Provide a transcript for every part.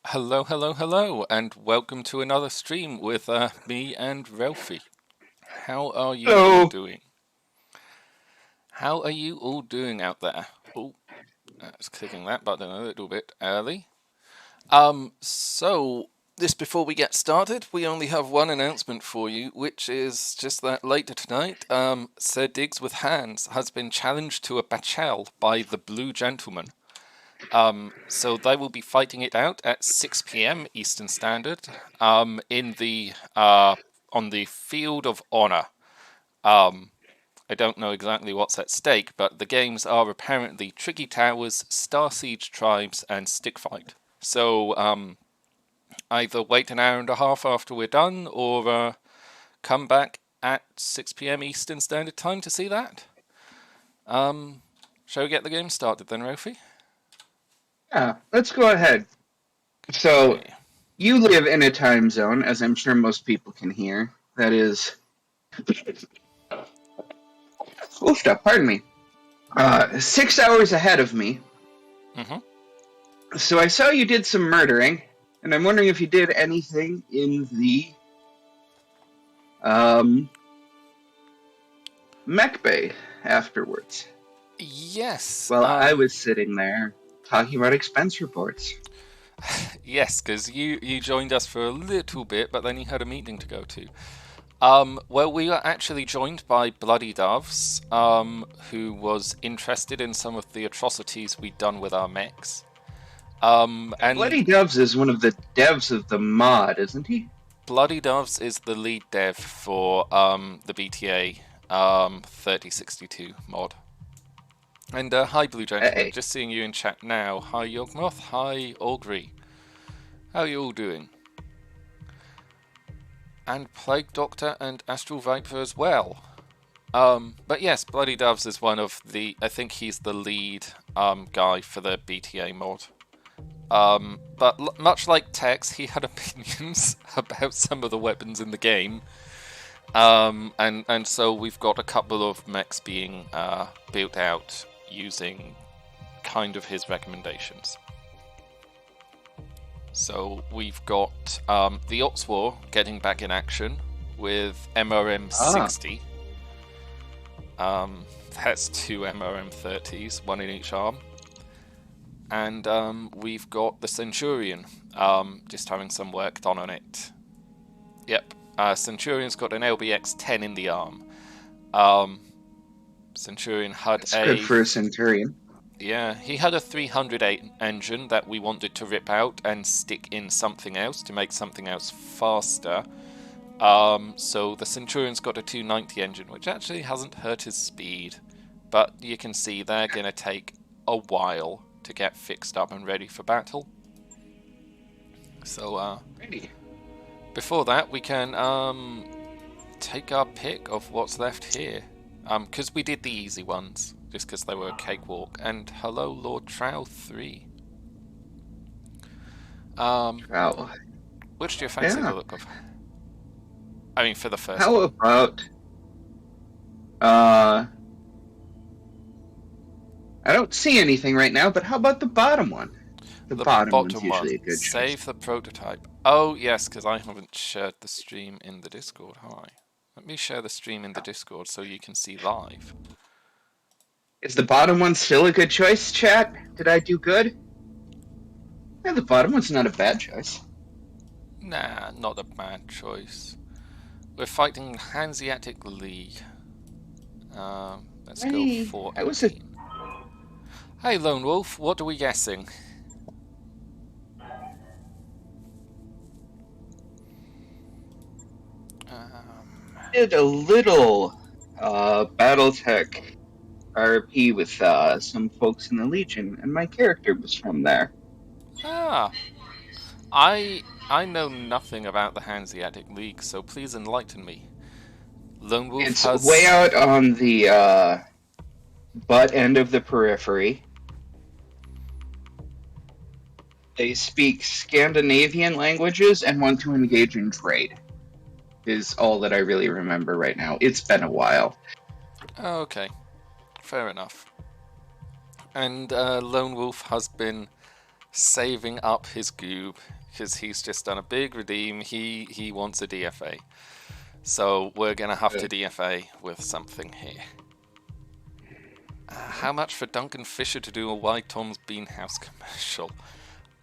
Hello, hello, hello, and welcome to another stream with me and Ralphie. How are you all Hello. doing? How are you all doing out there? Oh, I was clicking that button a little bit early. So this before we get started, we only have one announcement for you, which is just that later tonight, Sir Diggs with Hands has been challenged to a battle by the Blue Gentleman. So they will be fighting it out at 6 p.m. Eastern Standard, in the on the Field of Honor. Um, I don't know exactly what's at stake, but the games are apparently Tricky Towers, Star Siege Tribes, and Stick Fight. So either wait an hour and a half after we're done, or come back at 6 p.m. Eastern Standard Time to see that. Um, shall we get the game started then, Ralphie? Yeah, let's go ahead. So, Okay. you live in a time zone, as I'm sure most people can hear. That is, oofed up, pardon me. 6 hours ahead of me. Mm-hmm. So I saw you did some murdering, and I'm wondering if you did anything in the um, mech bay afterwards. Yes. While I was sitting there talking about expense reports. Yes, because you joined us for a little bit, but then you had a meeting to go to. Well, we were actually joined by Bloody Doves, who was interested in some of the atrocities we'd done with our mechs. And Bloody Doves is one of the devs of the mod, isn't he? Bloody Doves is the lead dev for the BTA 3062 mod. And hi, Blue Gentleman. Hey, Just seeing you in chat now. Hi, Yogmoth. Hi, Augury. How are you all doing? And Plague Doctor and Astral Viper as well. But yes, Bloody Doves is one of the. I think he's the lead guy for the BTA mod. But much like Tex, he had opinions about some of the weapons in the game. And so we've got a couple of mechs being built out using kind of his recommendations. So we've got the Ox War getting back in action with MRM 60. That's two MRM 30s, one in each arm. And we've got the Centurion, just having some work done on it. Yep, Centurion's got an LBX 10 in the arm. Centurion had that's good for a Centurion. Yeah, he had a 308 engine that we wanted to rip out and stick in something else to make something else faster. So the Centurion's got a 290 engine, which actually hasn't hurt his speed, but you can see they're going to take a while to get fixed up and ready for battle. So Ready. before that, we can take our pick of what's left here, because we did the easy ones, just because they were a cakewalk. And hello, Lord Trow 3. Wow. Which do you fancy Yeah. the look of? I mean, for the first How one. about uh I don't see anything right now, but how about the bottom one? The The bottom one's bottom one. usually a good choice. Save the prototype. Oh, yes, because I haven't shared the stream in the Discord, have I? Let me share the stream in the Discord so you can see live. Is the bottom one still a good choice, chat? Did I do good? Yeah, the bottom one's not a bad choice. Nah, not a bad choice. We're fighting Hanseatic League. Let's go I was a 418. Hey, Lone Wolf, what are we guessing? did a little Battletech RP with some folks in the Legion, and my character was from there. Ah, I know nothing about the Hanseatic League, so please enlighten me. Lone Wolf It's way has. out on the butt end of the periphery. They speak Scandinavian languages and want to engage in trade, is all that I really remember right now. It's been a while. Oh, okay, fair enough. And Lone Wolf has been saving up his goob because he's just done a big redeem. He wants a DFA, so we're gonna have to DFA with something here. How much for Duncan Fisher to do a White Tom's Beanhouse commercial?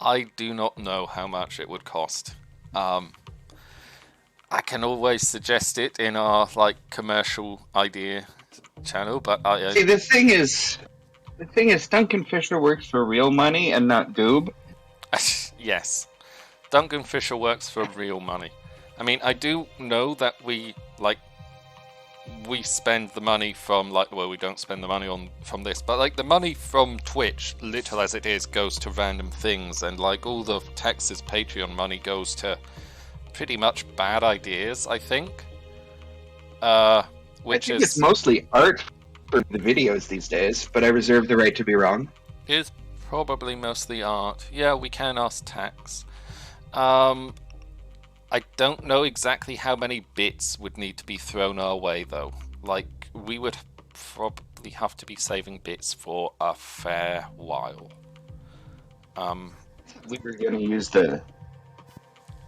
I do not know how much it would cost. I can always suggest it in our commercial idea channel, but See, the thing is, Duncan Fisher works for real money and not goob. Yes, Duncan Fisher works for real money. I mean, I do know that we spend the money from we don't spend the money from this, but the money from Twitch, little as it is, goes to random things, and all the Texas Patreon money goes to pretty much bad ideas, I think. It's mostly art for the videos these days, but I reserve the right to be wrong. Is probably mostly art. Yeah, we can ask Tax. I don't know exactly how many bits would need to be thrown our way, though. We would probably have to be saving bits for a fair while. We were going to use the...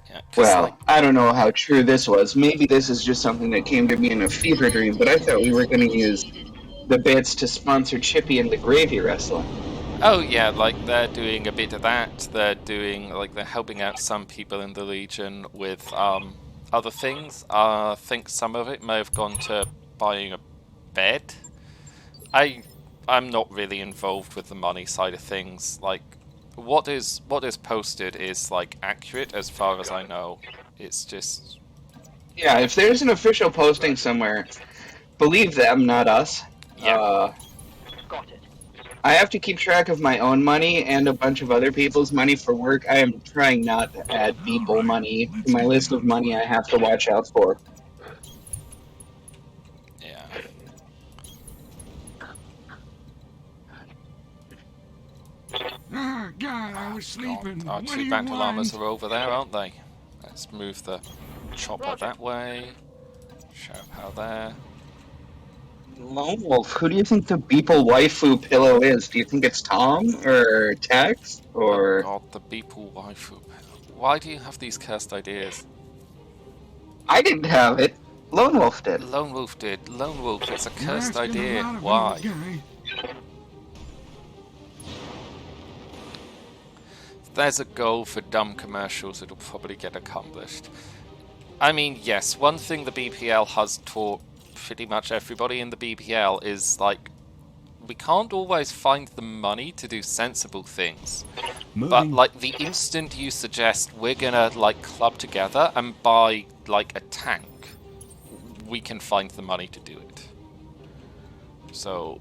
Yeah, well, I don't know how true this was. Maybe this is just something that came to me in a fever dream, but I thought we were going to use the bits to sponsor Chippy and the Gravy Wrestling. Oh yeah, they're doing a bit of that. They're doing they're helping out some people in the Legion with other things. I think some of it may have gone to buying a bed. I'm not really involved with the money side of things. What is posted is accurate as far as I know. It's just... yeah, if there's an official posting somewhere, believe them, not us. Yeah. Got it. I have to keep track of my own money and a bunch of other people's money for work. I am trying not to add people money to my list of money I have to watch out for. Yeah. God, I was sleeping. Our What do two you battle want? armors are over there, aren't they? Let's move the chopper that way. Show how there. Lone Wolf, who do you think the Beeple waifu pillow is? Do you think it's Tom or Tex or... Oh god, the Beeple waifu. Why do you have these cursed ideas? I didn't have it. Lone Wolf did. Lone Wolf did. Lone Wolf, it's a You're cursed asking a idea. lot of me, Why? guy. If there's a goal for dumb commercials, it'll probably get accomplished. I mean, yes, one thing the BPL has taught pretty much everybody in the BPL is, we can't always find the money to do sensible things. Moving. But, the instant you suggest we're gonna, club together and buy, a tank, we can find the money to do it. So...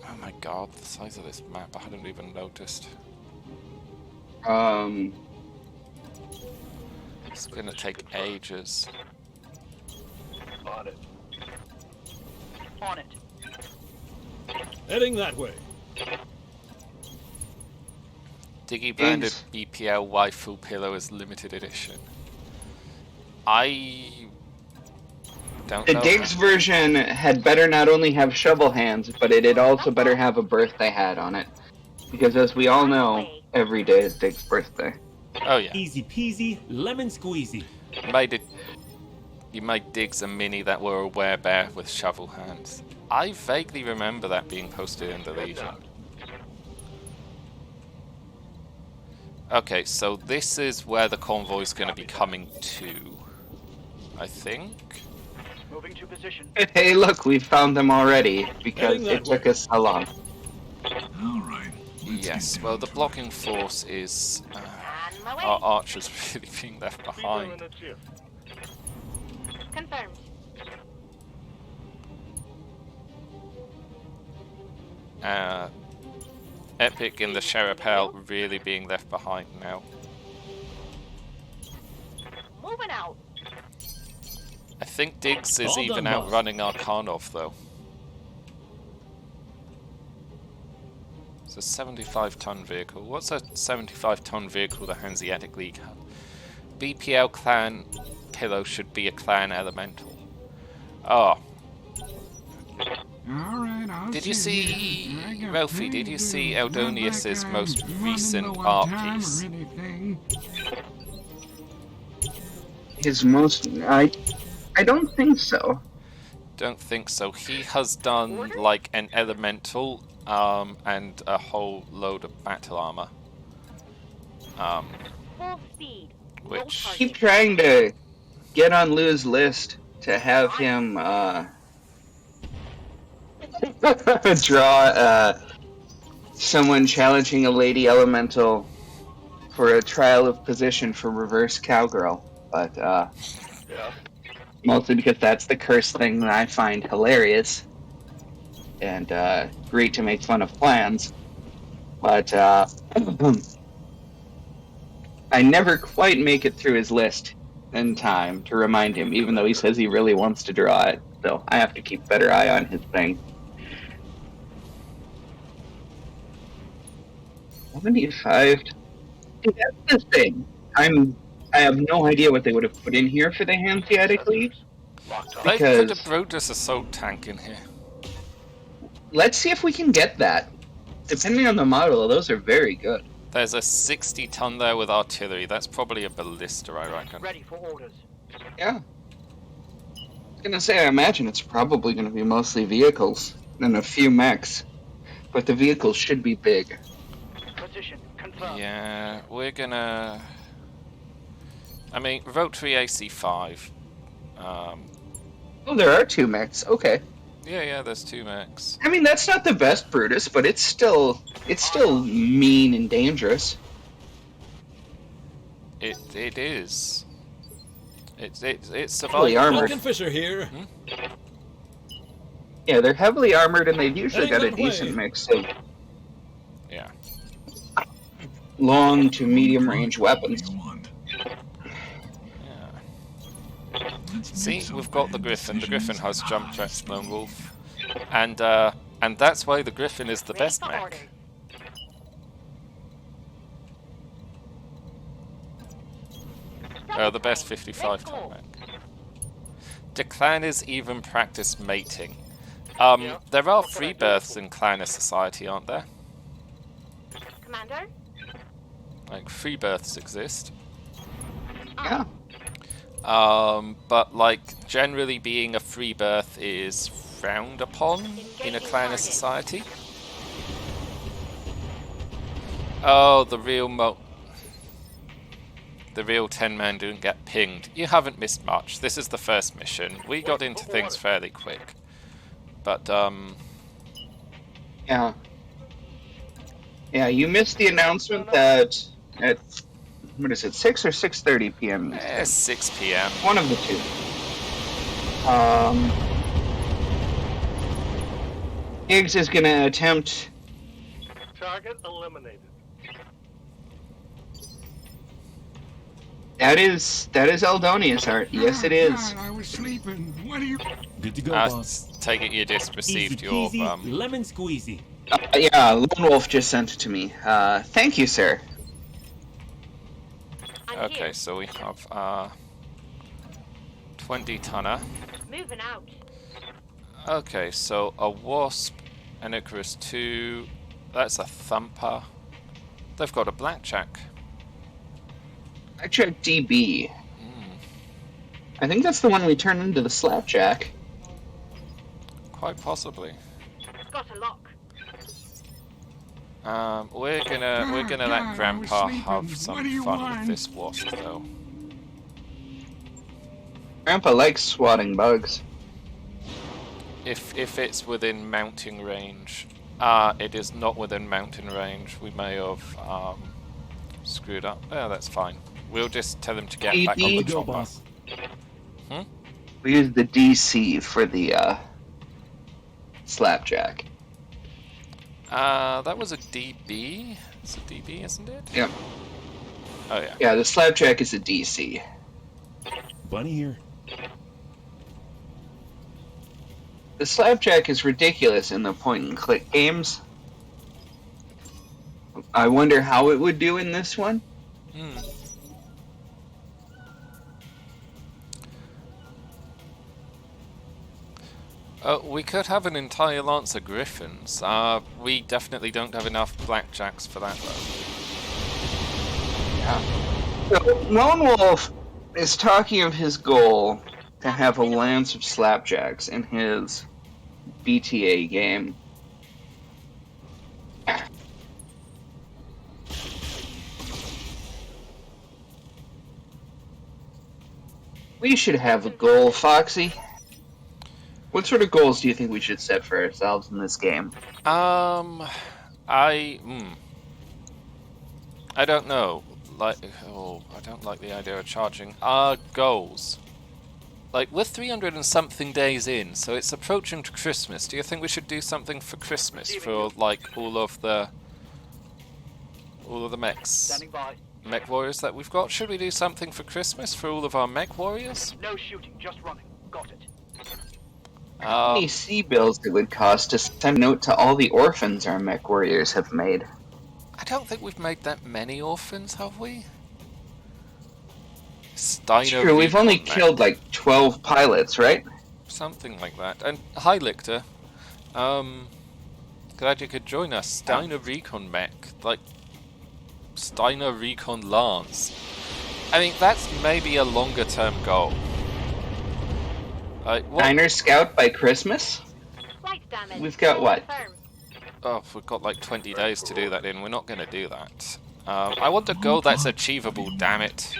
oh my god, the size of this map, I hadn't even noticed. It's gonna take ages. On it. On it. Heading that way. Diggy branded BPL waifu pillow is limited edition. I don't The know. Diggs version had better not only have shovel hands, but it had also better have a birthday hat on it. Because as we all know, every day is Diggs' birthday. Oh yeah. Easy peasy, lemon squeezy. You made Diggs a mini that were a werebear with shovel hands. I vaguely remember that being posted in the Legion. Okay, so this is where the convoy's going to be coming to, I think. Moving to position. Hey, look, we found them already, because Heading that it took us how long? All right. let's Yes, get well, down the to blocking force is On my way. our archers really being left behind. Confirmed. Epic in the Sherapel really being left behind now. Moving out. I think Diggs is All even done, boss. outrunning Arkanov, though. It's a 75-ton vehicle. What's a 75-ton vehicle the Hanseatic League have? BPL clan pillow should be a clan elemental. Oh. Alright, I'll Did you sit here. see, I got Ralphie, plenty did you to see do. Not Eldonius's like most I'm recent running low on art time piece? or anything. His most... I don't think so. Don't think so. He has done Orders? like an elemental and a whole load of battle armor. Full speed. No Which- Keep target. trying to get on Lou's list to have him draw someone challenging a lady elemental for a trial of position for reverse cowgirl, but mostly because that's the cursed thing that I find hilarious and great to make fun of plans. But I never quite make it through his list in time to remind him, even though he says he really wants to draw it. So I have to keep better eye on his thing. 75. See, that's the thing. I have no idea what they would have put in here for the Hanseatic League. Locked on. They could have Because brewed us assault tank in here. let's see if we can get that. Depending on the model, those are very good. There's a 60-ton there with artillery. That's probably a ballista, I reckon. Ready for orders. Yeah. I was gonna say, I imagine it's probably gonna be mostly vehicles and a few mechs, but the vehicles should be big. Position confirmed. Yeah, we're gonna... I mean, rotary AC5. Oh, there are 2 mechs. Okay. Yeah, there's 2 mechs. I mean, that's not the best Brutus, but it's still mean and dangerous. It is. It's Heavily surviving. armored. Falcon Fisher here. Yeah, they're heavily armored, and they've usually got a Heading that decent way. mix of Yeah. long to medium range What weapons. do you want? Yeah. Let's See, make some we've got the bad Griffin. The Griffin decisions. has jump jets, Lone Wolf, and that's why the Griffin is the Ready best for mech. orders. The best 55 ton mech. Do clanners even practice mating? There are free births in clanner society, aren't there? Commander? Like free births exist. Yeah. But like generally being a free birth is frowned upon in a clanner society. Oh, the real 10-man didn't get pinged. You haven't missed much. This is the first mission. We got into things fairly quick. But, Yeah. Yeah, you missed the announcement that at, what is it, 6 or 6:30 p.m. 6 p.m. One of the two. Higgs is going to attempt... Target eliminated. That is Eldonius art. Yes, it is. God, I was sleeping. What do you... Good to go, I boss. take it you just received Easy your, peasy, lemon squeezy. Yeah, Lone Wolf just sent it to me. Thank you, sir. I'm Okay, here. so we have, 20-tonner. Moving out. Okay, so a Wasp, an Icarus 2, that's a Thumper. They've got a Blackjack. I checked DB. I think that's the one we turned into the Slapjack. Quite possibly. Got a lock. We're gonna God, let I was Grandpa sleeping. have What some do you fun want? with this Wasp, though. Grandpa likes swatting bugs. If it's within mounting range. It is not within mountain range. We may have screwed up. Yeah, that's fine. We'll just tell him to get back on DD? the Good to go, chopper. boss. We use the DC for the Slapjack. That was a DB. It's a DB, isn't it? Yep. Oh yeah. Yeah, the Slapjack is a DC. Bunny here. The Slapjack is ridiculous in the point-and-click games. I wonder how it would do in this one. We could have an entire lance of griffins. We definitely don't have enough blackjacks for that, though. So, Lone Wolf is talking of his goal to have a lance of slapjacks in his BTA game. We should have a goal, Foxy. What sort of goals do you think we should set for ourselves in this game? I don't know. I don't like the idea of charging. Our goals. Like, we're 300 and something days in, so it's approaching to Christmas. Do you think we should do something for Christmas for, like, all of the mechs? Standing by. Mech warriors that we've got? Should we do something for Christmas for all of our mech warriors? No shooting, just running. Got it. How many sea bills it would cost to send a note to all the orphans our mech warriors have made? I don't think we've made that many orphans, have we? Steiner True, we've only Recon mech. killed like 12 pilots, right? Something like that. And hi, Lichter. Glad you could join us. Steiner Recon mech, like Steiner Recon Lance. I mean, that's maybe a longer-term goal. What? Diner Scout by Christmas? Flight damage. We've got what? Confirmed. Oh, we've got like 20 days to do that in. We're not going to do that. I want a goal that's achievable. Damn it!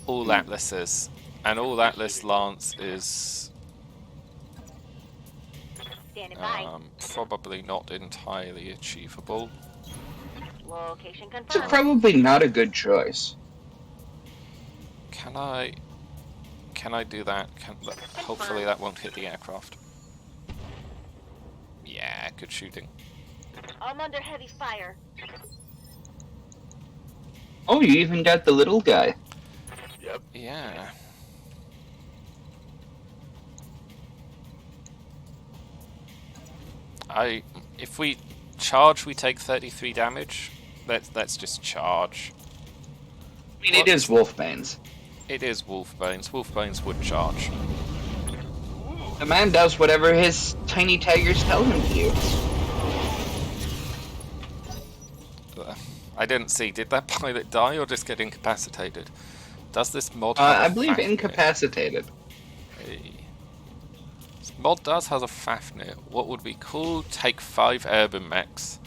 All atlases, and all atlas lance is Standing by. probably not entirely achievable. Location It's confirmed. probably not a good choice. Can I do that? Hopefully that won't hit the aircraft. Yeah, good shooting. I'm under heavy fire. Oh, you even got the little guy. Yep. Yeah. If we charge, we take 33 damage. Let's just charge. I mean, it is Wolfbane's. It is Wolfbane's. Wolfbane's would charge. The man does whatever his tiny tigers tell him to do. I didn't see. Did that pilot die or just get incapacitated? Does this mod have a I believe Fafnir? incapacitated. Hey. This mod does have a Fafnir. What would be cool? Take 5 urban mechs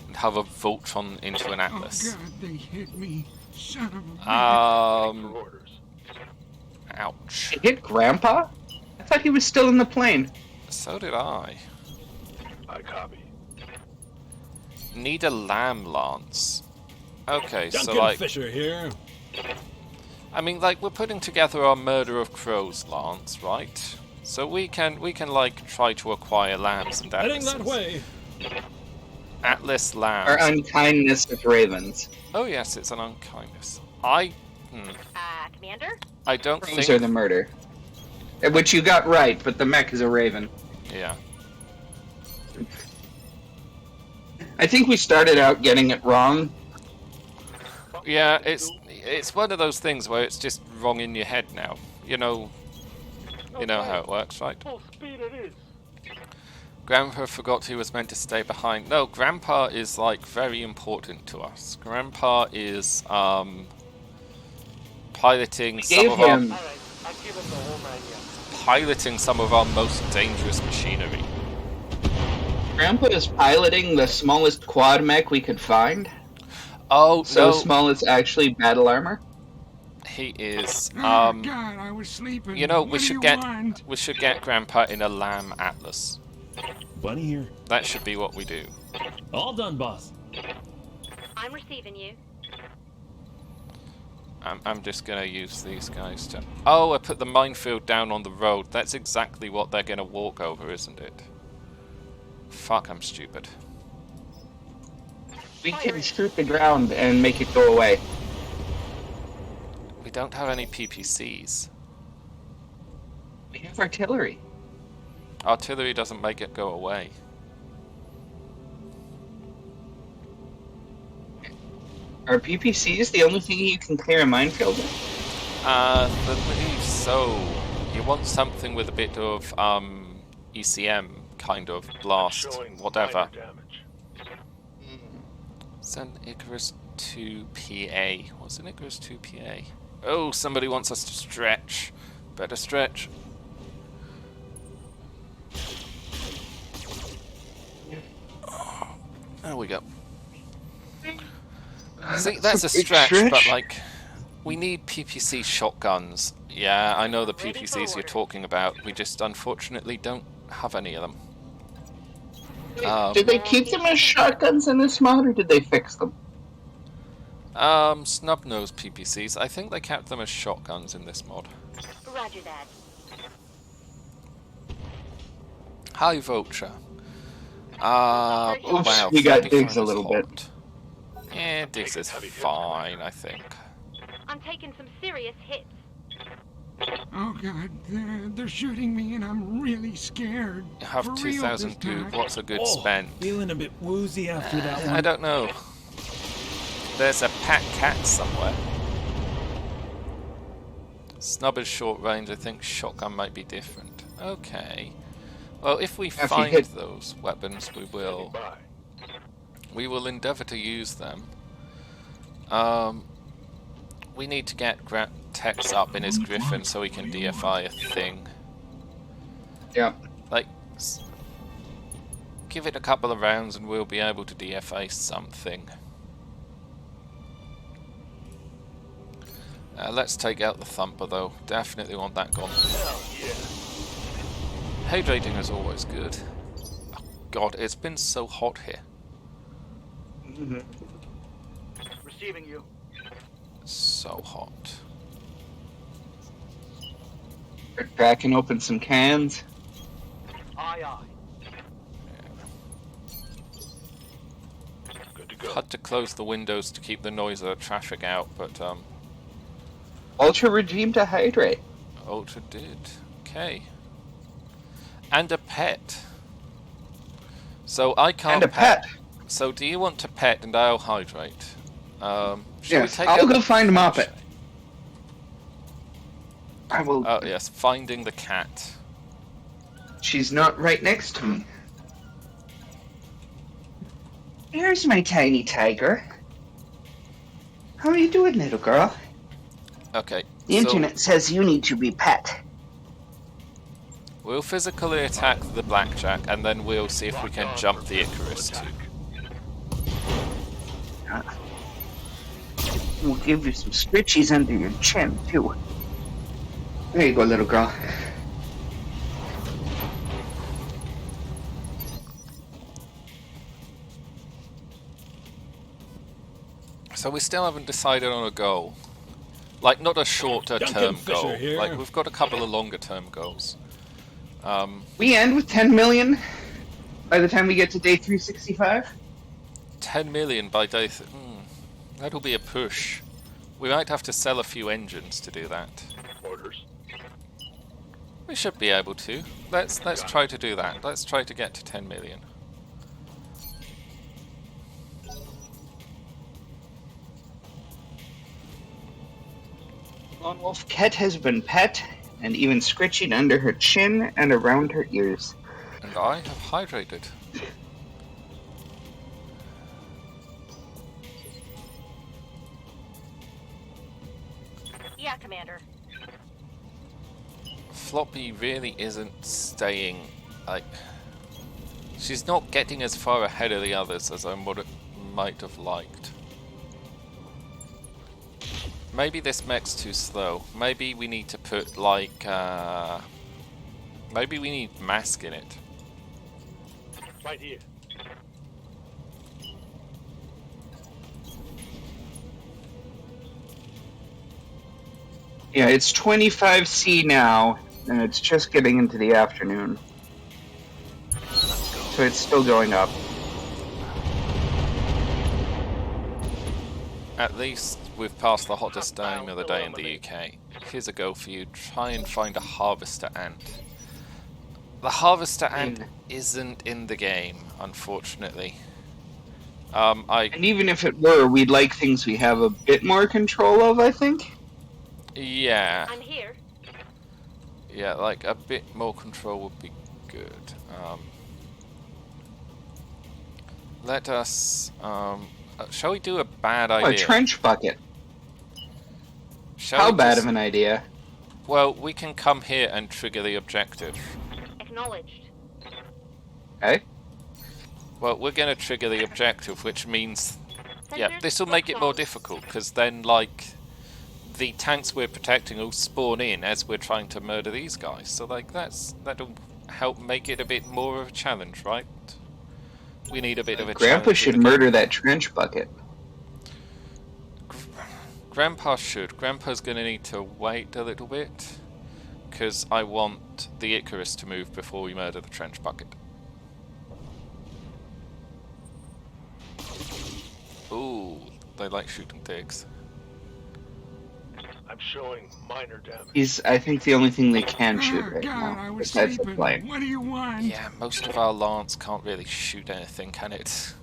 and have a Voltron into an Oh Atlas. God, they hit me. Son of a bitch. For orders. Ouch. It hit Grandpa? I thought he was still in the plane. So did I. I copy. Need a lamb lance. Okay, so Duncan like, Fisher here. I mean, like, we're putting together our Murder of Crows lance, right? So we can like try to acquire lambs and Heading atlases. that way. Atlas lambs. Our unkindness of ravens. Oh yes, it's an unkindness. Commander? I don't Crows think. are the murder. Which you got right, but the mech is a raven. Yeah. I think we started out getting it wrong. Yeah, it's one of those things where it's just wrong in your head now. You know how it works, right? Full speed it is. Grandpa forgot he was meant to stay behind. No, Grandpa is like very important to us. Grandpa is piloting some Gave of our him Alright, I'll give him the whole 9 yards. piloting some of our most dangerous machinery. Grandpa is piloting the smallest quad mech we could find. Oh So no, small it's actually battle armor. he is. Oh God, I was sleeping. You know, What we do should you get want? Grandpa in a lamb atlas. Bunny here. That should be what we do. All done, boss. I'm receiving you. I'm just gonna use these guys to. Oh, I put the minefield down on the road. That's exactly what they're gonna walk over, isn't it? Fuck, I'm stupid. We can shoot the ground and make it go away. We don't have any PPCs. We have artillery. Artillery doesn't make it go away. Are PPCs the only thing you can clear a minefield with? believe so. You want something with a bit of ECM kind of blast, Showing whatever. minor damage. Send Icarus to PA. What's an Icarus to PA? Oh, somebody wants us to stretch. Better stretch. There we go. See, that's a big stretch, but stretch. like, we need PPC shotguns. Yeah, I know the Ready for PPCs you're orders. talking about. We just unfortunately don't have any of them. Did they keep them as shotguns in this mod, or did they fix them? Snub-nosed PPCs. I think they kept them as shotguns in this mod. Roger that. Hi, Vulture. Oops, Wow, we got 35 Diggs a is little hot. bit. Yeah, Diggs is fine, I think. I'm taking some serious hits. Oh God, they're shooting me and I'm really scared. You have For real 2,000 this goop. time. What's a good Oh, spend? feeling a bit woozy after that one. I don't know. There's a pack cat somewhere. Snub is short range. I think shotgun might be different. Okay. Well, if we After you find hit- those weapons, we will. By. We will endeavour to use them. We need to get Tex up in his Griffin so he can DFI a thing. Yeah. Like, give it a couple of rounds and we'll be able to DFA something. Let's take out the Thumper though. Definitely want that gone. Hell yeah. Hydrating is always good. Oh, God, it's been so hot here. Receiving you. So hot. Start cracking open some cans. Aye, aye. Good to go. Had to close the windows to keep the noise of the traffic out, but Ultra regime to hydrate. Ultra did. Okay. And a pet. So I can't And a pet. So do you want to pet and I'll hydrate? Shall Yes, we take I'll out go the find Moppet. flashlight? I will. Oh yes, finding the cat. She's not right next to me. Here's my tiny tiger. How are you doing, little girl? Okay. The so internet says you need to be pet. we'll physically attack the blackjack and then we'll see if we can jump the Icarus too. We'll give you some stitches under your chin, too. There you go, little girl. So we still haven't decided on a goal. Like, not a shorter Duncan term Fisher goal. here. Like, we've got a couple of longer term goals. We end with 10 million by the time we get to day 365. 10 million by day. That'll be a push. We might have to sell a few engines to do that. Orders. We should be able to. Let's try to do that. Let's try to get to 10 million. Lone Wolf Cat has been pet, and even scratching under her chin and around her ears. And I have hydrated. Yeah, Commander. Floppy really isn't staying, like... She's not getting as far ahead of the others as I might have liked. Maybe this mech's too slow. Maybe we need to put, like, maybe we need mask in it. Right here. Yeah, it's 25C now, and it's just getting into the afternoon. So it's still going up. At least we've passed the hottest time of the day in the UK. Here's a go for you. Try and find a harvester ant. The harvester ant isn't in the game, unfortunately. And even if it were, we'd like things we have a bit more control of, I think. Yeah. I'm here. Yeah, like a bit more control would be good. Let us. Shall we do a bad Oh, a idea? trench bucket. Shall How we bad just, of an idea? Well, we can come here and trigger the objective. Acknowledged. Okay. Well, we're going to trigger the objective, which means, yeah, Sensors this will make it more locked on. difficult because then, like, the tanks we're protecting will spawn in as we're trying to murder these guys. So, like, that'll help make it a bit more of a challenge, right? We need a bit of a Grandpa challenge in should the game. murder that trench bucket. Grandpa should. Grandpa's going to need to wait a little bit because I want the Icarus to move before we murder the trench bucket. Ooh, they like shooting digs. I'm showing minor damage. He's, I think, the only thing they can shoot Oh, right God, I now, was besides the sleeping. plane. What do you want? Yeah, most of our Lance can't really shoot anything, can it?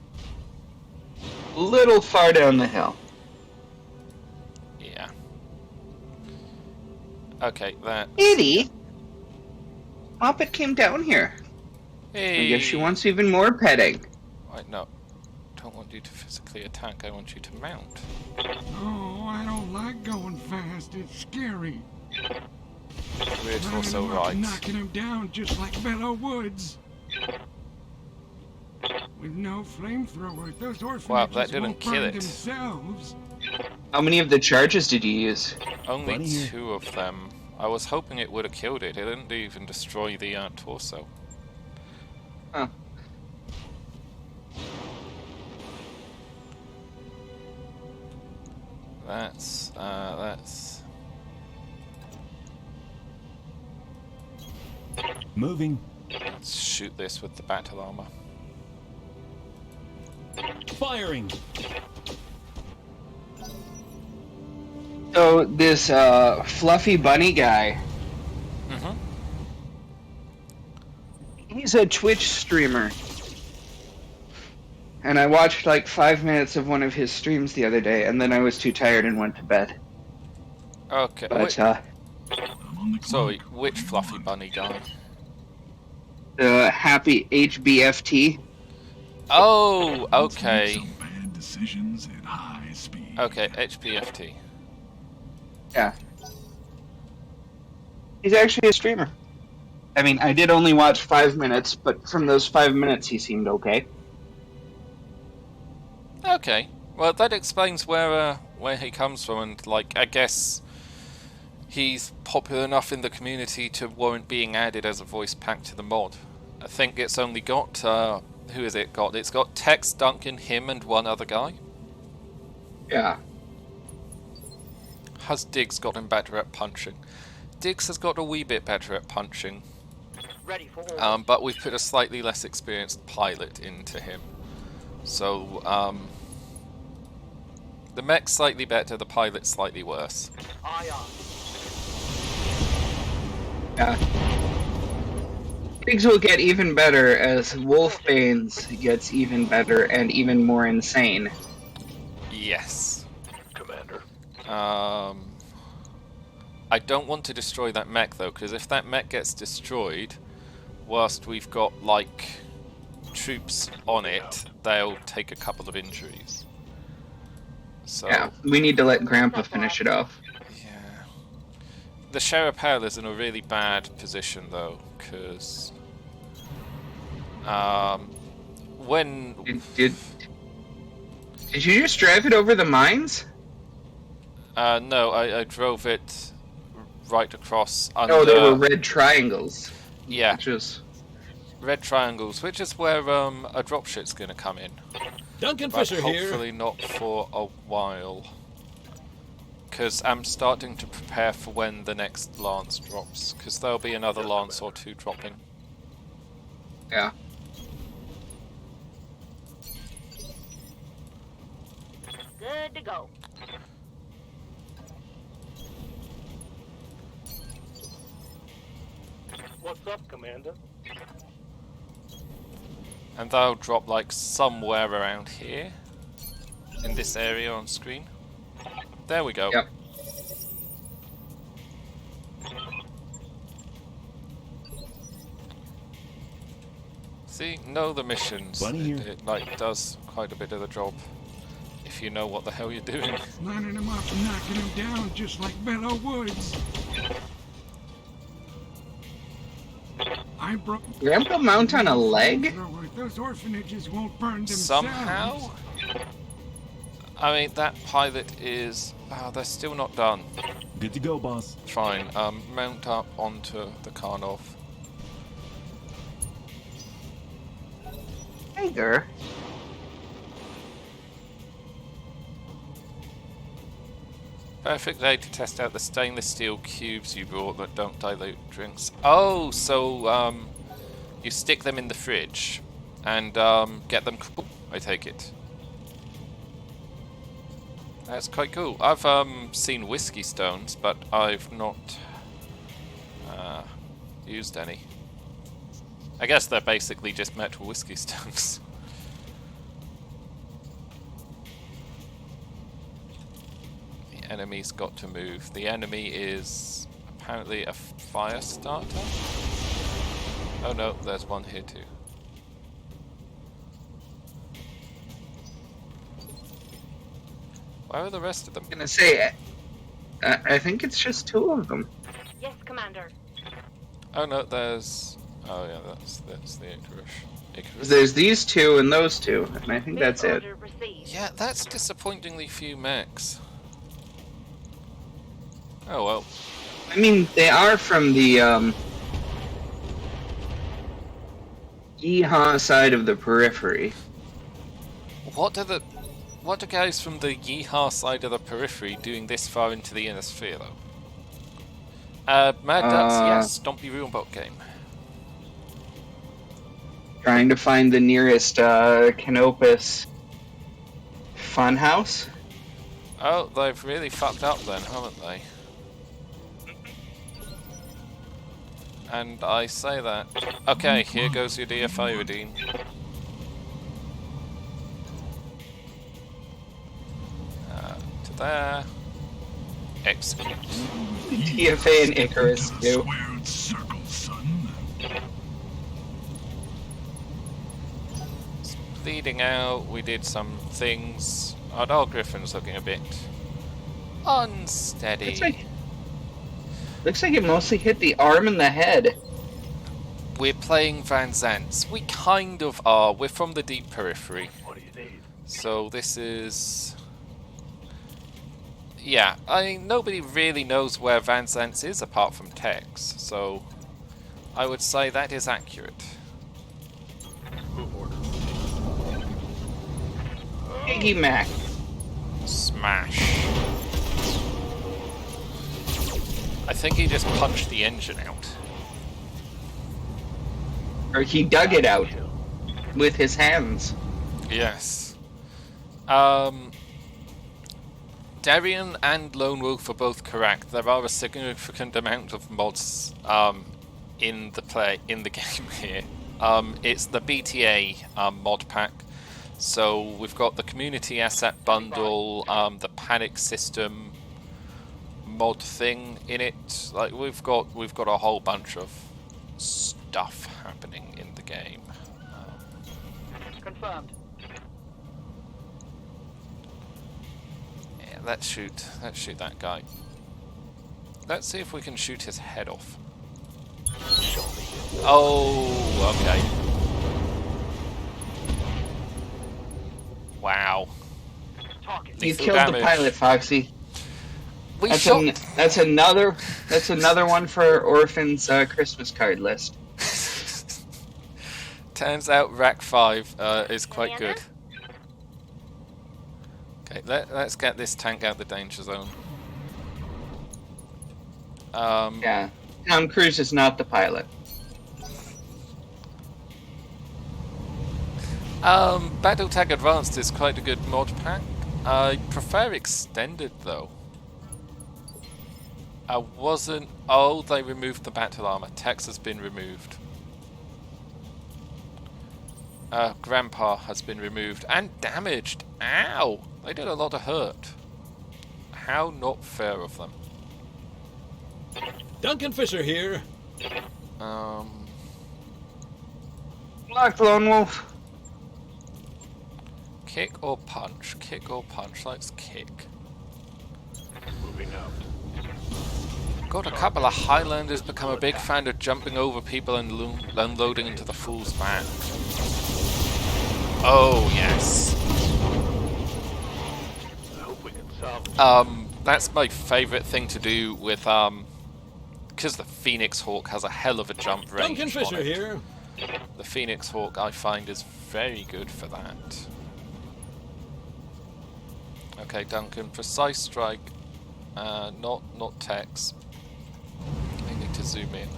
A little far down the hill. Yeah. Okay, that. Kitty! Moppet came down here. Hey. I guess she wants even more petting. Wait, no. Don't want you to physically attack. I want you to mount. Oh, I don't like going fast. It's scary. We're Running also him up right. and knocking him down just like Bello Woods. With no flamethrower, those orphanages Well, that didn't won't kill burn it. themselves. How many of the charges did you use? Only Buddy here. 2 of them. I was hoping it would have killed it. It didn't even destroy the torso. Huh. That's. Moving. Let's shoot this with the battle armor. Firing. So, this fluffy bunny guy, Mm-hmm. he's a Twitch streamer. And I watched like 5 minutes of one of his streams the other day, and then I was too tired and went to bed. Okay. But, I'm on the Sorry, clock. which fluffy bunny guy? the happy HBFT. Oh, Let's make okay. some bad decisions at high speed. Okay, HBFT. Yeah. He's actually a streamer. I mean, I did only watch 5 minutes, but from those 5 minutes he seemed okay. Okay. Well, that explains where he comes from, and like I guess he's popular enough in the community to warrant being added as a voice pack to the mod. I think it's only got who is it got? It's got Tex, Duncan, him, and one other guy. Yeah. Has Diggs got him better at punching? Diggs has got a wee bit better at punching, Ready for orders. but we've put a slightly less experienced pilot into him. So, the mech's slightly better, the pilot's slightly worse. Aye, aye. Yeah. Things will get even better as Wolfbane's gets even better and even more insane. Yes. Commander. I don't want to destroy that mech though, because if that mech gets destroyed, whilst we've got like troops on it, they'll take a couple of injuries. So Yeah, we need to let Grandpa finish it off. yeah. The Sherapel is in a really bad position though, because when Did you just drive it over the mines? no, I drove it right across under. Oh, they were red triangles. Yeah, Which was... red triangles, which is where a dropship's going to come in. Duncan But Fisher here. hopefully not for a while. Because I'm starting to prepare for when the next Lance drops. Because there'll be another Lance or two dropping. Yeah. Good to go. What's up, Commander? And they'll drop like somewhere around here. In this area on screen. There we go. Yep. See, know the missions. Bunny here. It like does quite a bit of the job if you know what the hell you're doing. Lining him up and knocking him down just like Bello Woods. I broke. Grandpa mount on a leg? Those orphanages won't burn themselves. Somehow? I mean, that pilot is... Oh, they're still not done. Good to go, boss. Fine, mount up onto the Karnov. Hey there. Perfect day to test out the stainless steel cubes you brought that don't dilute drinks. Oh, so, you stick them in the fridge and, get them cool, I take it. That's quite cool. I've, seen whiskey stones, but I've not, used any. I guess they're basically just metal whiskey stones. The enemy's got to move. The enemy is apparently a fire starter. Oh no, there's one here too. Where are the rest of them? I'm gonna say, I think it's just 2 of them. Yes, Commander. Oh no, there's... Oh yeah, that's the Icarus. There's these 2 and those 2, and I think that's it. Order received. Yeah, that's disappointingly few mechs. Oh well. I mean, they are from the Yeehaw side of the periphery. What are guys from the Yeehaw side of the periphery doing this far into the inner sphere though? Mad Ducks, yes, Stompy Realmbot game. Trying to find the nearest Canopus funhouse. Oh, they've really fucked up then, haven't they? And I say that. Okay, here goes your dear Fioridine. To there. Execute. TFA and Icarus too. Squared circle, son. It's bleeding out. We did some things. Our dog Griffin's looking a bit unsteady. Looks like it mostly hit the arm and the head. We're playing Van Zants. We kind of are. We're from the deep periphery. What do you need? So this is... Yeah, I mean, nobody really knows where Van Zants is apart from Tex, so I would say that is accurate. Move order. Piggy Mac. Smash. I think he just punched the engine out. Or he dug it out with his hands. Yes. Darien and Lone Wolf are both correct. There are a significant amount of mods in the game here. It's the BTA mod pack. So we've got the community asset bundle, the panic system mod thing in it. Like we've got a whole bunch of stuff happening in the game. Confirmed. Yeah, let's shoot that guy. Let's see if we can shoot his head off. Show me. Oh, okay. Wow. Talking. You Lethal killed damage. the pilot, Foxy. We That's, shot. that's another one for Orphan's Christmas card list. Turns out Rack 5 is quite Commander? good. Okay, let's get this tank out the danger zone. Yeah, Tom Cruise is not the pilot. Battletech Advanced is quite a good mod pack. I prefer Extended though. I wasn't... Oh, they removed the battle armor. Tex has been removed. Grandpa has been removed and damaged. Ow! They did a lot of hurt. How not fair of them. Duncan Fisher here. Black Lone Wolf. Kick or punch? Kick or punch? Let's kick. Moving out. Got a couple of Highlanders become a big fan of jumping over people and unloading into the fool's band. Oh, yes. I hope we can salvage. That's my favourite thing to do with, because the Phoenix Hawk has a hell of a jump range Duncan Fisher on it. here. The Phoenix Hawk, I find, is very good for that. Okay, Duncan, precise strike, not text. I need to zoom in.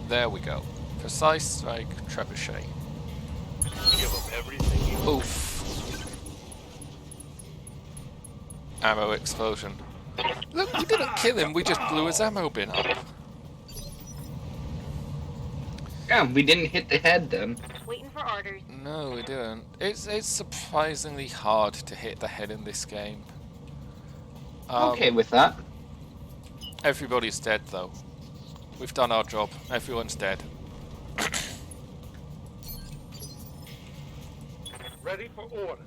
There we go. Precise strike, trebuchet. Give them everything you Oof. Ammo explosion. Look, we didn't kill him, we just blew his ammo bin up. Yeah, we didn't hit the head then. Waiting for orders. No, we didn't. It's surprisingly hard to hit the head in this game. Okay with that. Everybody's dead, though. We've done our job. Everyone's dead. ready for orders.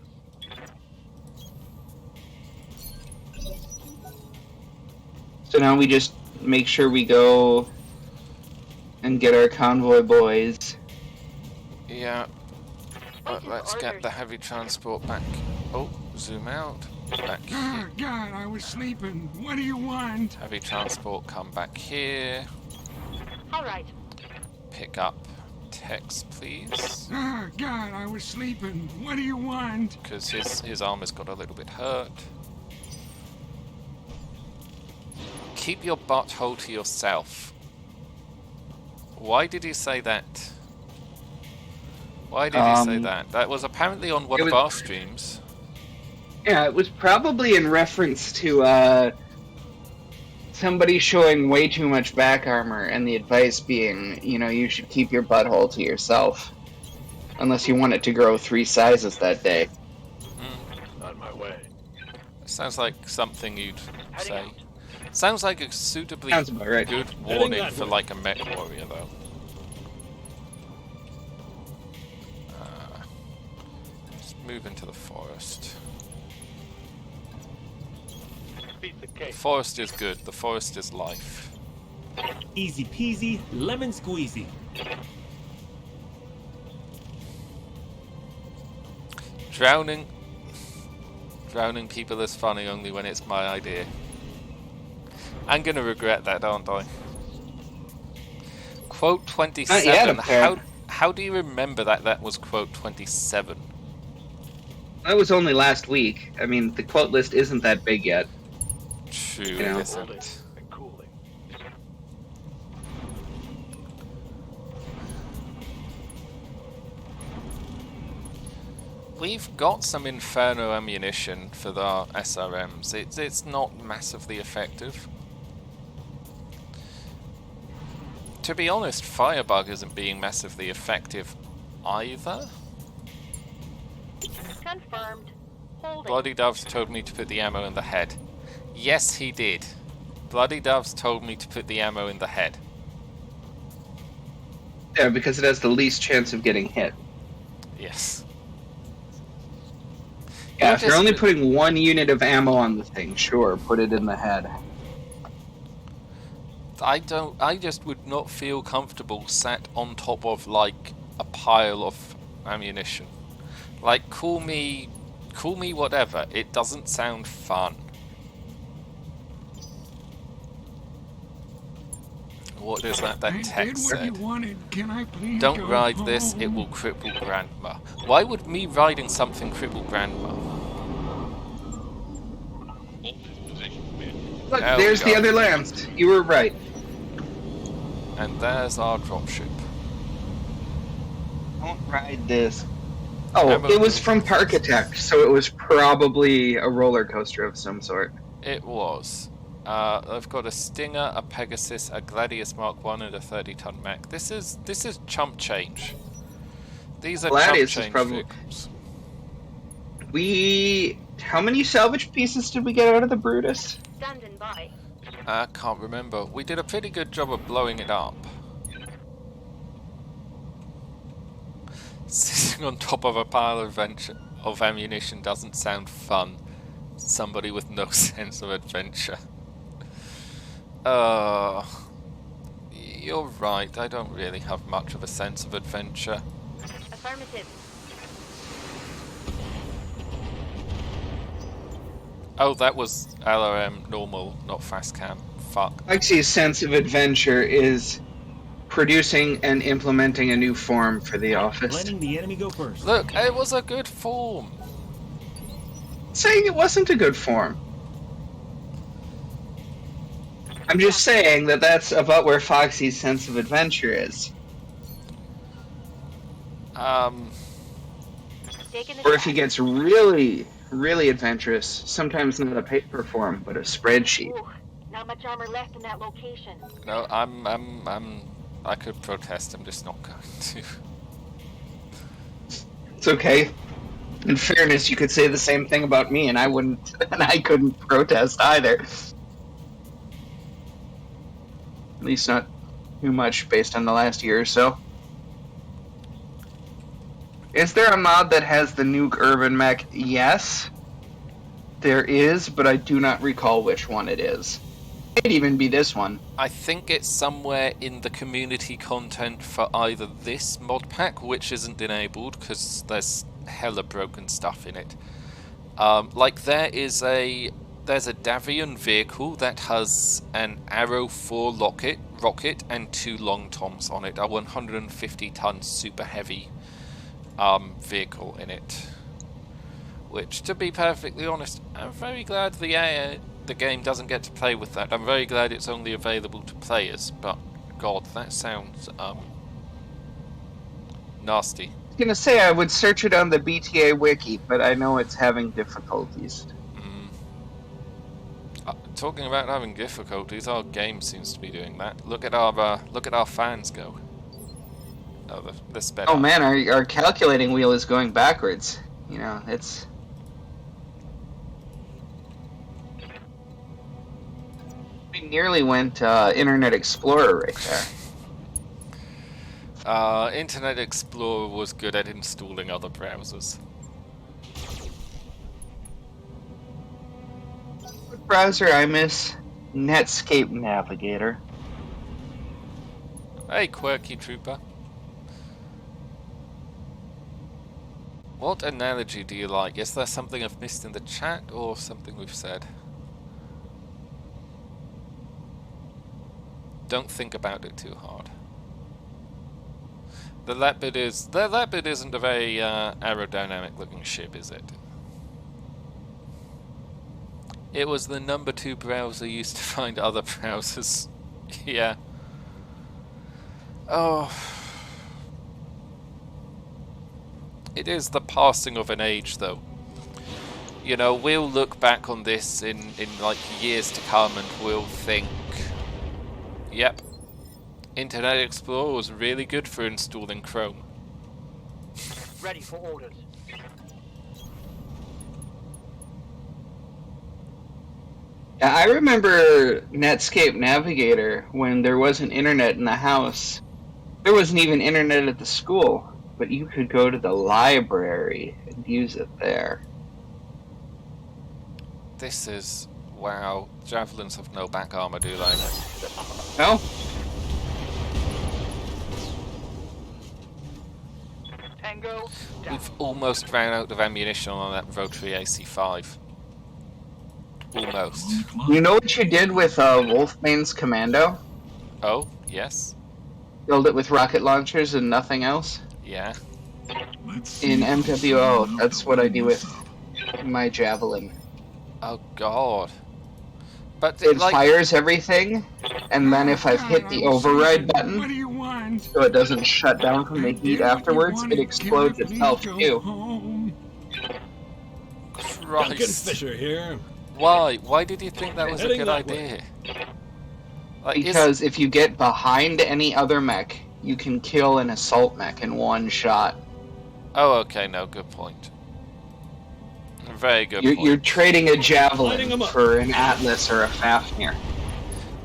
So now we just make sure we go and get our convoy boys. Yeah. Waiting for Let's get orders. the heavy transport back. Oh, zoom out. Back here. Oh, God, I was sleeping. What do you want? Heavy transport, come back here. All right. Pick up text, please. Oh, God, I was sleeping. What do you want? Because his arm has got a little bit hurt. Keep your butthole to yourself. Why did he say that? Why did he say that? That was apparently on one it of was- our streams. Yeah, it was probably in reference to somebody showing way too much back armor, and the advice being, you know, you should keep your butthole to yourself. Unless you want it to grow 3 sizes that day. On my way. Sounds like something you'd Heading say. out. Sounds like a suitably Sounds about right. good Heading warning that for way. like a mech warrior, though. Let's move into the forest. Beat the cake. Forest is good. The forest is life. Easy peasy, lemon squeezy. Drowning people is funny only when it's my idea. I'm gonna regret that, aren't I? Quote 27. Not yet, apparently. How do you remember that was quote 27? That was only last week. I mean, the quote list isn't that big yet. True, Yeah. it Holding isn't. and cooling. We've got some Inferno ammunition for the SRMs. It's not massively effective. To be honest, Firebug isn't being massively effective either. Confirmed. Holding. Bloody Doves told me to put the ammo in the head. Yes, he did. Bloody Doves told me to put the ammo in the head. Yeah, because it has the least chance of getting hit. Yes. Yeah, You're if you're just only good. putting 1 unit of ammo on the thing, sure, put it in the head. I just would not feel comfortable sat on top of like a pile of ammunition. Like call me whatever. It doesn't sound fun. What is that I did text what you said? wanted. Can I please Don't go ride this, home? it will cripple Grandma. Why would me riding something cripple Grandma? Look, There we there's the go. other lands. You were right. And there's our dropship. Don't ride this. Oh, Ammo it was from movement. Parkitect, so it was probably a roller coaster of some sort. It was. I've got a Stinger, a Pegasus, a Gladius Mark 1, and a 30-ton mech. This is chump change. These are Gladius is chump change probably- vehicles. How many salvage pieces did we get out of the Brutus? Standing by. I can't remember. We did a pretty good job of blowing it up. Sitting on top of a pile of ammunition doesn't sound fun. Somebody with no sense of adventure. You're right, I don't really have much of a sense of adventure. Affirmative. Oh, that was LRM normal, not fast cam. Fuck. Foxy's sense of adventure is producing and implementing a new form for the office. Letting the enemy go first. Look, it was a good form. Saying it wasn't a good form. I'm just saying that that's about where Foxy's sense of adventure is. Taking a Or if he shot. gets really, really adventurous, sometimes not a paper form, but a spreadsheet. Ooh, not much armor left in that location. No, I could protest, I'm just not going to. It's okay. In fairness, you could say the same thing about me, and I couldn't protest either. At least not too much based on the last year or so. Is there a mod that has the nuke urban mech? Yes, there is, but I do not recall which one it is. It might even be this one. I think it's somewhere in the community content for either this mod pack, which isn't enabled because there's hella broken stuff in it. Like there's a Davion vehicle that has an Arrow 4 rocket and 2 long toms on it, a 150-ton super heavy vehicle in it. Which, to be perfectly honest, I'm very glad the game doesn't get to play with that. I'm very glad it's only available to players, but god, that sounds nasty. I was gonna say I would search it on the BTA wiki, but I know it's having difficulties. Talking about having difficulties, our game seems to be doing that. Look at our fans go. Oh, the sped Oh up. man, our calculating wheel is going backwards. You know, it's... We nearly went Internet Explorer right there. Internet Explorer was good at installing other browsers. What browser I miss? Netscape Navigator. Hey, quirky trooper. What analogy do you like? Is there something I've missed in the chat or something we've said? Don't think about it too hard. The Leopard isn't a very aerodynamic looking ship, is it? It was the number 2 browser used to find other browsers. Yeah. Oh. It is the passing of an age, though. You know, we'll look back on this in like years to come and we'll think, yep, Internet Explorer was really good for installing Chrome. Ready for orders. Yeah, I remember Netscape Navigator when there wasn't internet in the house. There wasn't even internet at the school, but you could go to the library and use it there. This is... wow. Javelins have no back armor, do they? No? Tango, down. We've almost ran out of ammunition on that rotary AC-5. Almost. You know what you did with Wolfbane's Commando? Oh, yes. Build it with rocket launchers and nothing else? Yeah. In MWO, that's what I do with my Javelin. Oh, God. But, It like... fires everything, and then if I've hit the override What button, do you want? so it doesn't shut down from the heat afterwards, it explodes itself too. Home. Duncan Christ. Fisher here. Why? Why did you think that was a Heading good that idea? Like, is... Because if you get behind any other mech, you can kill an assault mech in one shot. Oh, okay, no, good point. Very good point. You're trading a Lighting 'em Javelin up. for an Atlas or a Fafnir.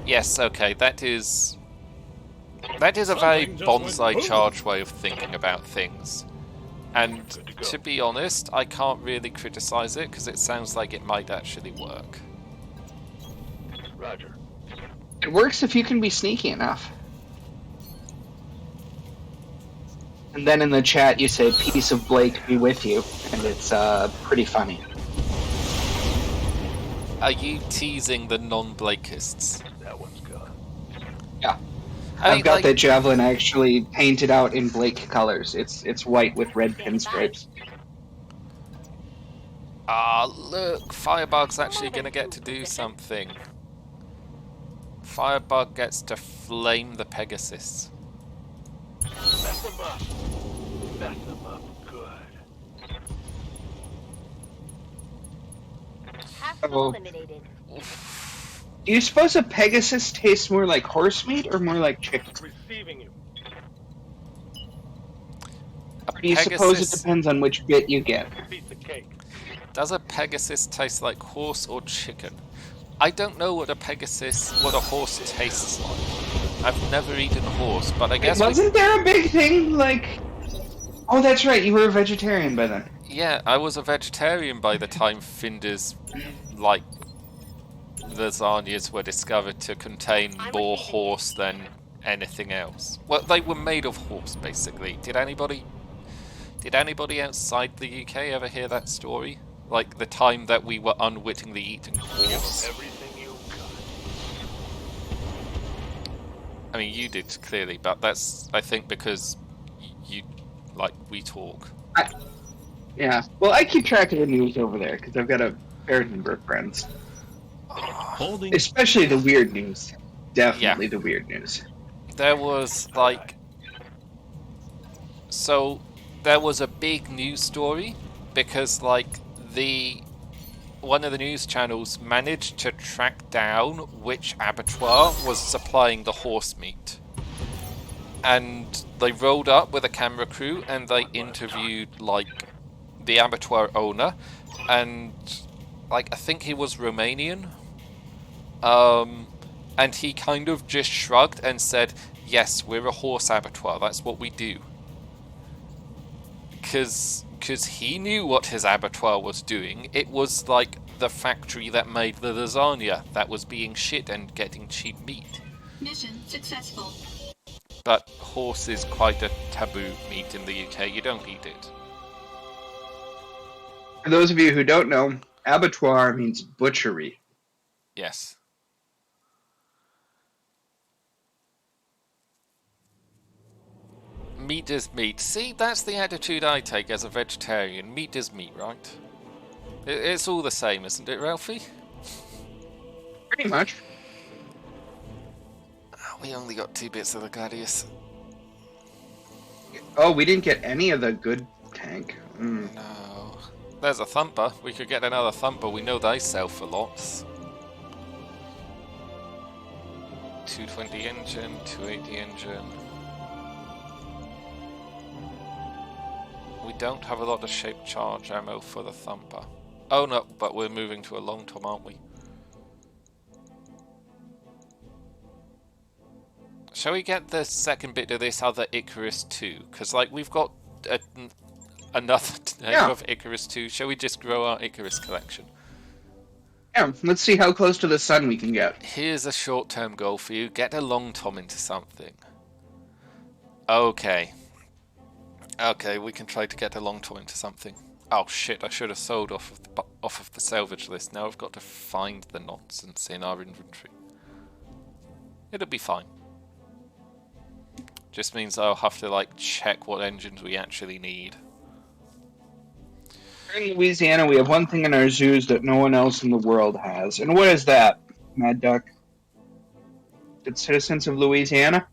Yes, okay, that is a very Something just went bonsai boom. charge way of thinking about things. And Good to go. to be honest, I can't really criticize it because it sounds like it might actually work. Roger. It works if you can be sneaky enough. And then in the chat you say, "Peace of Blake be with you," and it's pretty funny. Are you teasing the non-Blakists? That one's gone. Yeah. I mean, I've got like, that javelin actually painted out in Blake colors. It's white with red pinstripes. ah, look, Firebug's actually gonna get to do something. Firebug gets to flame the Pegasus. Mess them up. Mess them up good. Half Oh. eliminated. Do you suppose a Pegasus tastes more like horse meat or more like chicken? Receiving you. A Or do you suppose it depends on which bit you get? Piece of cake. Does a Pegasus taste like horse or chicken? I don't know what a horse tastes like. I've never eaten a horse, but I guess Wasn't there a big thing like... Oh, that's right, you were a vegetarian by then. yeah, I was a vegetarian by the time Finder's, like, lasagnas were discovered to contain more horse than anything else. Well, they were made of horse, basically. Did anybody outside the UK ever hear that story? Like the time that we were unwittingly eating horse? Everything you got. I mean, you did clearly, but that's, I think, because we talk. Yeah, well, I keep track of the news over there, because I've got a fair number of friends. Holding. Especially the weird news. Definitely the weird news. There was, like... So, there was a big news story, because, like, one of the news channels managed to track down which abattoir was supplying the horse meat. And they rolled up with a camera crew and they interviewed, like, the abattoir owner. And, like, I think he was Romanian. And he kind of just shrugged and said, yes, we're a horse abattoir, that's what we do. Because he knew what his abattoir was doing. It was like the factory that made the lasagna that was being shit and getting cheap meat. Mission successful. But horse is quite a taboo meat in the UK. You don't eat it. For those of you who don't know, abattoir means butchery. Yes. Meat is meat. See, that's the attitude I take as a vegetarian. Meat is meat, right? It's all the same, isn't it, Ralphie? Pretty much. We only got 2 bits of the gladius. Oh, we didn't get any of the good tank. No. There's a thumper. We could get another thumper. We know they sell for lots. 220 engine, 280 engine. We don't have a lot of shape charge ammo for the thumper. Oh no, but we're moving to a long tom, aren't we? Shall we get the second bit of this other Icarus 2? Because, like, we've got another tank of Icarus 2. Shall we just grow our Icarus collection? Yeah, let's see how close to the sun we can get. Here's a short-term goal for you. Get a long tom into something. Okay. Okay, we can try to get a long tom into something. Oh shit, I should have sold off of the salvage list. Now I've got to find the nonsense in our inventory. It'll be fine. Just means I'll have to, like, check what engines we actually need. In Louisiana, we have one thing in our zoos that no one else in the world has. And what is that, Mad Duck? Good citizens of Louisiana?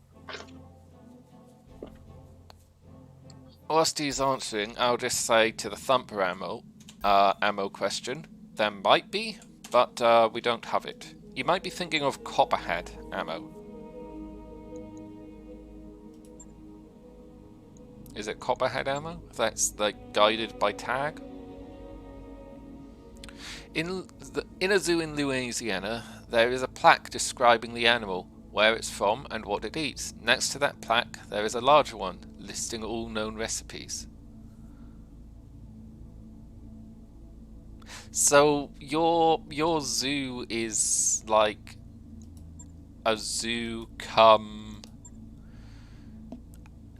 Whilst he's answering, I'll just say to the thumper ammo question, there might be, but we don't have it. You might be thinking of copperhead ammo. Is it copperhead ammo? That's, like, guided by tag? In a zoo in Louisiana, there is a plaque describing the animal, where it's from and what it eats. Next to that plaque, there is a larger one, listing all known recipes. So your zoo is like a zoo come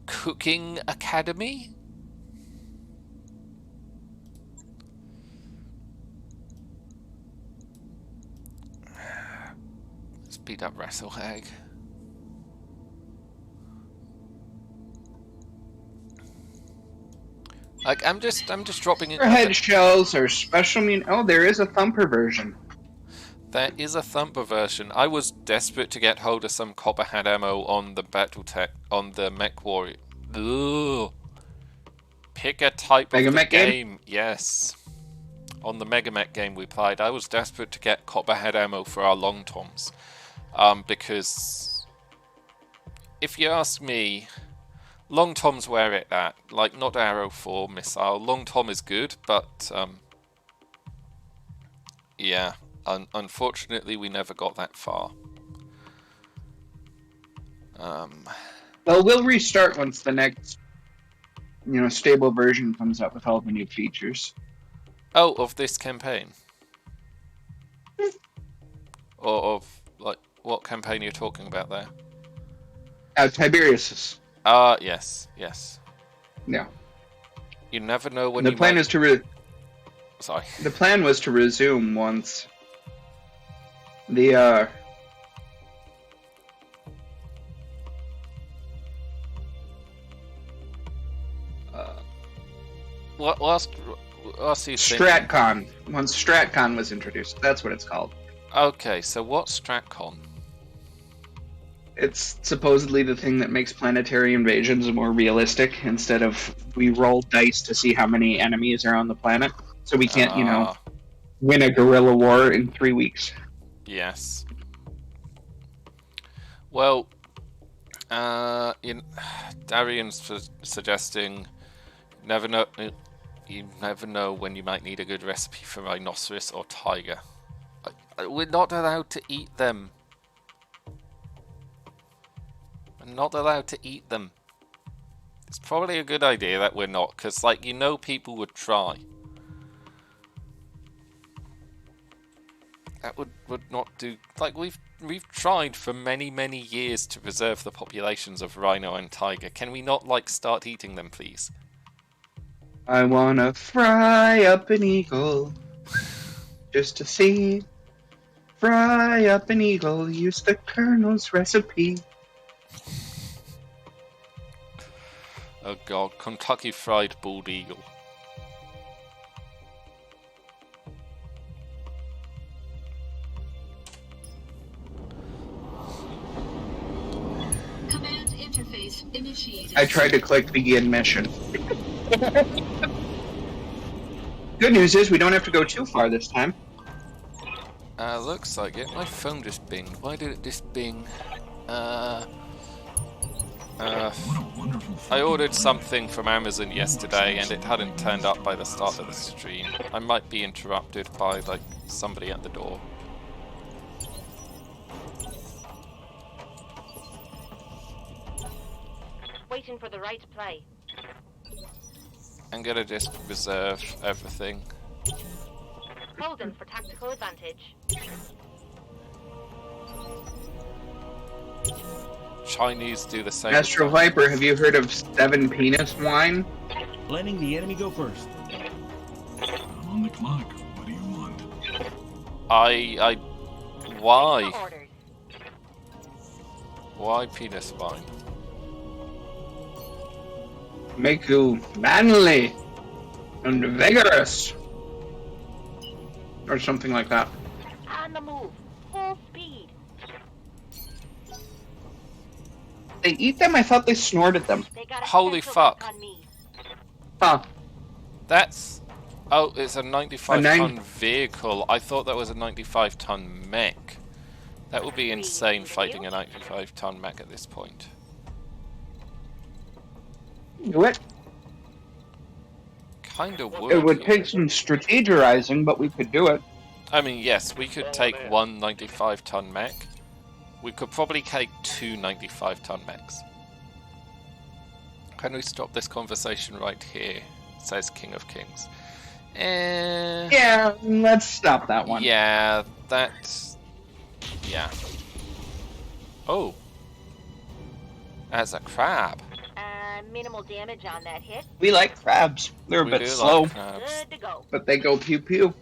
cooking academy? Speed up Wrestlehag. Like I'm just dropping it. Head shells are special oh, there is a thumper version. There is a thumper version. I was desperate to get hold of some copperhead ammo on the Battletech, on the Mech Warrior. Ugh. Pick a type of the Megamech game? game. Yes. On the Megamech game we played, I was desperate to get copperhead ammo for our long toms. Because if you ask me, long tom's where it at. Like, not Arrow 4 missile. Long tom is good, but yeah. Unfortunately, we never got that far. Well, we'll restart once the next, stable version comes up with all the new features. Oh, of this campaign? Or of, like, what campaign you're talking about there? Tiberius's. Yes. Yeah. You never know when The you plan might... is to Sorry. The plan was to resume once the Last StratCon. Once StratCon was introduced, that's what it's called. Okay, so what's StratCon? It's supposedly the thing that makes planetary invasions more realistic. Instead of we roll dice to see how many enemies are on the planet, so we can't, win a guerrilla war in 3 weeks. Yes. Well, Darian's suggesting you never know when you might need a good recipe for rhinoceros or tiger. We're not allowed to eat them. We're not allowed to eat them. It's probably a good idea that we're not, because, people would try. That would not do... we've tried for many, many years to preserve the populations of rhino and tiger. Can we not, start eating them, please? I wanna fry up an eagle just to see. Fry up an eagle, use the Colonel's recipe. Oh god, Kentucky Fried Bald Eagle. Command interface initiated. I tried to click begin mission. Good news is we don't have to go too far this time. Looks like it. My phone just binged. Why did it just bing? I ordered something from Amazon yesterday and it hadn't turned up by the start of the stream. I might be interrupted by, somebody at the door. Waiting for the right play. I'm gonna just reserve everything. Holden for tactical advantage. Chinese do the same. Astro Viper, have you heard of 7 penis wine? Letting the enemy go first. I'm on the clock. What do you want? Why? Orders. Why penis wine? Make you manly and vigorous. Or something like that. On the move. Full speed. They eat them? I thought they snorted them. They got a Holy central fuck. on me. Huh. That's... Oh, it's a 95 A nine- ton vehicle. I thought that was a 95 ton mech. That would be insane fighting a 95 ton mech at this point. Do it. Kinda would. It would take some strategizing, but we could do it. I mean, yes, we could take one 95 ton mech. We could probably take 2 95 ton mechs. Can we stop this conversation right here? Says King of Kings. Yeah, let's stop that one. Yeah, that's... Yeah. Oh. That's a crab. Minimal damage on that hit. We like crabs. They're a We bit do slow, like crabs. Good to go. but they go pew pew.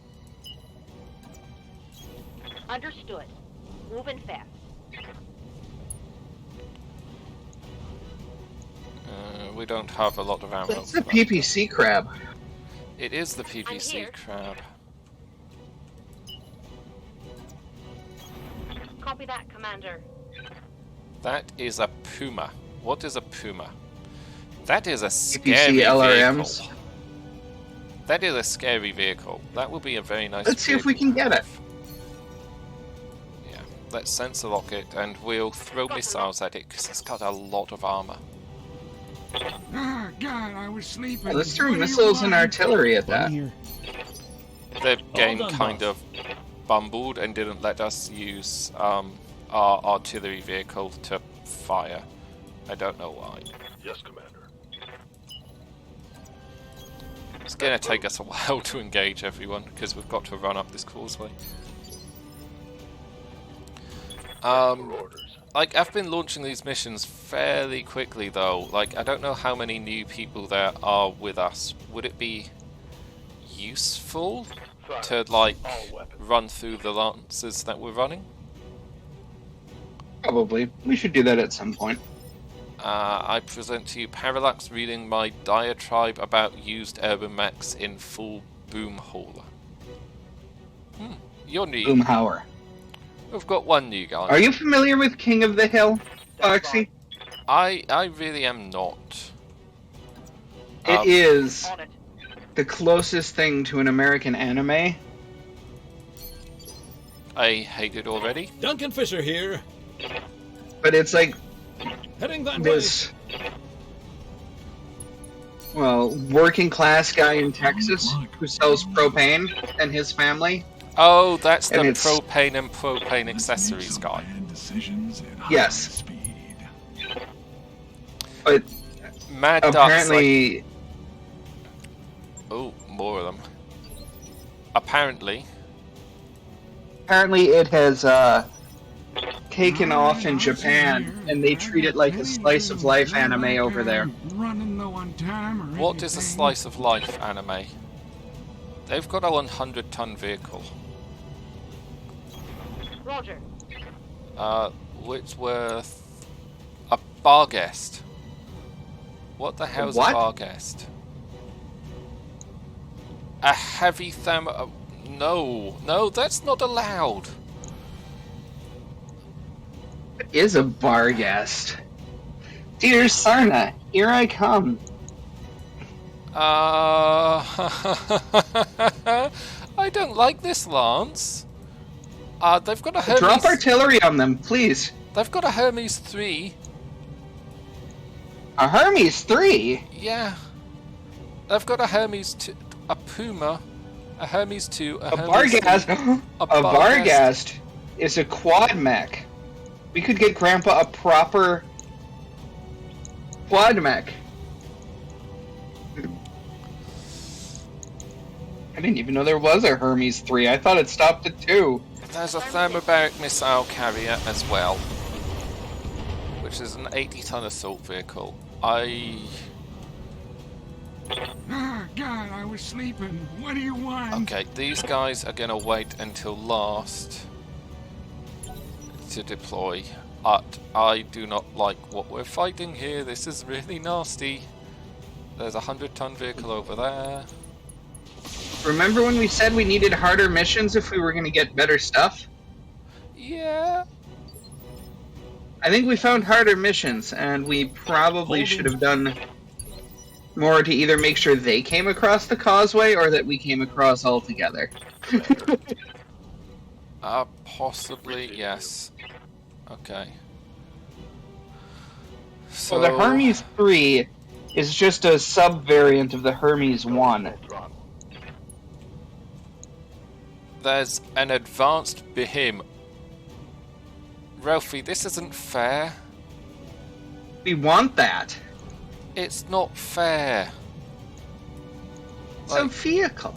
Understood. Moving fast. We don't have a lot of ammo. That's the for that. PPC crab. It is the I'm PPC here. crab. Copy that, Commander. That is a puma. What is a puma? That is a scary PPC LRMs. vehicle. That is a scary vehicle. That will be a very nice Let's see if we vehicle can to get it. have. Yeah, let's sensor lock it and we'll throw missiles at it because it's got a lot of armor. Ah, God, I was sleeping. Let's throw What do you missiles and want? artillery at One that. here. The game done, kind boss. of bumbled and didn't let us use our artillery vehicle to fire. I don't know why. Yes, Commander. It's gonna take us a while to engage everyone because we've got to run up this causeway. For orders. Like, I've been launching these missions fairly quickly though. Like, I don't know how many new people there are with us. Would it be useful Fire. to, like, All weapons. run through the lances that we're running? Probably. We should do that at some point. I present to you Parallax reading my diatribe about used urban mechs in full boom hauler. You're new. Boomhauer. We've got one new guy. Are you familiar with King of the Hill, Foxy? I really am not. It is On it. the closest thing to an American anime. I hate it already. Duncan Fisher here. But it's like Heading that this, well, working class guy in Texas who sells propane and his family. Oh, that's the And it's- propane and propane accessories guy. Yes. But Mad Duck's apparently, like, oh, more of them. Apparently, it has taken off in Japan, and they treat it like a slice of life anime over there. Running low on time or what is a anything. slice of life anime? They've got a 100-ton vehicle. Roger. Which worth a bar guest. What the hell's what? a bar guest? A heavy no, that's not allowed. Is a bar guest. Dear Sarna, here I come. I don't like this, Lance. They've got a Hermes. Drop artillery on them, please. They've got a Hermes 3. A Hermes 3? Yeah. They've got a Hermes 2, a Puma, a Hermes 2, a A Hermes 3, Barghast. A Barghast. Barghast is a quad mech. We could get Grandpa a proper quad mech. I didn't even know there was a Hermes 3. I thought it stopped at 2. There's a thermobaric missile carrier as well, which is an 80-ton assault vehicle. Ah, God, I was sleeping. What do you want? Okay, these guys are gonna wait until last to deploy. I do not like what we're fighting here. This is really nasty. There's a 100-ton vehicle over there. Remember when we said we needed harder missions if we were going to get better stuff? Yeah. I think we found harder missions, and we probably should have done more to either make sure they came across the causeway or that we came across all together. Possibly, yes. Okay. So the Hermes 3 is just a sub-variant of the Hermes 1. There's an advanced Behim. Ralphy, this isn't fair. We want that. It's not fair. It's a vehicle.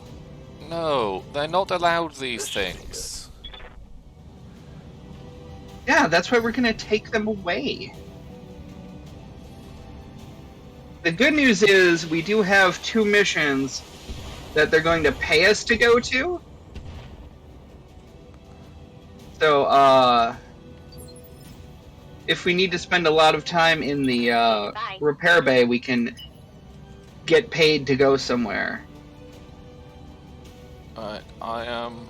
No, they're not allowed these things. Yeah, that's why we're gonna take them away. The good news is we do have 2 missions that they're going to pay us to go to. So, if we need to spend a lot of time in the repair bay, we can get paid to go somewhere. Alright, I am...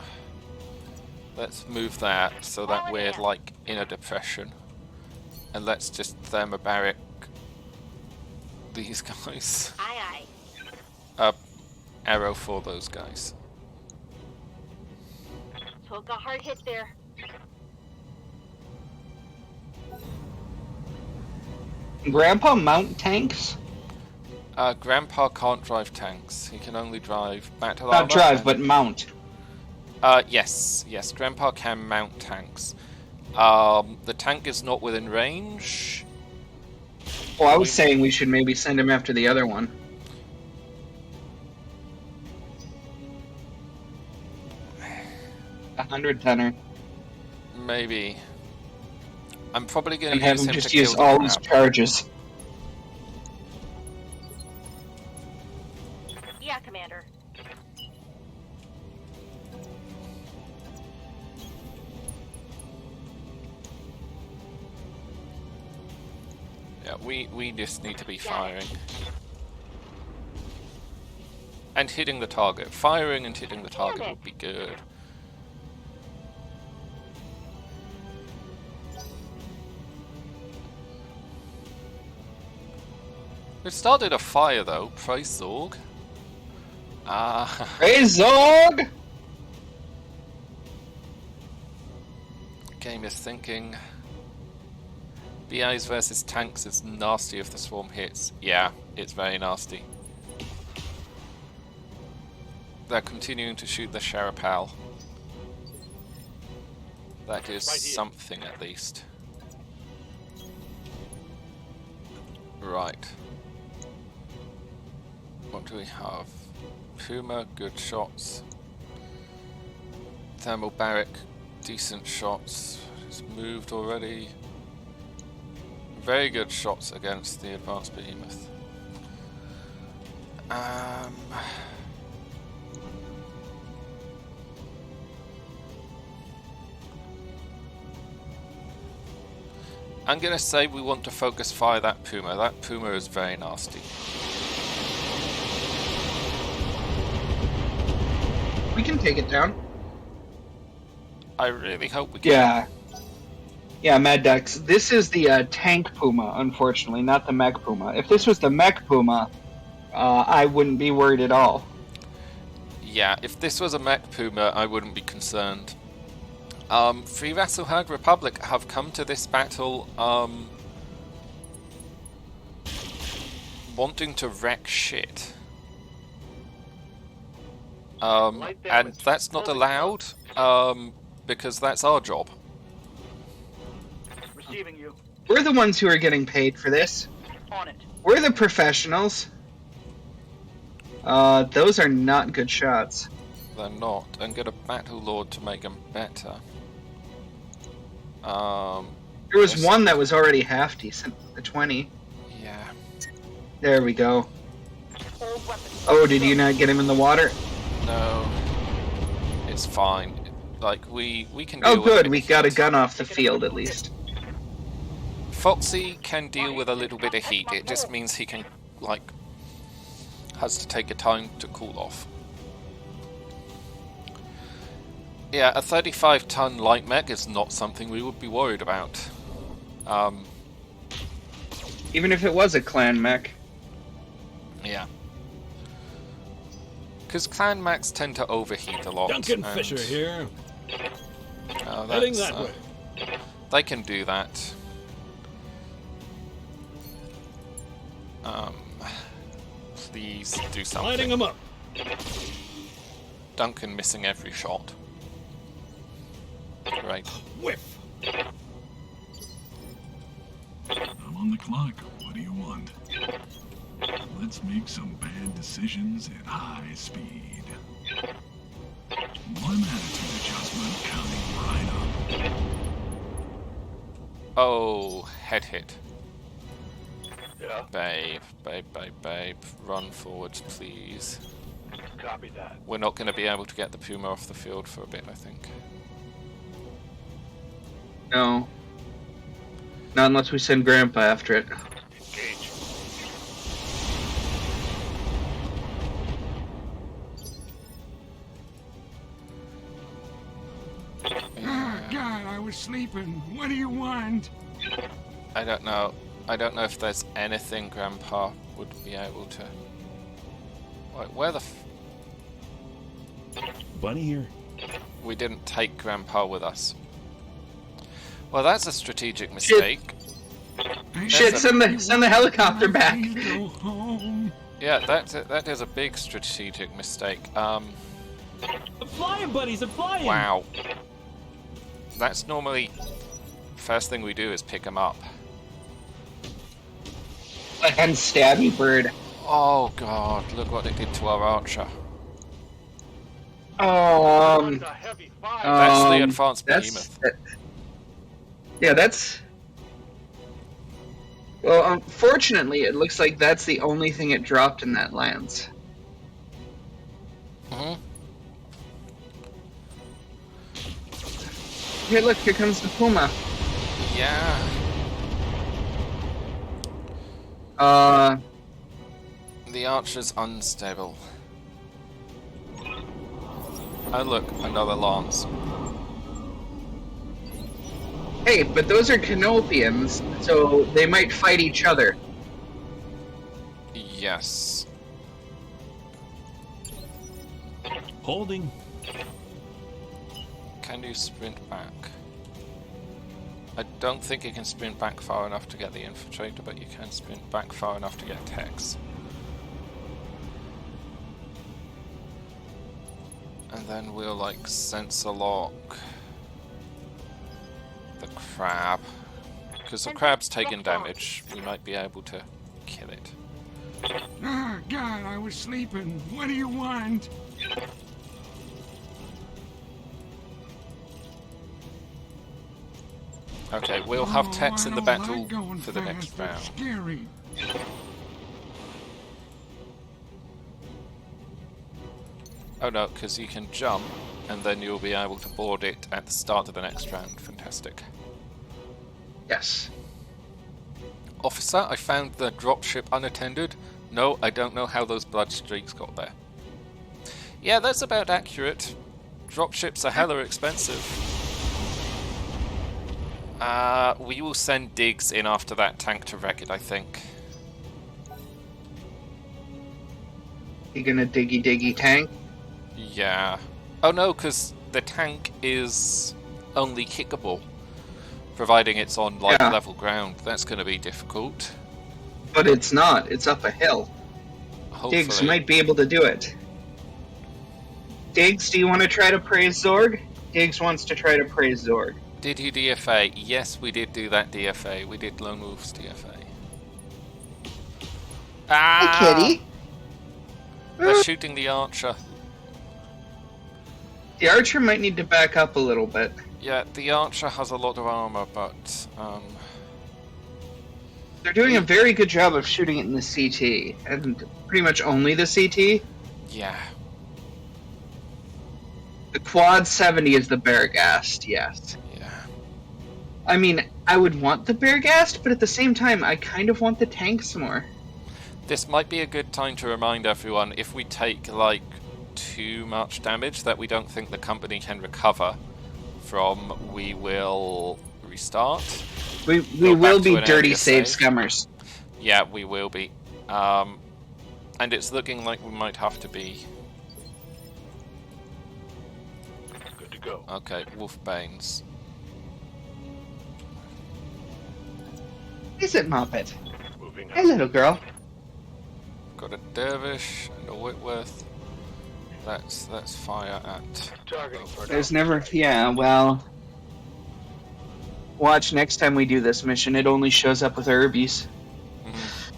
let's move that so that we're like in a depression. And let's just thermobaric these guys. Aye, aye. Arrow for those guys. Took a hard hit there. Grandpa mount tanks? Grandpa can't drive tanks. He can only drive battle Not armor. drive, but mount. Yes. Grandpa can mount tanks. The tank is not within range. Well, I was saying we should maybe send him after the other one. A 100-tonner. Maybe. I'm probably going And to have use him him just to use kill all the his crab. charges. Yeah, Commander. Yeah, we just need to be Got it. firing. And hitting the target. Firing and hitting the target it. would be good. We started a fire though, praise Zorg. Hey, Zog! Game is thinking. BIs versus tanks is nasty if the swarm hits. Yeah, it's very nasty. They're continuing to shoot the Sharapal. That is Right here. something at least. Right. What do we have? Puma, good shots. Thermobaric, decent shots. It's moved already. Very good shots against the advanced behemoth. I'm gonna say we want to focus fire that Puma. That Puma is very nasty. We can take it down. I really hope we can. Yeah. Yeah, Mad Ducks. This is the tank Puma, unfortunately, not the mech Puma. If this was the mech Puma, I wouldn't be worried at all. Yeah, if this was a mech Puma, I wouldn't be concerned. Free Vasselhag Republic have come to this battle wanting to wreck shit. And that's not allowed, because that's our job. Receiving you. We're the ones who are getting paid for this. On it. We're the professionals. Those are not good shots. They're not. And get a Battle Lord to make them better. There was Yes. one that was already half decent, the 20. Yeah. There we go. Old weapon. Oh, did you not get him in the water? No. It's fine. Like, we can deal Oh, with good. it. We got a gun off the field, at least. Foxy can deal with a little bit of heat. It just means he can, like, has to take a time to cool off. Yeah, a 35-ton light mech is not something we would be worried about. Even if it was a clan mech. Yeah. Because clan mechs tend to overheat a lot. Duncan and, Fisher here. that's, Heading that way. They can do that. Please do Lighting something. them up. Duncan missing every shot. Great. Whiff. I'm on the clock. What do you want? Let's make some bad decisions at high speed. One attitude adjustment coming right up. Oh, head hit. Yeah, Babe. Run forwards, please. copy that. We're not going to be able to get the Puma off the field for a bit, I think. No. Not unless we send Grandpa after it. Engage. Oh, God, I was sleeping. What do you want? I don't know. I don't know if there's anything Grandpa would be able to... Wait, where the Bunny here. We didn't take Grandpa with us. Well, that's a strategic mistake. Shit, send the helicopter back. Please go home. Yeah, that is a big strategic mistake. I'm flying, buddies. I'm flying. Wow. That's normally... First thing we do is pick him up. And stabby bird. Oh god, look what it did to our archer. Under heavy fire. That's the advanced behemoth. Yeah, that's... Well, unfortunately, it looks like that's the only thing it dropped in that lance. Mhm. Here, look, here comes the Puma. Yeah. The archer's unstable. Oh look, another lance. Hey, but those are Canopians, so they might fight each other. Yes. Holding. Can you sprint back? I don't think you can sprint back far enough to get the infiltrator, but you can sprint back far enough to get Tex. And then we'll like sensor lock the crab. Because the crab's taking damage, we might be able to kill it. Oh, God, I was sleeping. What do you want? Okay, we'll have Tex I in the don't battle like going for the next fast. round. It's scary. Oh no, because you can jump, and then you'll be able to board it at the start of the next round. Fantastic. Yes. Officer, I found the dropship unattended. No, I don't know how those blood streaks got there. Yeah, that's about accurate. Dropships are hella expensive. We will send Diggs in after that tank to wreck it, I think. You gonna diggy tank? Yeah. Oh no, because the tank is only kickable, providing it's on like Yeah. level ground. That's going to be difficult. But it's not. It's up a hill. Hopefully. Diggs might be able to do it. Diggs, do you want to try to praise Zorg? Diggs wants to try to praise Zorg. Did you DFA? Yes, we did do that DFA. We did Lone Wolf's DFA. Ah! Hey, kitty. They're shooting the archer. The archer might need to back up a little bit. Yeah, the archer has a lot of armor, but They're doing a very good job of shooting it in the CT, and pretty much only the CT. yeah. The quad 70 is the Beargast, yes. Yeah. I mean, I would want the Beargast, but at the same time, I kind of want the tanks more. This might be a good time to remind everyone, if we take like too much damage that we don't think the company can recover from, we will restart. We Go will back to be an dirty area save save. scummers. Yeah, we will be. And it's looking like we might have to be. Good to go. Okay, Wolfbanes. Is it Moppet? Moving Hey, out. little girl. Got a Dervish and a Whitworth. That's fire at. Targeting for There's never... Yeah, well... Watch, next time we do this mission, it only shows up with Herbies. Mhm.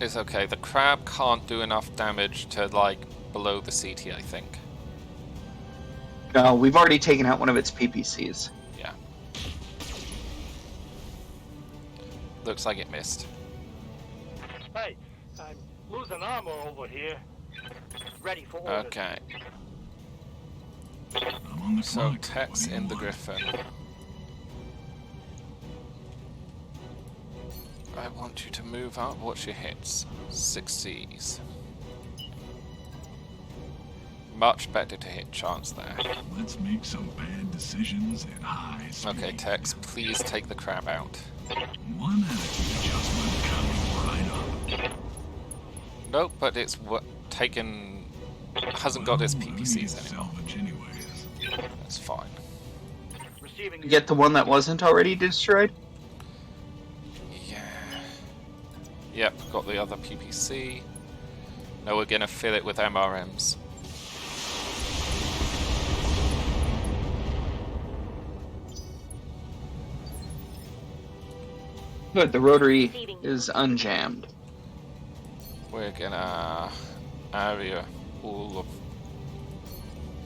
is okay. The crab can't do enough damage to, like, below the CT, I think. No, we've already taken out one of its PPCs. Yeah. Looks like it missed. Hey, I'm losing armor over here. Ready for orders. Okay. I'm on the So, clock. Tech's What do you in the want? Griffin. I want you to move up. What's your hits? 6Cs. Much better to hit chance there. Let's make some bad decisions at high speed. Okay, Tex, please take the crab out. One attitude adjustment coming right up. Nope, but it's taken... hasn't got its Well, I need PPCs anymore. salvage anyways. That's fine. Receiving You get the one that wasn't already destroyed? Yeah. Yep, got the other PPC. Now we're gonna fill it with MRMs. Good, the rotary is unjammed. We're gonna area all of...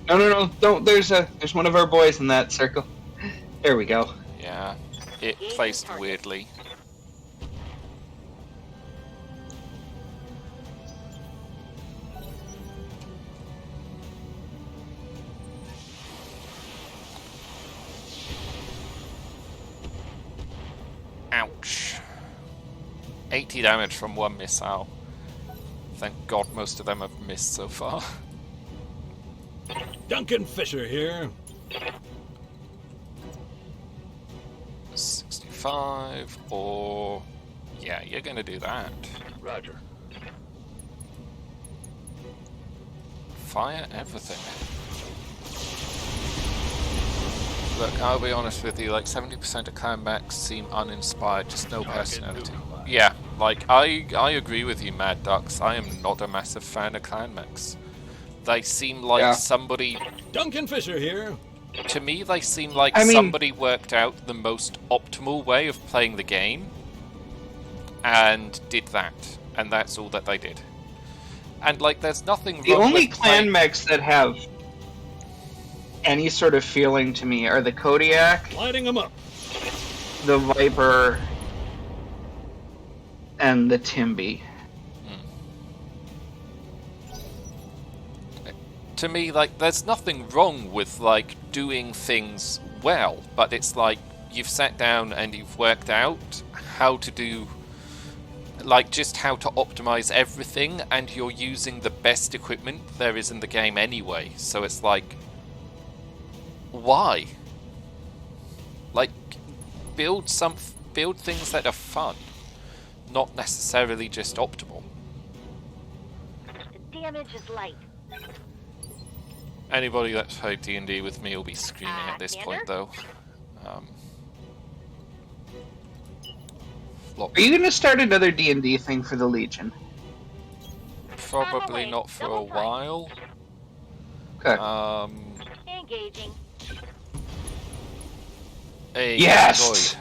No, don't. There's one of our boys in that circle. There we go. Yeah, it placed weirdly. Ouch. 80 damage from one missile. Thank God most of them have missed so far. Duncan Fisher here. 65 or... yeah, you're gonna do that. Roger. Fire everything. Look, I'll be honest with you, like 70% of clan mechs seem uninspired, just no personality. Yeah, like I agree with you, Mad Ducks. I am not a massive fan of clan mechs. They seem like somebody... Duncan Fisher here. To me, they seem like I mean, somebody worked out the most optimal way of playing the game and did that. And that's all that they did. And, like, there's nothing The wrong only with clan playing... mechs that have any sort of feeling to me are the Kodiak, Lighting them up. the Viper, and the Timby. To me, like, there's nothing wrong with, like, doing things well, but it's like, you've sat down and you've worked out how to do, like, just how to optimize everything, and you're using the best equipment there is in the game anyway, so it's like, why? Like, build things that are fun, not necessarily just optimal. The damage is light. Anybody that's played D&D with me will be screaming at this Commander? point, though. Are you going to start another D&D thing for the Legion? Probably not for a Double time. while. Okay. Engaging. A Yes!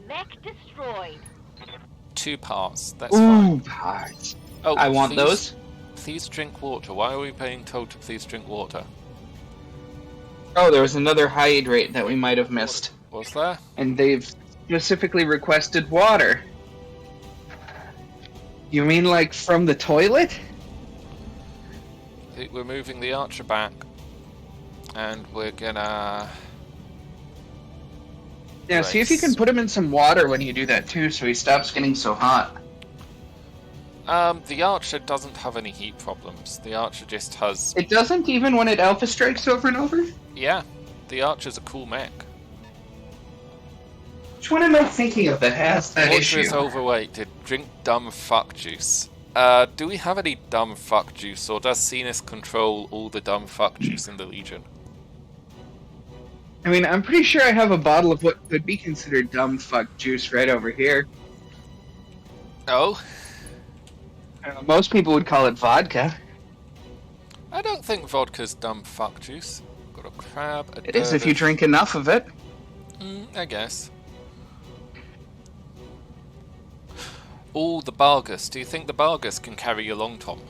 Mech destroyed. 2 parts. That's fine. Ooh, parts. Oh, I want please, those. Please drink water. Why are we being told to please drink water? Oh, there was another hydrate that we might have missed. Was there? And they've specifically requested water. You mean like from the toilet? I think we're moving the archer back, and we're gonna... Yeah, see if you can Right. put him in some water when you do that too, so he stops getting so hot. The archer doesn't have any heat problems. The archer just has... It doesn't even when it alpha strikes over and over? Yeah, the archer's a cool mech. Which one am I thinking of that has that Water issue? is overweight. Did drink dumb fuck juice. Do we have any dumb fuck juice, or does Cenis control all the dumb fuck juice in the Legion? I mean, I'm pretty sure I have a bottle of what could be considered dumb fuck juice right over here. Oh? Most people would call it vodka. I don't think vodka's dumb fuck juice. Got a crab, a It is if you dervish. drink enough of it. I guess. Oh, the Bargus. Do you think the Bargus can carry a long tom?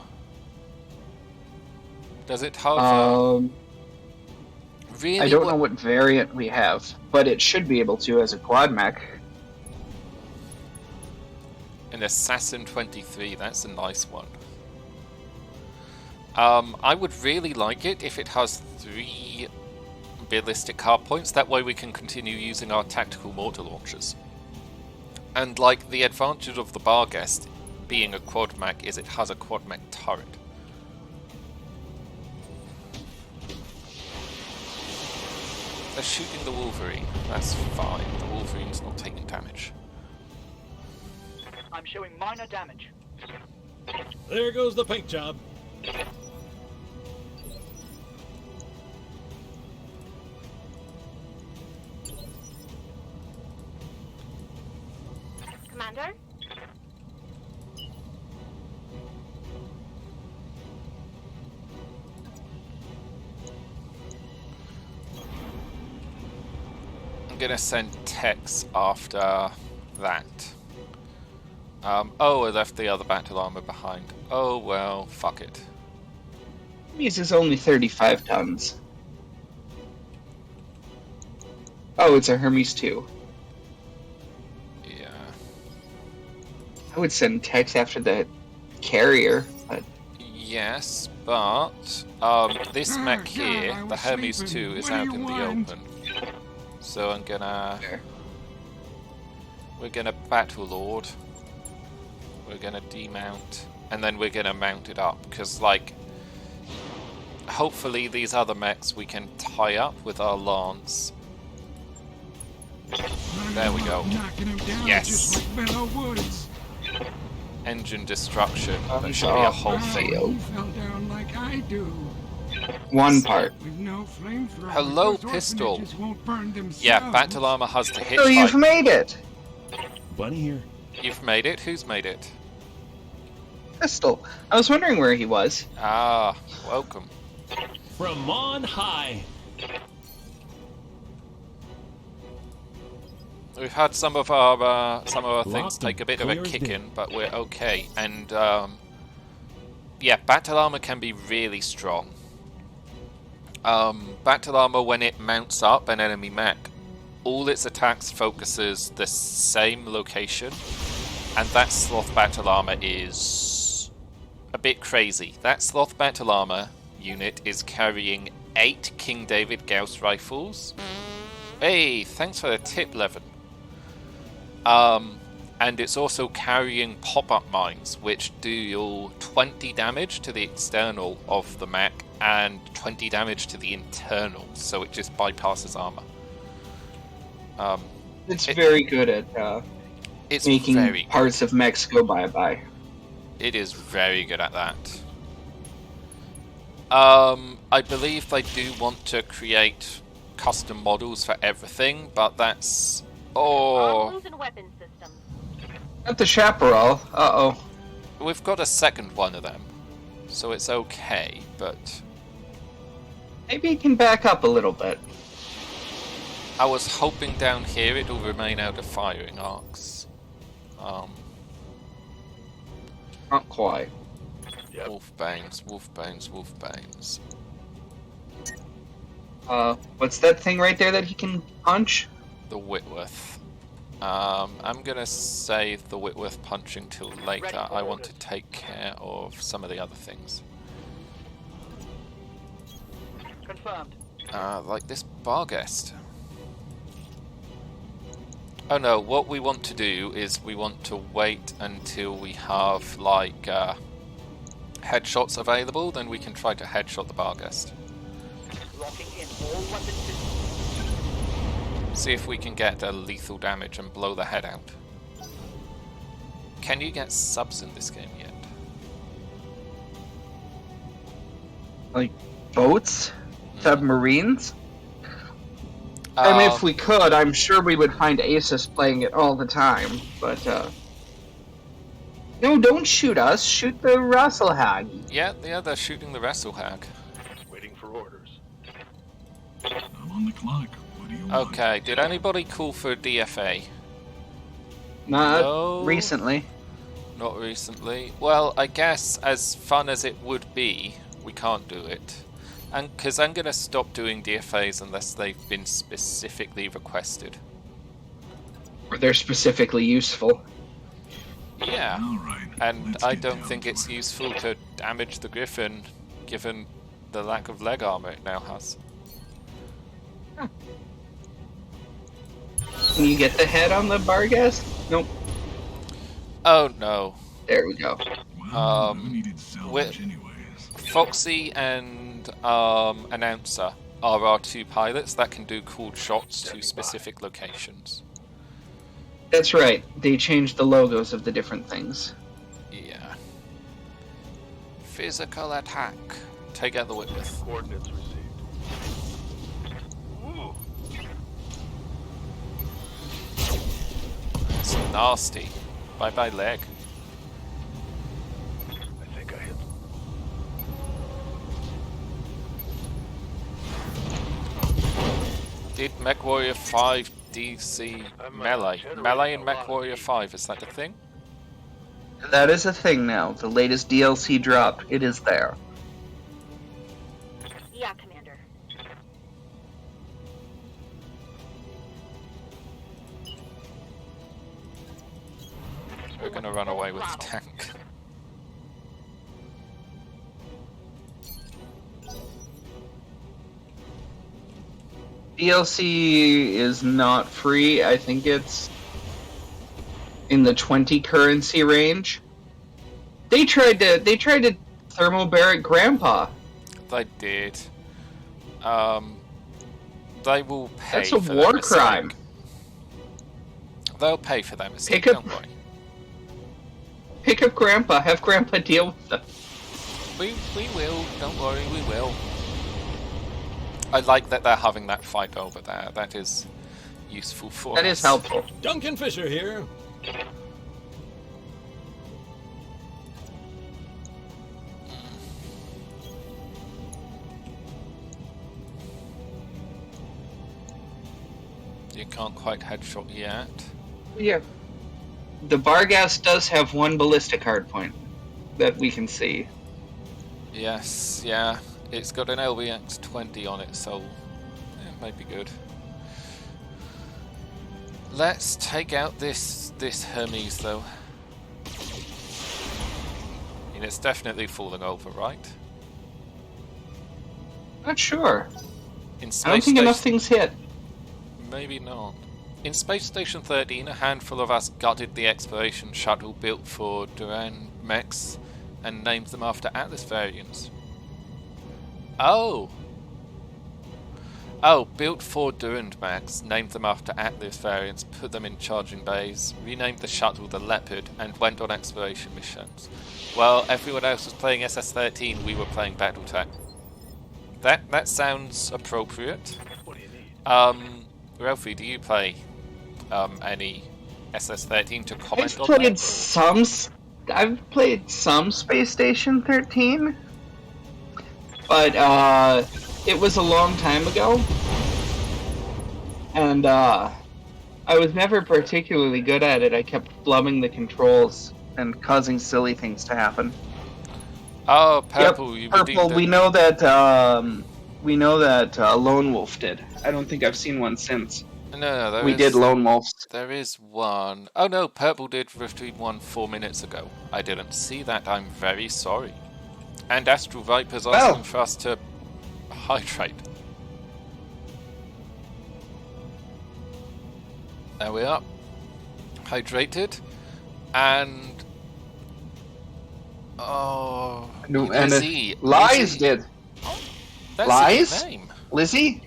Does it have really? I don't know what variant we have, but it should be able to as a quad mech. An Assassin 23, that's a nice one. I would really like it if it has 3 ballistic hard points. That way we can continue using our tactical mortar launchers. And like the advantage of the Barghest being a quad mech is it has a quad mech turret. They're shooting the Wolverine. That's fine. The Wolverine's not taking damage. I'm showing minor damage. There goes the paint job. Commander? I'm gonna send Tex after that. Oh, I left the other battle armor behind. Oh well, fuck it. Hermes is only 35 tons. Oh, it's a Hermes 2. Yeah. I would send Tex after the carrier, but Yes, but this mech God, here, I the was Hermes sleeping. 2, is What do out you in the want? open. So I'm gonna... There. We're gonna Battle Lord. We're gonna demount. And then we're gonna mount it up. Because, like... Hopefully these other mechs we can tie up with our lance. There we go. Knocking him down Yes. just like Bellow Woods. Engine destruction. That Thumbs should be a up. whole Wow, thing. field. He fell down like I do. One part. With no flamethrower. Hello, those pistol. orphanages won't burn themselves. Yeah, Battle Armor has to So you've hitchhike. made it! Bunny here. You've made it? Who's made it? Pistol. I was wondering where he was. Ah, welcome. From on high. We've had some of our things Locked take a bit of and a clear as kick day. in, but we're okay. And yeah, battle armor can be really strong. Battle armor, when it mounts up an enemy mech, all its attacks focuses the same location, and that sloth battle armor is a bit crazy. That sloth battle armor unit is carrying 8 King David Gauss rifles. Hey, thanks for the tip, Levin. And it's also carrying pop-up mines, which deal 20 damage to the external of the mech and 20 damage to the internal, so it just bypasses armor. It's very good at It's making very parts of mechs go bye-bye. It is very good at that. I believe they do want to create custom models for everything, but that's... Oh, Arms and weapon systems. Not the Chaparral. Uh-oh. we've got a second one of them, so it's okay, but... Maybe he can back up a little bit. I was hoping down here it will remain out of firing arcs. Not quite. Yep. Wolfbangs, wolfbangs, wolfbangs. What's that thing right there that he can punch? The Whitworth. I'm gonna save the Whitworth punching till later. Ready for I want to orders. take care of some of the other things. Confirmed. Like this Barghest. Oh no, what we want to do is we want to wait until we have, like, headshots available, then we can try to headshot the Barghest. Locking in all weapon systems. See if we can get lethal damage and blow the head out. Can you get subs in this game yet? Like, boats? Submarines? I mean, if we could, I'm sure we would find Asus playing it all the time, but, No, don't shoot us. Shoot the Rasselhag. Yeah, they're shooting the Wrestlehag. Waiting for orders. I'm on the clock. What do you want? Okay, did anybody call for DFA? Not No. recently. Not recently. Well, I guess as fun as it would be, we can't do it. And because I'm going to stop doing DFAs unless they've been specifically requested. Or they're specifically useful. Yeah. All right. And let's I get don't down think to it's it. useful to damage the Griffin, given the lack of leg armor it now has. Can you get the head on the Barghast? Nope. Oh no. There we go. Well, we needed salvage with- anyways. Foxy and Announcer are our two pilots that can do cooled shots to specific locations. That's right. They changed the logos of the different things. Yeah. Physical attack. Take out the Whitworth. Coordinates received. Ooh. It's nasty. Bye bye leg. I think I hit. Did MechWarrior 5 DC melee? Melee in MechWarrior 5, is that a thing? That is a thing now. The latest DLC dropped. It is there. Yeah, Commander. We're gonna run away with the tank. DLC is not free. I think it's in the 20 currency range. They tried to thermobaric Grandpa. They did. They will pay That's a for war their mistake. crime. They'll pay for that mistake, Pick up- don't worry. Pick up Grandpa. Have Grandpa deal with them. We will, don't worry, we will. I like that they're having that fight over there. That is useful for That us. is helpful. Duncan Fisher here. You can't quite headshot yet. Yeah. The Barghast does have one ballistic hardpoint that we can see. Yes, yeah. It's got an LBX 20 on it, so it might be good. Let's take out this Hermes, though. I mean, it's definitely falling over, right? Not sure. In I Space don't think enough Station- things hit. Maybe not. In Space Station 13, a handful of us gutted the exploration shuttle built for Duran mechs and named them after Atlas variants. Oh! Oh, built for Durand mechs, named them after Atlas variants, put them in charging bays, renamed the shuttle the Leopard, and went on exploration missions. While everyone else was playing SS-13, we were playing Battletech. That sounds appropriate. What do you need? Ralphy, do you play any SS-13 to comment I've on played that? some. I've played some Space Station 13, but it was a long time ago, and I was never particularly good at it. I kept blubbing the controls and causing silly things to happen. Oh, Purple, you Purple. redeemed it. We know that Lone Wolf did. I don't think I've seen one since. No, there We is- did Lone Wolves. There is one. Oh no, Purple did retrieve one 4 minutes ago. I didn't see that. I'm very sorry. And Astral Viper's asking for us to hydrate. There we are. Hydrated. And... Oh... And Lizzie. Lies Lizzie. did. That's Lies? a good name. Lizzie?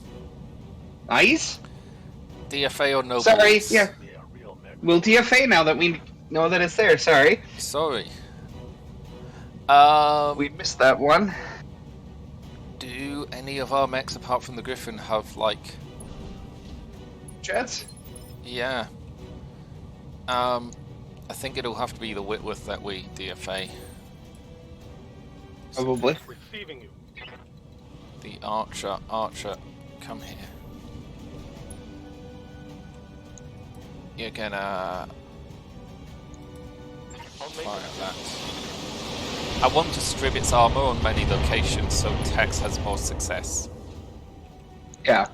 Lies? DFA or no Sorry, balls? yeah. Yeah, real mech. We'll DFA now that we know that it's there. Sorry. Sorry. We missed that one. Do any of our mechs apart from the Griffin have like... Jets? Yeah. I think it'll have to be the Whitworth that we DFA. Probably. Receiving you. The Archer, come here. You're gonna... Fire that. I want to strip its armor on many locations so Tex has more success. Yeah.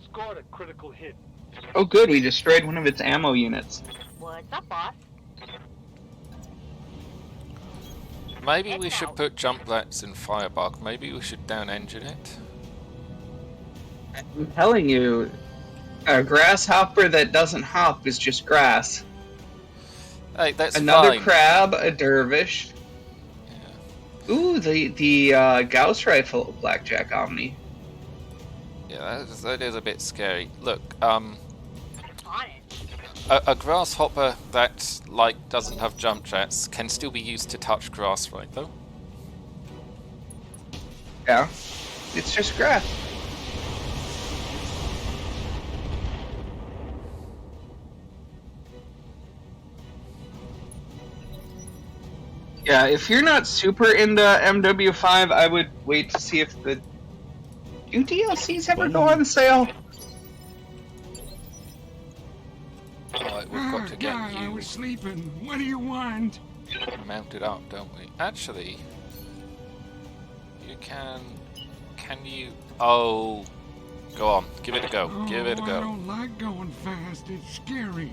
Scored a critical hit. Oh, good. We destroyed one of its ammo units. What's up, boss? Maybe we should put jump rats in Firebug. Maybe we should down engine it. I'm telling you, a grasshopper that doesn't hop is just grass. Hey, that's Another fine. crab, a dervish. Yeah. Ooh, the Gauss rifle, Blackjack Omni. Yeah, that is a bit scary. Look, On it. a grasshopper that like doesn't have jump jets can still be used to touch grass, right? Though. Yeah, it's just grass. Yeah, if you're not super into MW5, I would wait to see if the... Do DLCs ever go on sale? Alright, we've got to get God, I you was sleeping. What do you want? mounted up, don't we? Actually, you can... Can you... Oh... Go on, give it a go, give it a I go. don't like going fast. It's scary.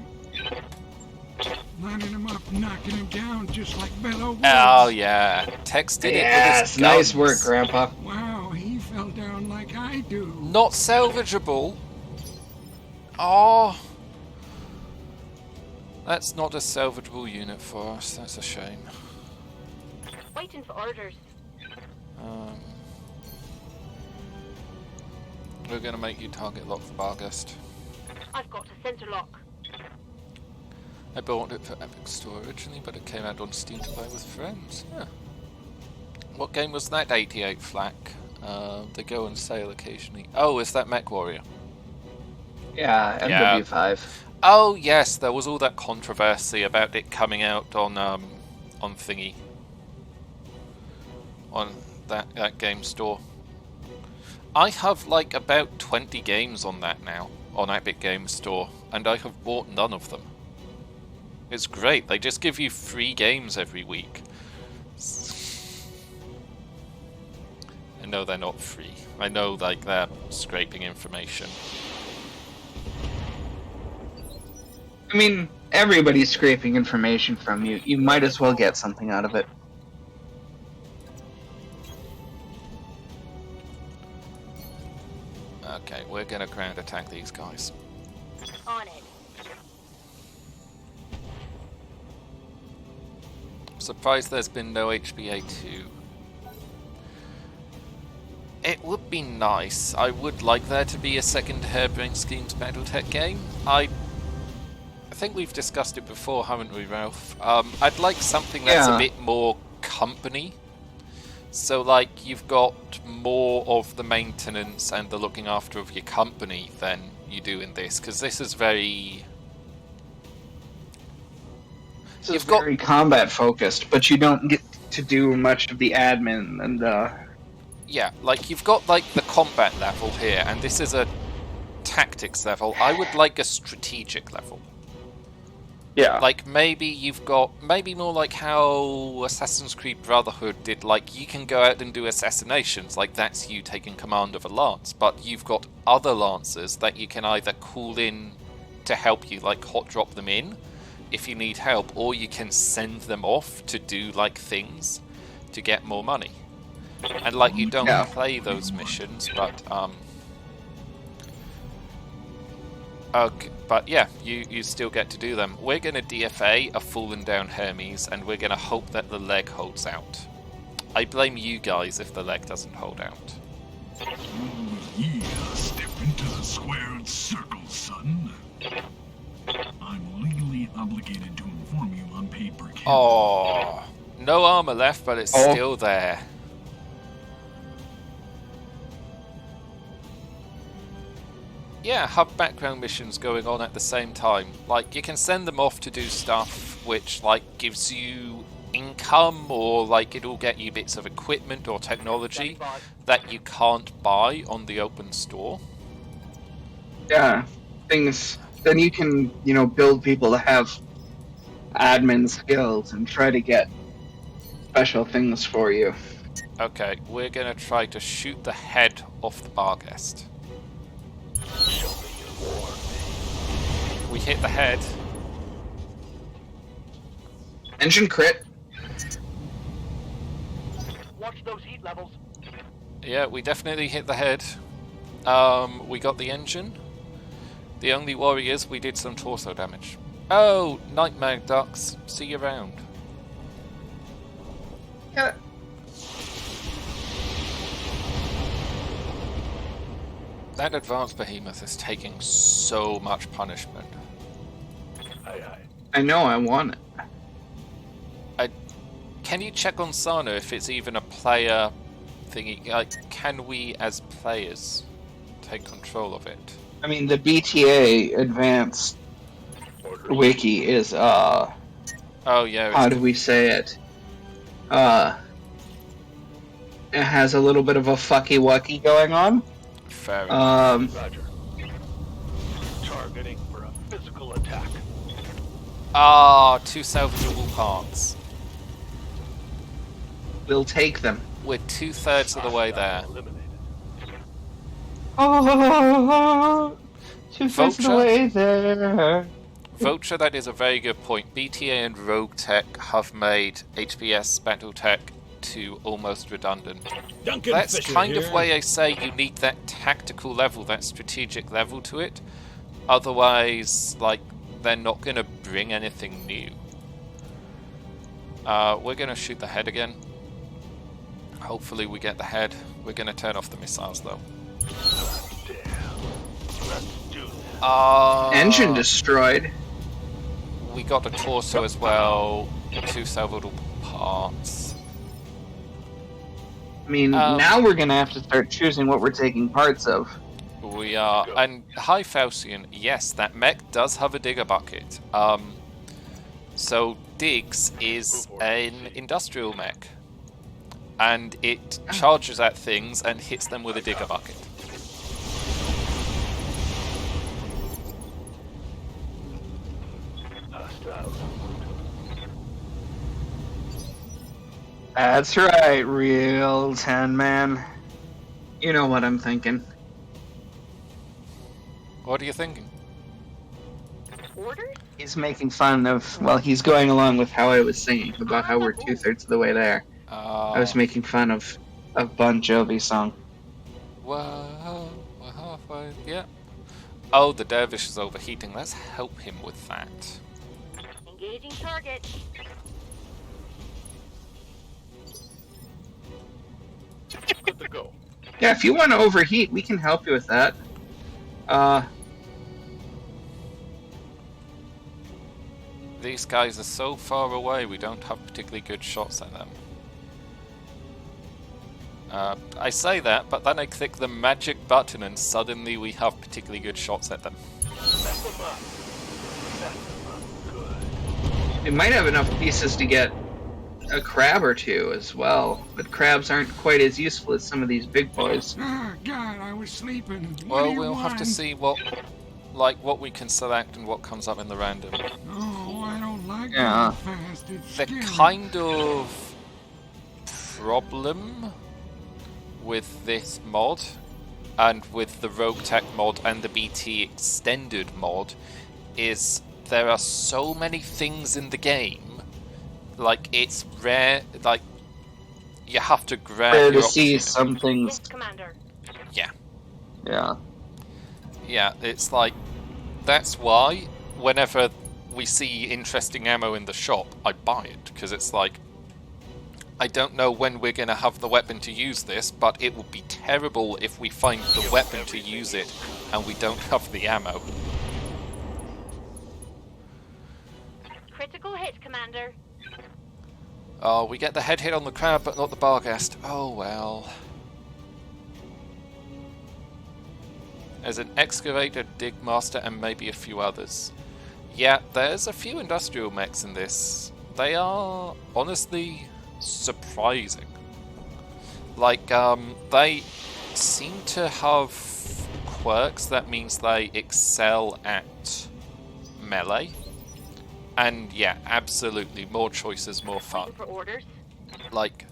Lining him up, knocking him down, just like Bello Woods. Oh yeah, Tex did it with Yes, his nice guns. work, Grandpa. Wow, he fell down like I do. Not salvageable. Oh, that's not a salvageable unit for us. That's a shame. Waiting for orders. We're gonna make you target lock the Bargast. I've got to center lock. I bought it for Epic Store originally, but it came out on Steam to play with friends. Yeah. What game was that? 88 Flak. They go on sale occasionally. Oh, is that Mech Warrior? Yeah, MW5. Oh yes, there was all that controversy about it coming out on thingy, on that game store. I have like about 20 games on that now on Epic Games Store, and I have bought none of them. It's great. They just give you free games every week. I know they're not free. I know like they're scraping information. I mean, everybody's scraping information from you. You might as well get something out of it. Okay, we're gonna ground attack these guys. On it. Surprised there's been no HBA2. It would be nice. I would like there to be a second Hairbrain Schemes Battletech game. I think we've discussed it before, haven't we, Ralph? I'd like something that's a bit more company. So, like, you've got more of the maintenance and the looking after of your company than you do in this, because this is very... It's very combat focused, but you don't get to do much of the admin and Yeah, like you've got like the combat level here, and this is a tactics level. I would like a strategic level. Yeah. Like maybe you've got more like how Assassin's Creed Brotherhood did. Like you can go out and do assassinations, like that's you taking command of a lance, but you've got other lancers that you can either call in to help you, like hot drop them in if you need help, or you can send them off to do like things to get more money. And like you don't play those missions, but but yeah, you still get to do them. We're gonna DFA a fallen down Hermes, and we're gonna hope that the leg holds out. I blame you guys if the leg doesn't hold out. Yeah, step into the squared circle, son. I'm legally obligated to inform you on paid per kill. Oh, no armor left, but it's still there. Yeah, have background missions going on at the same time. Like, you can send them off to do stuff which, like, gives you income, or, like, it'll get you bits of equipment or technology that you can't buy on the open store. Yeah, things... Then you can, build people to have admin skills and try to get special things for you. Okay, we're gonna try to shoot the head off the bar guest. We hit the head. Engine crit. Watch those heat levels. Yeah, we definitely hit the head. We got the engine. The only worry is we did some torso damage. Oh, nightmare ducks. See you around. Yeah. That advanced behemoth is taking so much punishment. Aye, aye. I know, I want it. Can you check on Sana if it's even a player thingy? Like, can we as players take control of it? I mean, the BTA advanced wiki is, Oh yeah. how do we say it? It has a little bit of a fucky-wucky going on. Fair enough. Roger. Targeting for a physical attack. Two salvageable parts. We'll take them. We're 2/3 of the way there. Eliminated. Oh, 2/3 of the Vulture? way there. Vulture, that is a very good point. BTA and Rogue Tech have made HPS Battletech to almost redundant. Duncan That's Fisher kind here. of why I say you need that tactical level, that strategic level to it. Otherwise, like, they're not going to bring anything new. We're going to shoot the head again. Hopefully we get the head. We're going to turn off the missiles, though. Damn. Let's do this. Engine destroyed. We got a torso as well. 2 salvageable parts. I mean, now we're gonna have to start choosing what we're taking parts of. We are. And hi, Faustian. Yes, that mech does have a digger bucket. So Diggs is an industrial mech. And it charges at things and hits them with a digger bucket. Hostile. That's right, real 10-man. You know what I'm thinking. What are you thinking? Orders? He's making fun of, well, he's going along with how I was singing about how we're 2/3 of the way there. I was making fun of Bon Jovi's song. Whoa, we're halfway. Yeah. Oh, the dervish is overheating. Let's help him with that. Engaging target. Good to go. Yeah, if you want to overheat, we can help you with that. These guys are so far away, we don't have particularly good shots at them. I say that, but then I click the magic button and suddenly we have particularly good shots at them. Mess them up. Mess them up good. We might have enough pieces to get a crab or two as well, but crabs aren't quite as useful as some of these big boys. Oh, God, I was sleeping. What do Well, you we'll have to want? see what we can select and what comes up in the random. Oh, I don't like Yeah. going fast. It's The scary. kind of problem with this mod and with the Rogue Tech mod and the BT Extended mod is there are so many things in the game, like it's rare, like you have to grab Rare your to see opportunity. some things. Yes, Commander. Yeah. Yeah, it's like, that's why whenever we see interesting ammo in the shop, I buy it, because it's like, I don't know when we're going to have the weapon to use this, but it would be terrible if we find the weapon to use it and we don't have the ammo. Critical hit, Commander. Oh, we get the head hit on the crab, but not the barghast. Oh well. There's an excavator, dig master, and maybe a few others. Yeah, there's a few industrial mechs in this. They are honestly surprising. Like, they seem to have quirks that means they excel at melee. And yeah, absolutely, more choices, more fun. Waiting for orders. Like,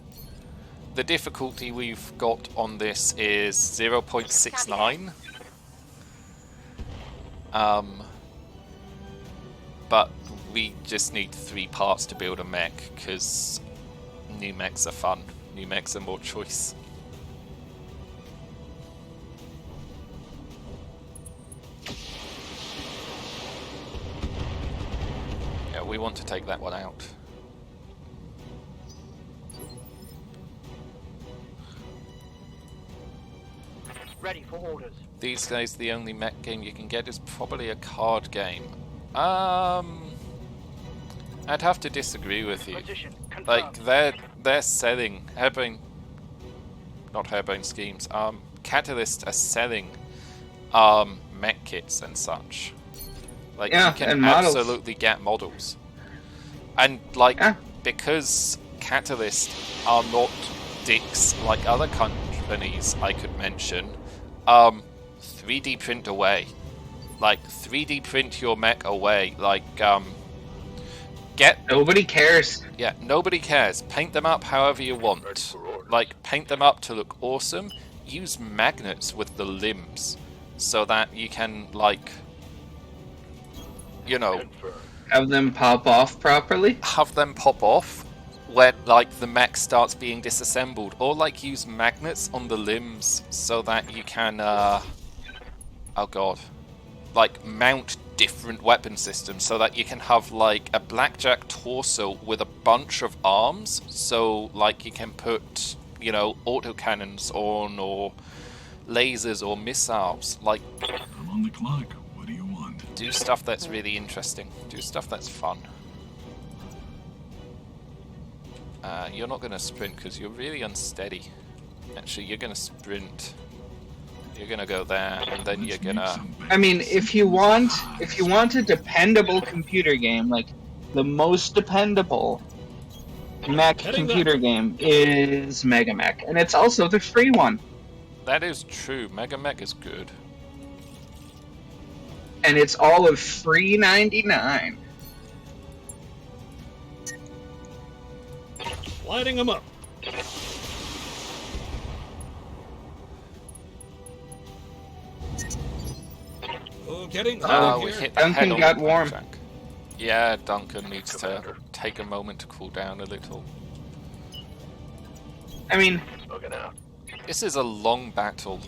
the difficulty we've got on this is 0.69. But we just need 3 parts to build a mech, because new mechs are fun. New mechs are more choice. Yeah, we want to take that one out. Ready for orders. These days, the only mech game you can get is probably a card game. I'd have to disagree with you. Position confirmed. Like, they're selling Harebrained Schemes. Catalyst are selling mech kits and such. Like, Yeah, you can and models. absolutely get models. And like, Yeah. because Catalyst are not dicks like other companies I could mention, 3D print away. Like, 3D print your mech away. Like, Nobody cares. yeah, nobody cares. Paint them up however you want. Like, paint them up to look awesome. Use magnets with the limbs so that you can, like, you know, Have them pop off properly. have them pop off when, like, the mech starts being disassembled. Or, like, use magnets on the limbs so that you can, oh god, like, mount different weapon systems so that you can have, like, a blackjack torso with a bunch of arms, so, like, you can put, you know, autocannons on, or lasers or missiles. Like, I'm on the clock. What do you want? do stuff that's really interesting. Do stuff that's fun. You're not going to sprint because you're really unsteady. Actually, you're going to sprint. You're going to go there, and then you're going to... I mean, if you want a dependable computer game, like the most dependable mech Heading computer game is Mega Mech, and it's also the free one. That is true. Mega Mech is good. And it's all of free 99. Lighting them up. Oh, getting hot We here. hit the Duncan head on got the warm. blackjack. Yeah, Duncan needs to take a moment to cool down a little. I mean, Looking out. This is a long battle.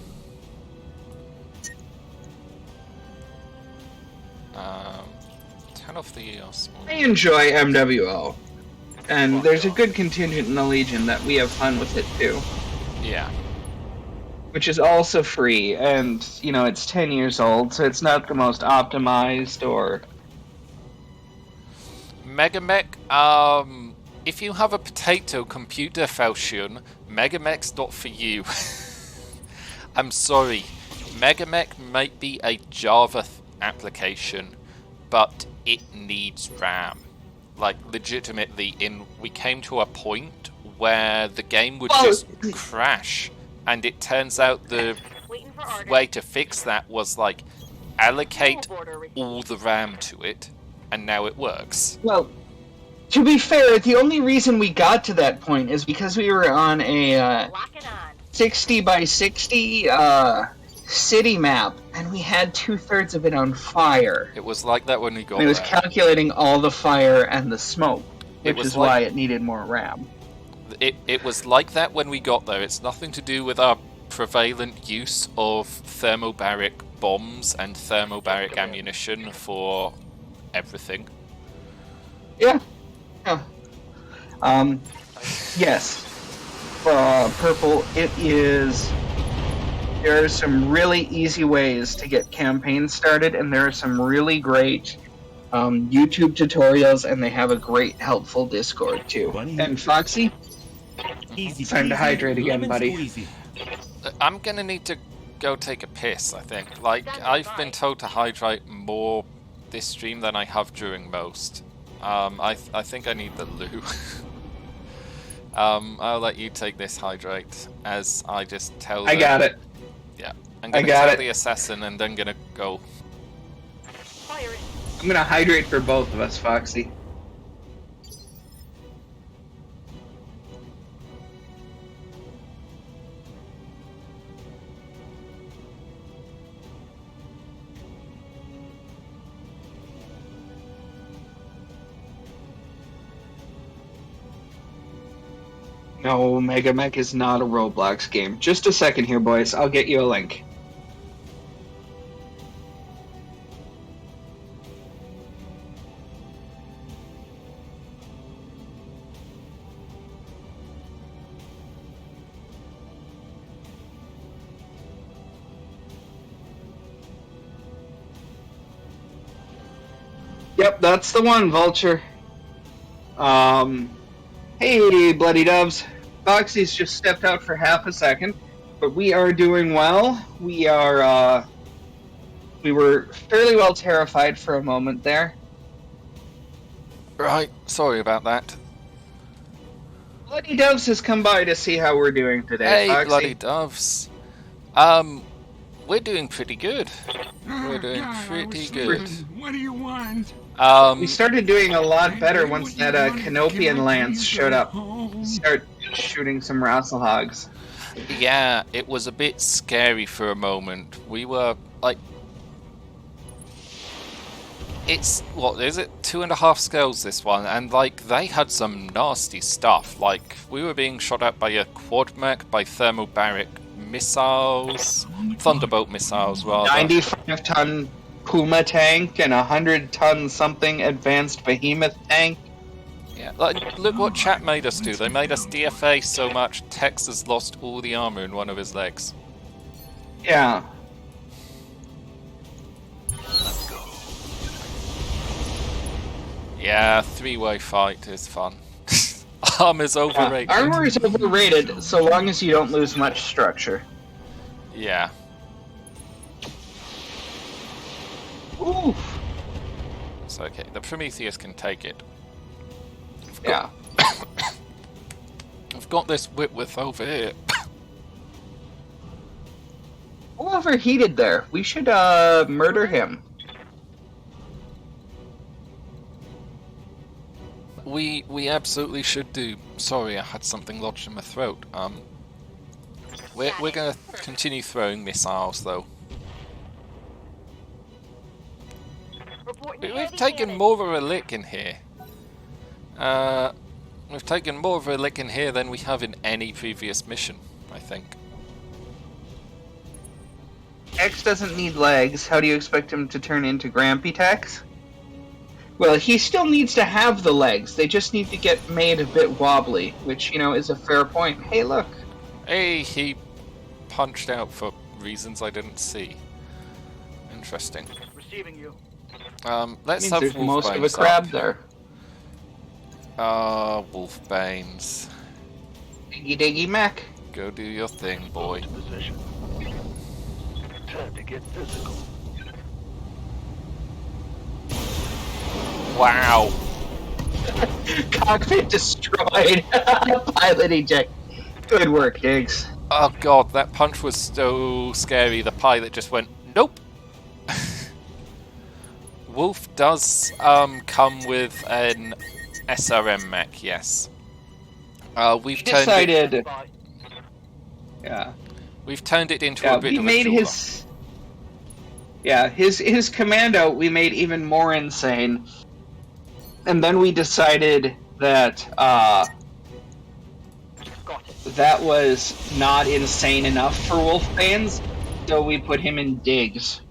Turn off the EOS. I enjoy MWO. And there's a good contingent in the Legion that we have fun with it too. Yeah. Which is also free, and, you know, it's 10 years old, so it's not the most optimized or... Megamech, if you have a potato computer Falchion, Megamech's not for you. I'm sorry. Megamech might be a Java application, but it needs RAM. Like, legitimately, we came to a point where the game would just crash, and it turns out the Waiting for orders. way to fix that was, like, allocate Move order received. all the RAM to it, and now it works. Well, to be fair, the only reason we got to that point is because we were on a Locking on. 60 by 60 city map, and we had 2/3 of it on fire. It was like that when we got And it was there. calculating all the fire and the smoke, It which was is like- why it needed more RAM. It was like that when we got there. It's nothing to do with our prevalent use of thermobaric bombs and thermobaric ammunition for everything. Yeah. Yes. Purple, it is... There are some really easy ways to get campaigns started, and there are some really great YouTube tutorials, and they have a great helpful Discord, too. Bunny. And Foxy, Easy time to peasy, hydrate again, lemon buddy. squeezy. I'm gonna need to go take a piss, I think. Like, I've been told to hydrate more this stream than I have during most. I think I need the loo. I'll let you take this hydrate, as I just tell I the- got it. Yeah. I'm I gonna got tell it. the assassin and then gonna go. Firing. I'm gonna hydrate for both of us, Foxy. No, Mega Mech is not a Roblox game. Just a second here, boys. I'll get you a link. Yep, that's the one, Vulture. Hey, Bloody Doves. Foxy's just stepped out for half a second, but we are doing well. We are, we were fairly well terrified for a moment there. Right, sorry about that. Bloody Doves has come by to see how we're doing today, Hey, Foxy. Bloody Doves. We're doing pretty good. We're doing God, I pretty was good. sleeping. What do you want? We started doing a lot better once that Canopian Lance showed up. Start shooting some Rasselhogs. Yeah, it was a bit scary for a moment. We were like, it's what is it? 2.5 scales this one, and like they had some nasty stuff. Like we were being shot at by a quad mech, by thermobaric missiles, thunderbolt missiles rather. 95-ton Puma tank and 100-ton something advanced behemoth tank. Yeah, like, look what chat made us do. They made us DFA so much Tex has lost all the armor in one of his legs. Yeah. Yeah, three-way fight is fun. Armor's overrated. Armor is overrated so long as you don't lose much structure. Yeah. Oof. It's okay. The Prometheus can take it. Yeah. I've got this Whitworth over here. Who overheated there? We should murder him. We absolutely should do. Sorry, I had something lodged in my throat. We're gonna continue throwing missiles though. We've taken more of a lick in here. We've taken more of a lick in here than we have in any previous mission, I think. X doesn't need legs. How do you expect him to turn into Grampy Tex? Well, he still needs to have the legs. They just need to get made a bit wobbly, which, you know, is a fair point. Hey, look. Hey, he punched out for reasons I didn't see. Interesting. Receiving you. Let's Means have there's most of a Wolfbanes crab up. there. Wolfbanes. Diggy diggy mac. Go do your thing, boy. Position. Time to get physical. Wow. Cockpit destroyed. Pilot eject. Good work, Diggs. Oh god, that punch was so scary. The pilot just went, nope. Wolf does come with an SRM mech, yes. We've turned Decided. it, Yeah. we've turned it into Yeah, a bit we of made a jeweler. his commando we made even more insane. And then we decided that that was not insane enough for Wolfbanes, so we put him in Diggs.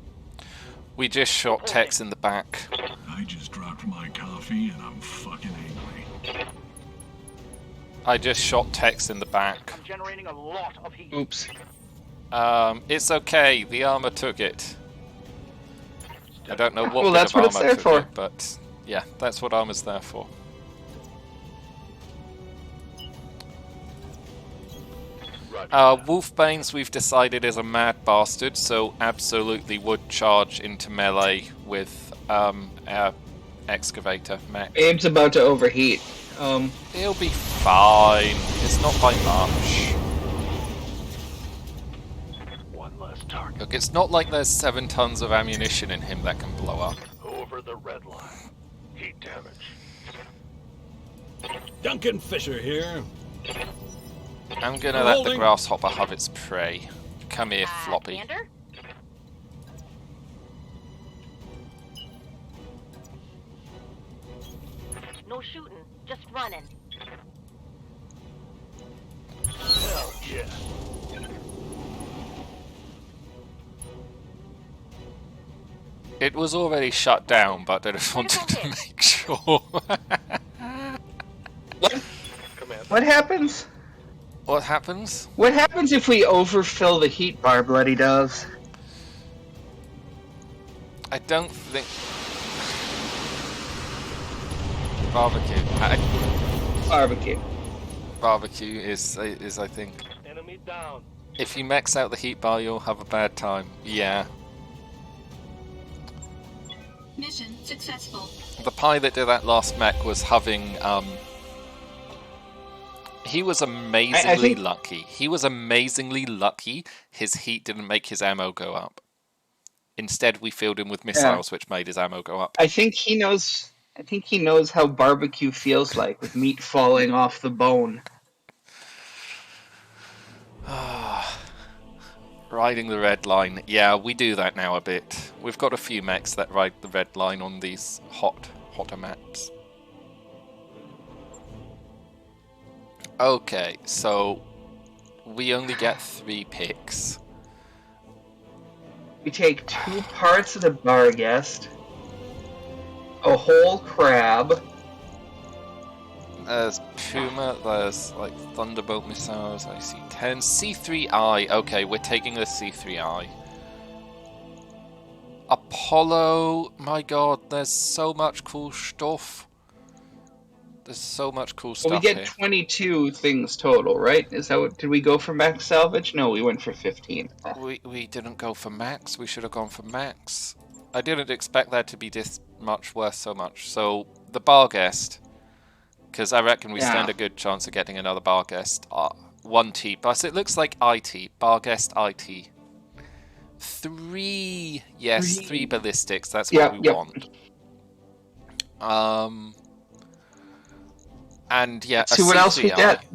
We just shot Tex in the back. I just dropped my coffee and I'm fucking angry. I just shot Tex in the back. I'm generating a lot of heat. Oops. It's okay, the armor took it. I don't know what Well, bit that's of what armor it's there took for. it, but yeah, that's what armor's there for. Wolfbanes, we've decided, is a mad bastard, so absolutely would charge into melee with our excavator mech. Abe's about to overheat. He'll be fine. It's not by much. One less target. Look, it's not like there's 7 tons of ammunition in him that can blow up. Over over the red line. Heat damage. Duncan Fisher here. I'm gonna let the Holding. grasshopper have its prey. Come here, Floppy. Commander? No shooting, just running. Hell yeah. It was already shut down, but I just wanted to make sure. What happens? What happens? What happens if we overfill the heat bar, Bloody Doves? I don't think... Barbecue. Barbecue is I think... Enemy down. If you max out the heat bar, you'll have a bad time. Yeah. Mission successful. The pie that did that last mech was having, he was amazingly lucky. He was amazingly lucky his heat didn't make his ammo go up. Instead, we filled him with missiles, which made his ammo go up. I think he knows how barbecue feels like, with meat falling off the bone. Riding the red line. Yeah, we do that now a bit. We've got a few mechs that ride the red line on these hotter maps. Okay, so we only get 3 picks. We take 2 parts of the Barghest, a whole crab. There's Puma, there's like Thunderbolt missiles, I see 10. C3I, okay, we're taking the C3I. Apollo, my god, there's so much cool stuff. There's so much cool stuff Well, we get here. 22 things total, right? Is that what, did we go for max salvage? No, we went for 15. We didn't go for max, we should have gone for max. I didn't expect that to be this much worth so much. So, the Barghest, because I reckon we stand a good chance of getting another Barghest. 1T, but it looks like IT, Barghest IT. 3, yes, 3 ballistics, that's what we want. And yeah, Let's see what else we get.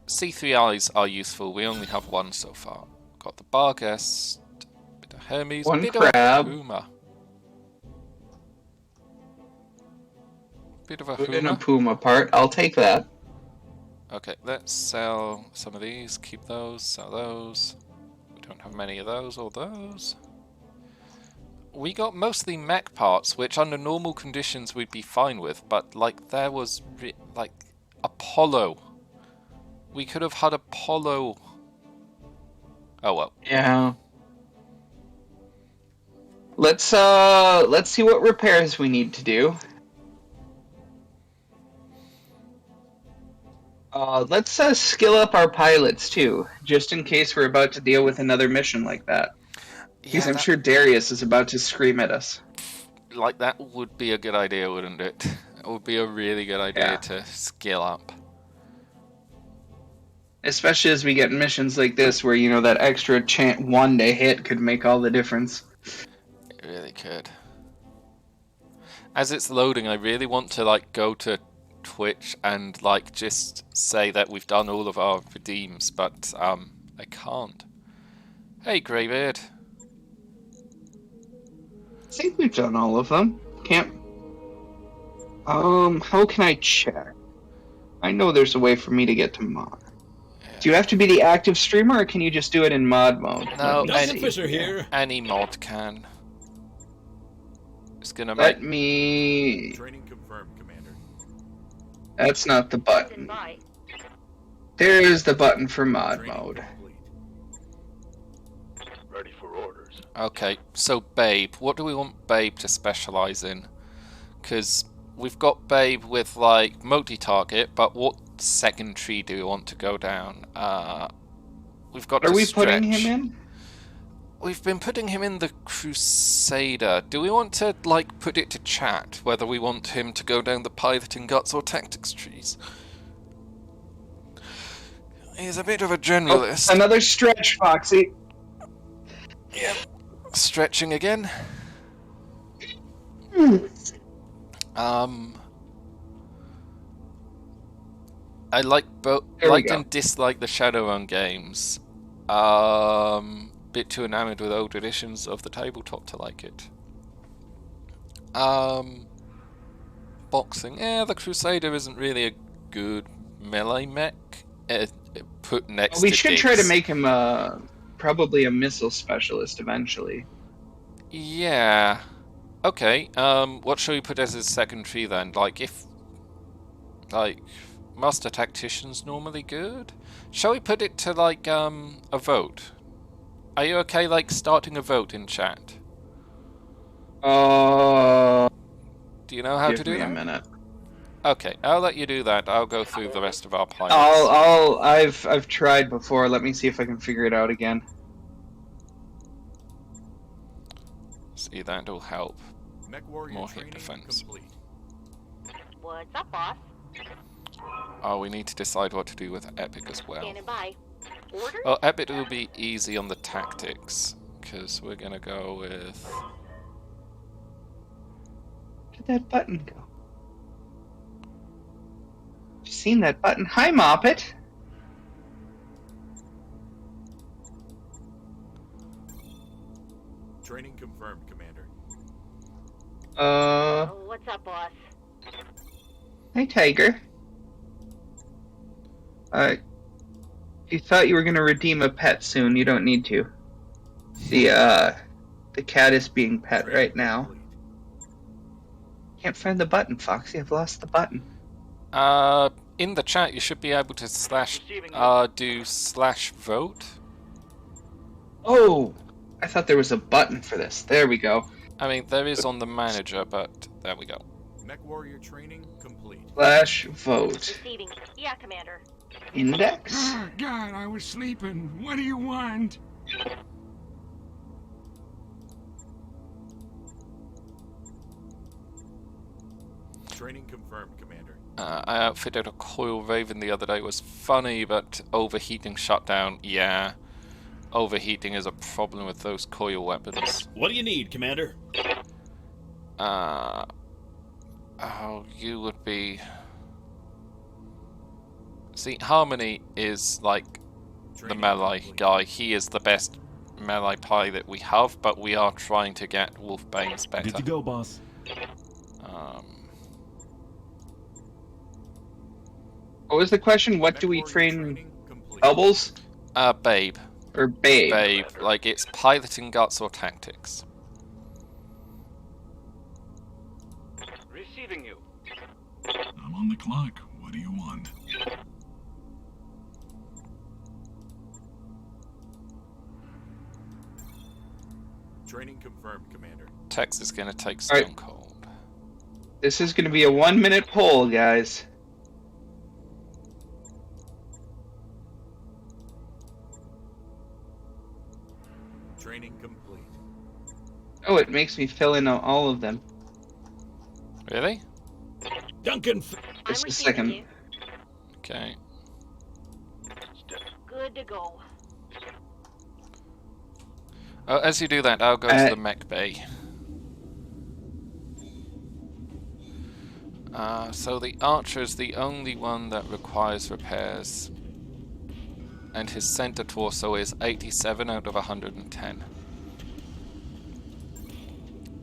C3Is are useful, we only have 1 so far. Got the Barghest, bit of Hermes, 1 bit crab. of a Puma. Bit of a Put in a Puma. Puma part, I'll take that. Okay, let's sell some of these, keep those, sell those. We don't have many of those or those. We got mostly mech parts, which under normal conditions we'd be fine with, but like there was like Apollo. We could have had Apollo. Oh well. Yeah. Let's see what repairs we need to do. Let's skill up our pilots too, just in case we're about to deal with another mission like that. Because I'm sure Darius is about to scream at us. Like that would be a good idea, wouldn't it? It would be a really good idea to skill up. Especially as we get missions like this where, you know, that extra 1 to hit could make all the difference. It really could. As it's loading, I really want to like go to Twitch and like just say that we've done all of our redeems, but I can't. Hey Greybeard. I think we've done all of them. Can't. How can I check? I know there's a way for me to get to mod. Do you have to be the active streamer, or can you just do it in mod mode? No, Duncan Fisher here. any mod can. It's gonna Let make me. Training confirmed, Commander. That's not the button. By. There's the button for mod mode. Ready for orders. Okay, so Babe, what do we want Babe to specialize in? Because we've got Babe with like multi-target, but what second tree do we want to go down? We've got. Are we stretch. putting him in? We've been putting him in the Crusader. Do we want to like put it to chat whether we want him to go down the piloting guts or tactics trees? He's a bit of a generalist. Oh, another stretch, Foxy. Yep. Stretching again. I like both, There we liked go. and disliked the Shadowrun games. Bit too enamored with old editions of the tabletop to like it. Boxing, the Crusader isn't really a good melee mech. Put next We to should try to Diggs. make him probably a missile specialist eventually. Yeah. Okay. What shall we put as his secondary then? Like Master Tactician's normally good. Shall we put it to a vote? Are you okay starting a vote in chat? Do you know how to Give do me a that? minute. Okay, I'll let you do that. I'll go through the rest of our pilots. I've tried before. Let me see if I can figure it out again. See, that'll help. Mech warrior More hit training defense. complete. What's up, boss? Oh, we need to decide what to do with Epic as well. Standing by. Order? Well, Epic will be easy on the tactics, because we're gonna go with... Where did that button go? You seen that button? Hi, Moppet. Training confirmed, Commander. Oh, what's up, boss? Hi, Tiger. You thought you were gonna redeem a pet soon. You don't need to. The cat is being pet Training right now. complete. Can't find the button, Foxy. I've lost the button. In the chat, you should be able to do /vote. Oh, I thought there was a button for this. There we go. I mean, there is on the manager, but there we go. Mech warrior training complete. /vote. Receiving. Yeah, Commander. Index. Oh, God, I was sleeping. What do you want? Training confirmed, Commander. I outfitted a coil raven the other day. It was funny, but overheating shutdown, yeah. Overheating is a problem with those coil weapons. What do you need, Commander? Oh, you would be... See, Harmony is the Training melee complete. guy. He is the best melee pilot we have, but we are trying to get Wolfbane's better. Good to go, boss. What was the question? What Mech do we warrior train? training complete. Bubbles Babe. or Babe? Babe. It's piloting guts or tactics. Receiving you. I'm on the clock. What do you want? Training confirmed, Commander. Tex is going to take All right. Stone Cold. This is going to be a 1-minute poll, guys. Training complete. Oh, it makes me fill in all of them. Really? Duncan, Just I'm a receiving second. you. Okay. Good to go. Oh, as you do that, I'll go to the mech bay. So the Archer is the only one that requires repairs. And his center torso is 87 out of 110.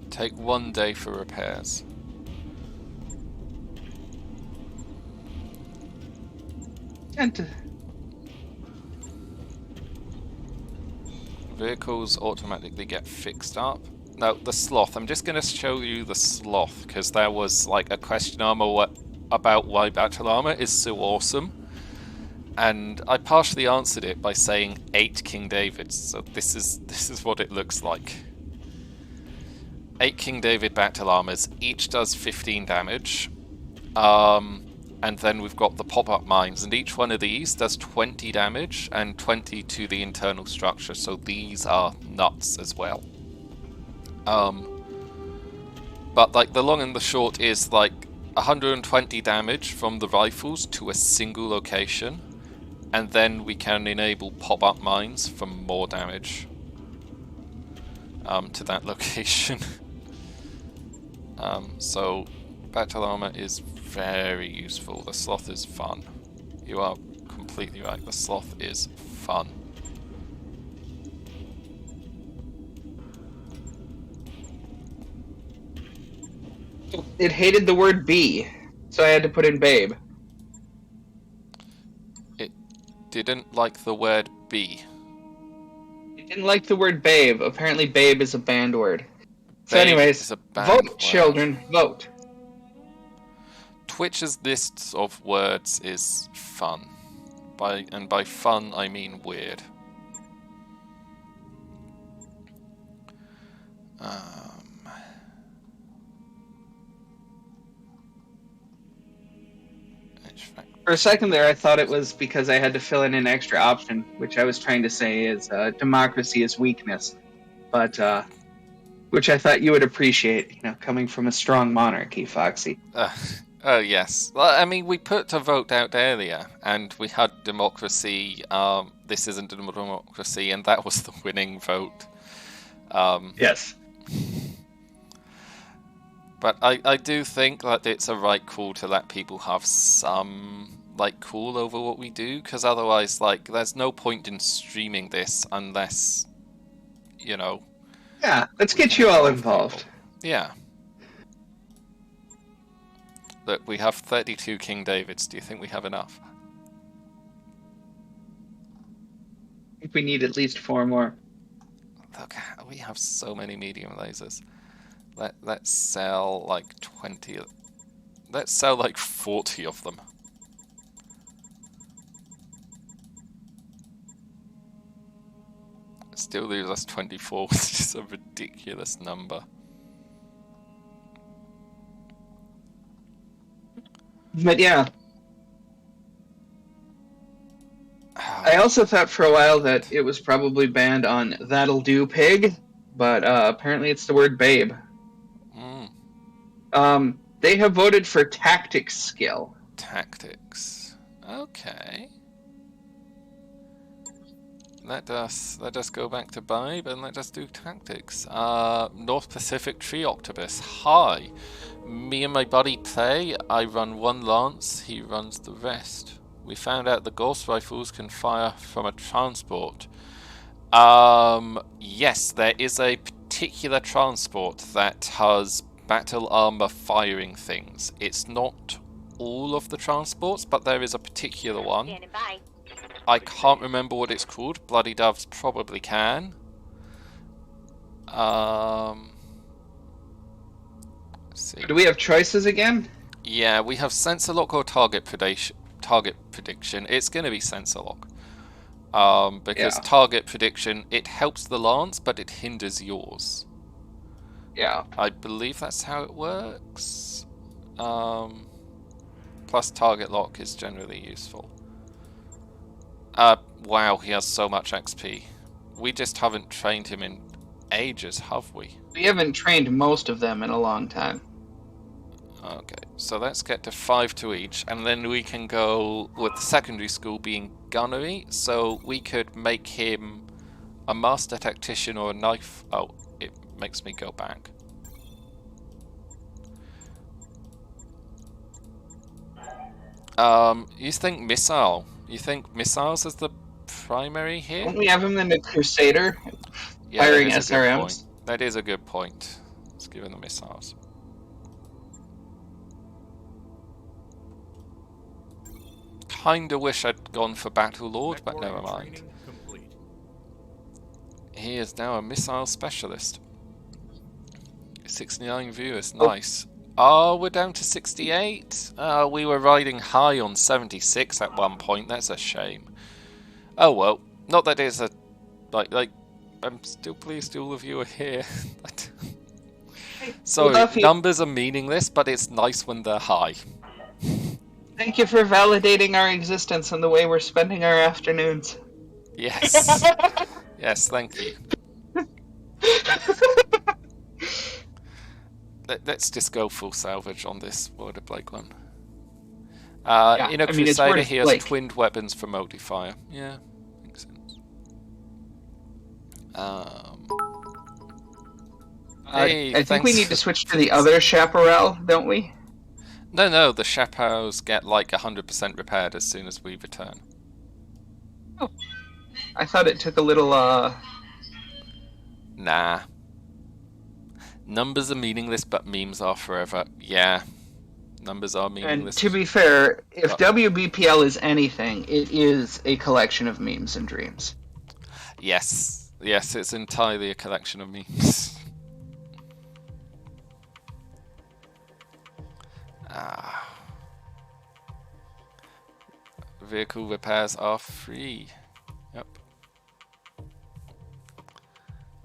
Take 1 day for repairs. Vehicles automatically get fixed up. No, the Sloth. I'm just going to show you the Sloth, because there was a question about why Battle Armor is so awesome. And I partially answered it by saying 8 King Davids, so this is what it looks like. 8 King David Battle Armors, each does 15 damage. And then we've got the pop-up mines, and each one of these does 20 damage and 20 to the internal structure, so these are nuts as well. But the long and the short is 120 damage from the rifles to a single location, and then we can enable pop-up mines for more damage to that location. So battle armor is very useful. The sloth is fun. You are completely right. The sloth is fun. It hated the word bee, so I had to put in babe. It didn't like the word bee. It didn't like the word babe. Apparently babe is a banned word. So Babe anyways, is a banned vote, word. children, vote. Twitch's lists of words is fun. By fun I mean weird. For a second there, I thought it was because I had to fill in an extra option, which I was trying to say is democracy is weakness, but which I thought you would appreciate, coming from a strong monarchy, Foxy. Oh yes. Well, I mean, we put a vote out earlier, and we had democracy. This isn't a democracy, and that was the winning vote. Yes. But I do think that it's a right call to let people have some cool over what we do, because otherwise, there's no point in streaming this unless, Yeah, let's get you all involved. People. Yeah. Look, we have 32 King Davids. Do you think we have enough? I think we need at least 4 more. Look, we have so many medium lasers. Let's sell 20. Let's sell 40 of them. Still leaves us 24, which is a ridiculous number. But yeah. I also thought for a while that it was probably banned on That'll Do Pig, but apparently it's the word babe. They have voted for tactics skill. Tactics. Okay. Let us go back to Bibe and let us do tactics. North Pacific Tree Octopus. Hi. Me and my buddy play. I run one lance, he runs the rest. We found out the ghost rifles can fire from a transport. Yes, there is a particular transport that has battle armor firing things. It's not all of the transports, but there is a particular one. Standing by. I can't remember what it's called. Bloody Doves probably can. Let's see. Do we have choices again? Yeah, we have sensor lock or target prediction. It's going to be sensor lock. Because target prediction, it helps the lance, but it hinders yours. Yeah. I believe that's how it works. Plus target lock is generally useful. Wow, he has so much XP. We just haven't trained him in ages, have we? We haven't trained most of them in a long time. Okay, so let's get to 5 to each, and then we can go with the secondary school being gunnery, so we could make him a master tactician or a knife. Oh, it makes me go back. You think missile? You think missiles is the primary here? Don't we have him in the Crusader? Yeah, Firing that is a good SRMs? point. That is a good point. Let's give him the missiles. Kinda wish I'd gone for Battle Lord, but never mind. Complete. He is now a missile specialist. 69 viewers, nice. Oh, we're down to 68? We were riding high on 76 at one point, that's a shame. Oh well, not that it's a... I'm still pleased all of you are here. So, numbers are meaningless, but it's nice when they're high. Thank you for validating our existence and the way we're spending our afternoons. Yes. Yes, thank you. Let's just go full salvage on this World of Blake one. In a Crusader, he has twinned weapons for multi-fire. Yeah, makes sense. Hey, I think we thanks need to for- switch to the other chaparral, don't we? No, the chapeaus get like 100% repaired as soon as we return. I thought it took a little, Nah. Numbers are meaningless, but memes are forever. Yeah. Numbers are And meaningless. to be fair, if But- WBPL is anything, it is a collection of memes and dreams. Yes, it's entirely a collection of memes. Vehicle repairs are free. Yep.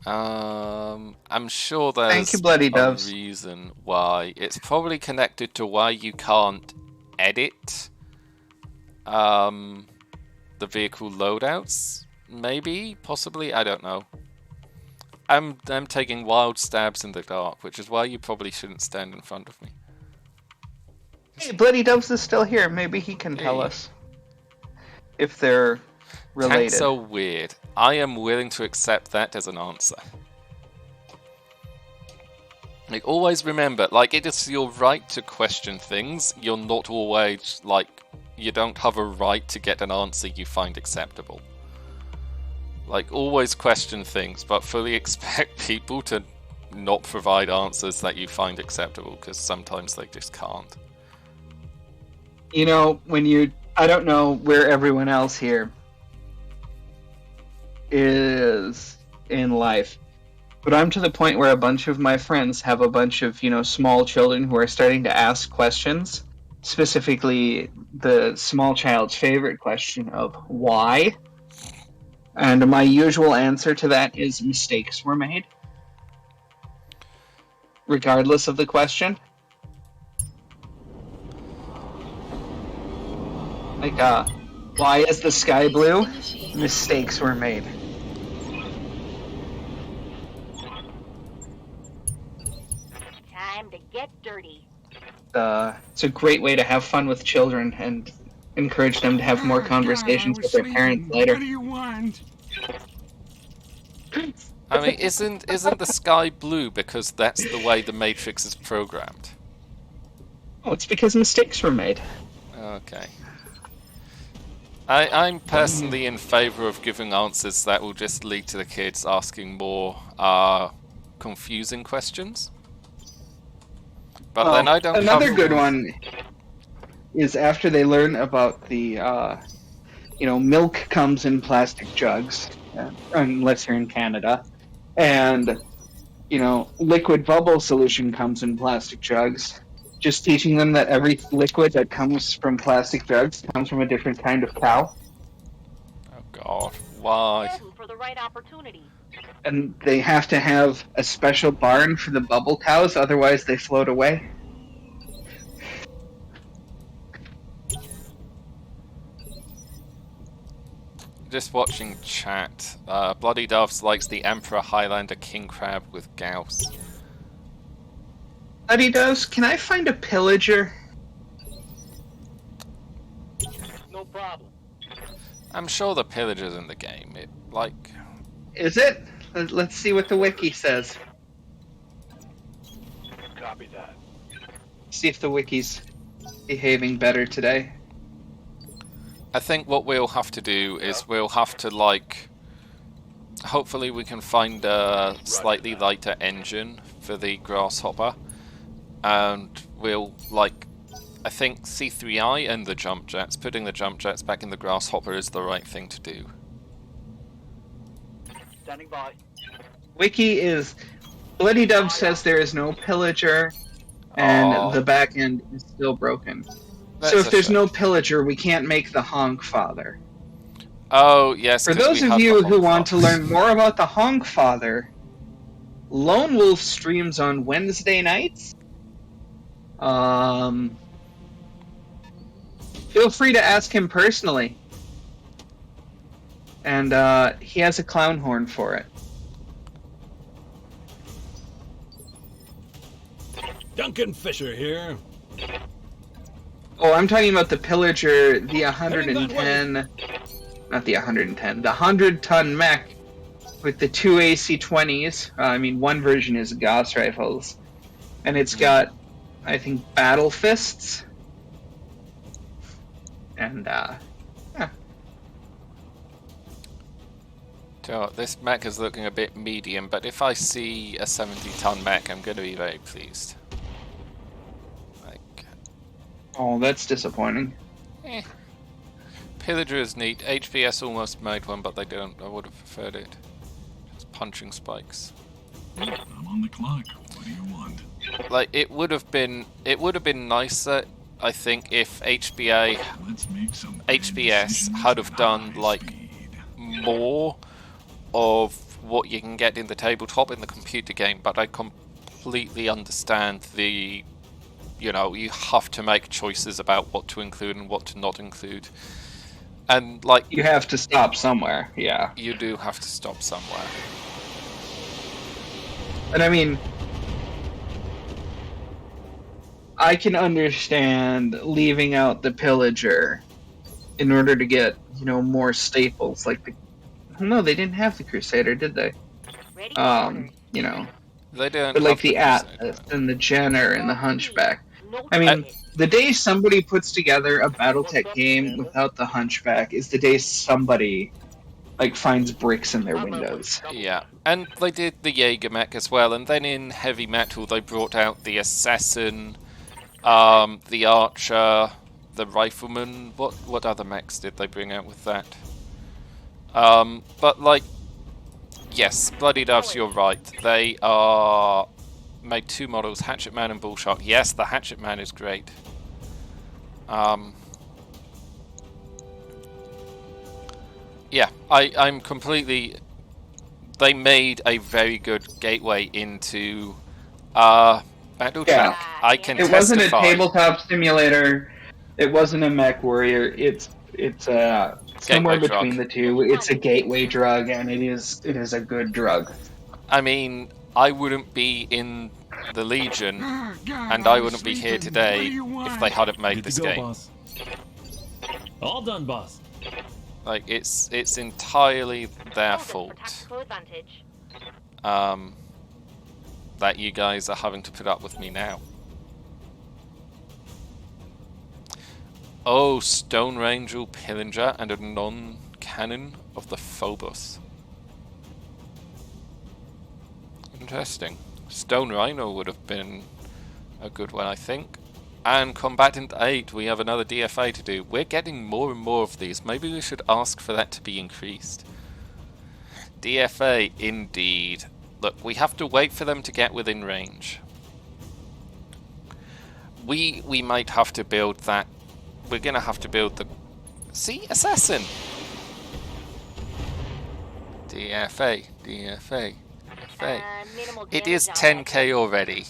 I'm sure there's Thank you, Bloody a Doves. reason why. It's probably connected to why you can't edit the vehicle loadouts. Maybe, possibly, I don't know. I'm taking wild stabs in the dark, which is why you probably shouldn't stand in front of me. Hey, Bloody Doves is still here. Maybe he can tell Hey. us if they're related. Tanks are weird. I am willing to accept that as an answer. Like, always remember, like, it is your right to question things. You're not always, like, you don't have a right to get an answer you find acceptable. Like, always question things, but fully expect people to not provide answers that you find acceptable, because sometimes they just can't. You know, I don't know where everyone else here is in life, but I'm to the point where a bunch of my friends have a bunch of, small children who are starting to ask questions, specifically the small child's favorite question of why. And my usual answer to that is mistakes were made, regardless of the question. Like, why is the sky blue? Mistakes were made. Time to get dirty. It's a great way to have fun with children and encourage them to have more Oh, conversations God, I with their was parents sleeping. later. What do you want? I mean, isn't the sky blue because that's the way the Matrix is programmed? Oh, it's because mistakes were made. Okay. I'm personally in favour of giving answers that will just lead to the kids asking more confusing questions. But then I don't Another have good rules. one is after they learn about the, milk comes in plastic jugs, unless you're in Canada, and, liquid bubble solution comes in plastic jugs. Just teaching them that every liquid that comes from plastic jugs comes from a different kind of cow. Oh God, why? Heading for the right opportunity. And they have to have a special barn for the bubble cows, otherwise they float away. Just watching chat. Bloody Doves likes the Emperor Highlander King Crab with Gauss. Bloody Doves, can I find a pillager? No problem. I'm sure the pillager's in the game. It like Is it? Let's see what the wiki says. Copy that. See if the wiki's behaving better today. I think what we'll have to do is we'll have to like hopefully we can find a slightly lighter engine for the Grasshopper, and we'll like I think C3I and the jump jets. Putting the jump jets back in the Grasshopper is the right thing to do. Standing by. Wiki is Bloody Dove says there is no pillager, and the back end is still broken. So if there's no pillager, we can't make the Honk Father. Oh yes. For 'cause those we of have you the who Honk want to Father. learn more about the Honk Father, Lone Wolf streams on Wednesday nights. Feel free to ask him personally. And he has a clown horn for it. Duncan Fisher here. Oh, I'm talking about the Pillager, the Heading that 110... Not the 110, the 100-ton mech with the 2 AC-20s. I mean, one version is Gauss rifles, and it's got, I think, battle fists, and yeah. So this mech is looking a bit medium, but if I see a 70-ton mech, I'm going to be very pleased. Like, Oh, that's disappointing. Pillager is neat. HBS almost made one, but they don't. I would have preferred it. Just punching spikes. I'm on the clock. What do you want? Like it would have been nicer, I think, if HBS had have done like more of what you can get in the tabletop in the computer game, but I completely understand the, you know, you have to make choices about what to include and what to not include. And like you have to stop somewhere, yeah. You do have to stop somewhere. And I mean, I can understand leaving out the Pillager in order to get, you know, more staples like the. No, they didn't have the Crusader, did they? You know, they don't. But like the Atlas and the Jenner and the Hunchback. I mean, the day somebody puts together a Battletech game without the Hunchback is the day somebody like finds bricks in their windows. Yeah, and they did the Jaeger mech as well, and then in heavy metal they brought out the Assassin, the Archer, the Rifleman. What other mechs did they bring out with that? But like, yes, Bloody Doves, you're right. They are made two models, Hatchet Man and Bullshark. Yes, the Hatchet Man is great. Yeah, I'm completely. They made a very good gateway into Battletech. Yeah. I can It testify. wasn't a tabletop simulator. It wasn't a mech warrior. It's somewhere between the two. It's a gateway drug, and it is a good drug. I mean, I wouldn't be in the Legion, and I wouldn't be here today if they hadn't made this game. Boss. All done, boss. Like, it's entirely their fault that you guys are having to put up with me now. Oh, Stone Angel, Pillinger, and a non-cannon of the Phobos. Interesting. Stone Rhino would have been a good one, I think. And Combatant 8, we have another DFA to do. We're getting more and more of these. Maybe we should ask for that to be increased. DFA, indeed. Look, we have to wait for them to get within range. We might have to build that. We're going to have to build the... See? Assassin! DFA, DFA, DFA. It is 10k already.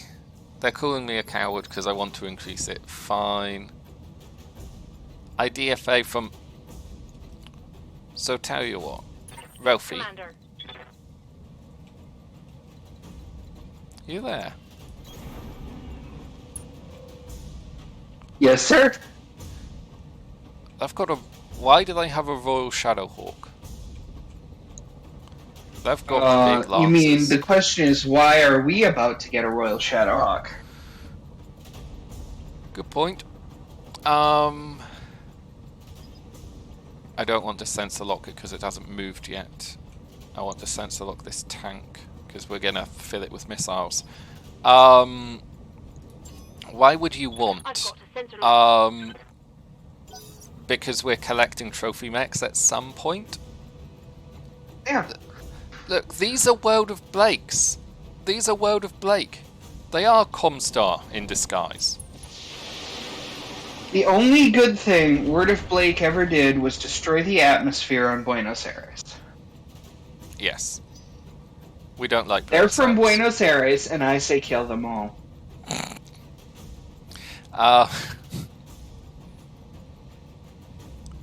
They're calling me a coward because I want to increase it. Fine. I DFA from... So tell you what. Ralphy. You there? Yes, sir. I've got a... Why do they have a Royal Shadowhawk? They've got big lances. You mean, the question is, why are we about to get a Royal Shadowhawk? Good point. I don't want to sensor lock it because it hasn't moved yet. I want to sensor lock this tank because we're going to fill it with missiles. Why would you want... because we're collecting trophy mechs at some point? Yeah. Look, these are World of Blakes. These are World of Blake. They are Comstar in disguise. The only good thing Word of Blake ever did was destroy the atmosphere on Buenos Aires. Yes. We don't like They're Buenos from Aires. Buenos Aires, and I say kill them all.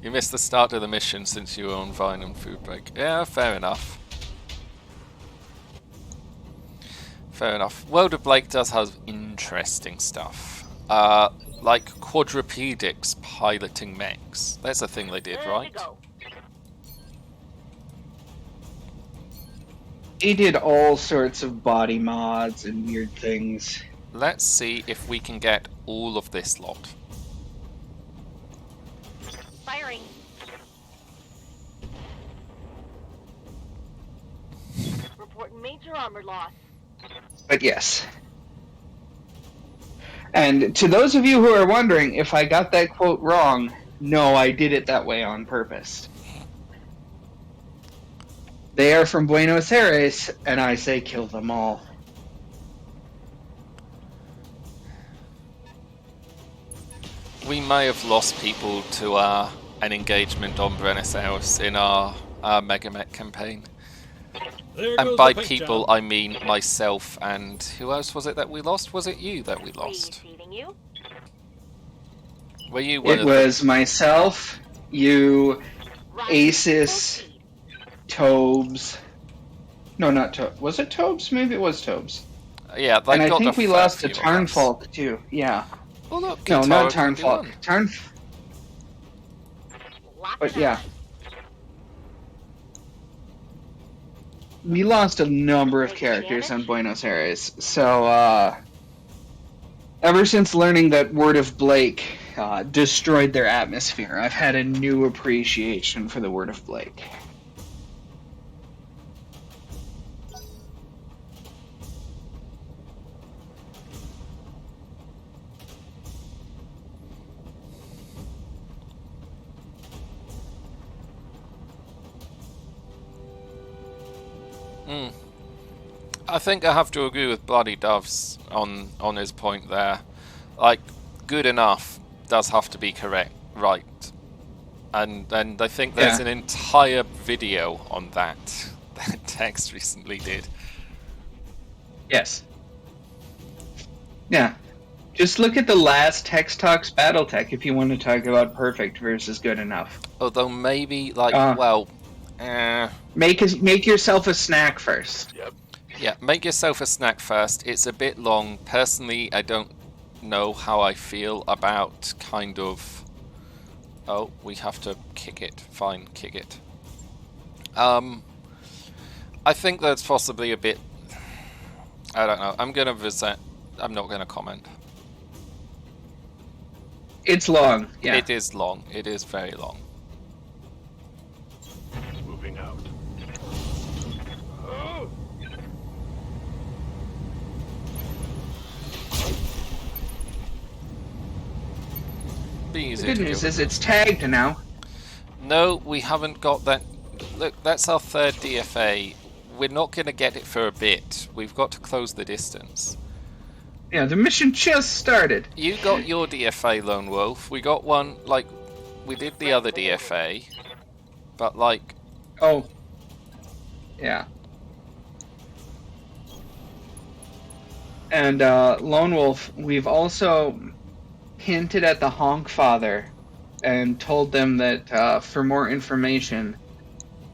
You missed the start of the mission since you were on Vine and food break. Yeah, fair enough. Fair enough. World of Blake does have interesting stuff. Like quadrupedics piloting mechs. That's a thing they did, right? He did all sorts of body mods and weird things. Let's see if we can get all of this lot. Firing. Reporting major armor loss. But yes. And to those of you who are wondering if I got that quote wrong, no, I did it that way on purpose. They are from Buenos Aires, and I say kill them all. We may have lost people to an engagement on Buenos Aires in our Megamech campaign. There And goes by the paint people, job. I mean myself and... Who else was it that we lost? Was it you that we lost? Receiving you. Were you one It of was myself, you, Rising Asis, full speed. Tobes. No, not Tobes. Was it Tobes? Maybe it was Tobes. the... Yeah, they And I got think a we fair lost to few of us. Tarnfalk, too. Yeah. Oh, look, No, not Guitar Tarnfalk. 21. Lock But it yeah. on. We lost a number of characters on Buenos Aires, so ever since learning that Word of Blake destroyed their atmosphere, I've had a new appreciation for the Word of Blake. I think I have to agree with Bloody Doves on his point there. Like, good enough does have to be correct, right? And I think there's Yeah. an entire video on that Tex recently did. Yes. Yeah. Just look at the last Tex Talks Battletech if you want to talk about perfect versus good enough. Although maybe, like, Make yourself a snack first. Yep. yeah, make yourself a snack first. It's a bit long. Personally, I don't know how I feel about kind of... Oh, we have to kick it. Fine, kick it. I think that's possibly a bit... I don't know. I'm gonna resent... I'm not gonna comment. It's long, yeah. It is long. It is very long. Moving out. Oh! Be easy The good to news do. is it's tagged now. No, we haven't got that. Look, that's our third DFA. We're not going to get it for a bit. We've got to close the distance. Yeah, the mission just started. You got your DFA, Lone Wolf. We got one, like, we did the other DFA, but, like... Oh. Yeah. And, Lone Wolf, we've also hinted at the Honk Father and told them that, for more information,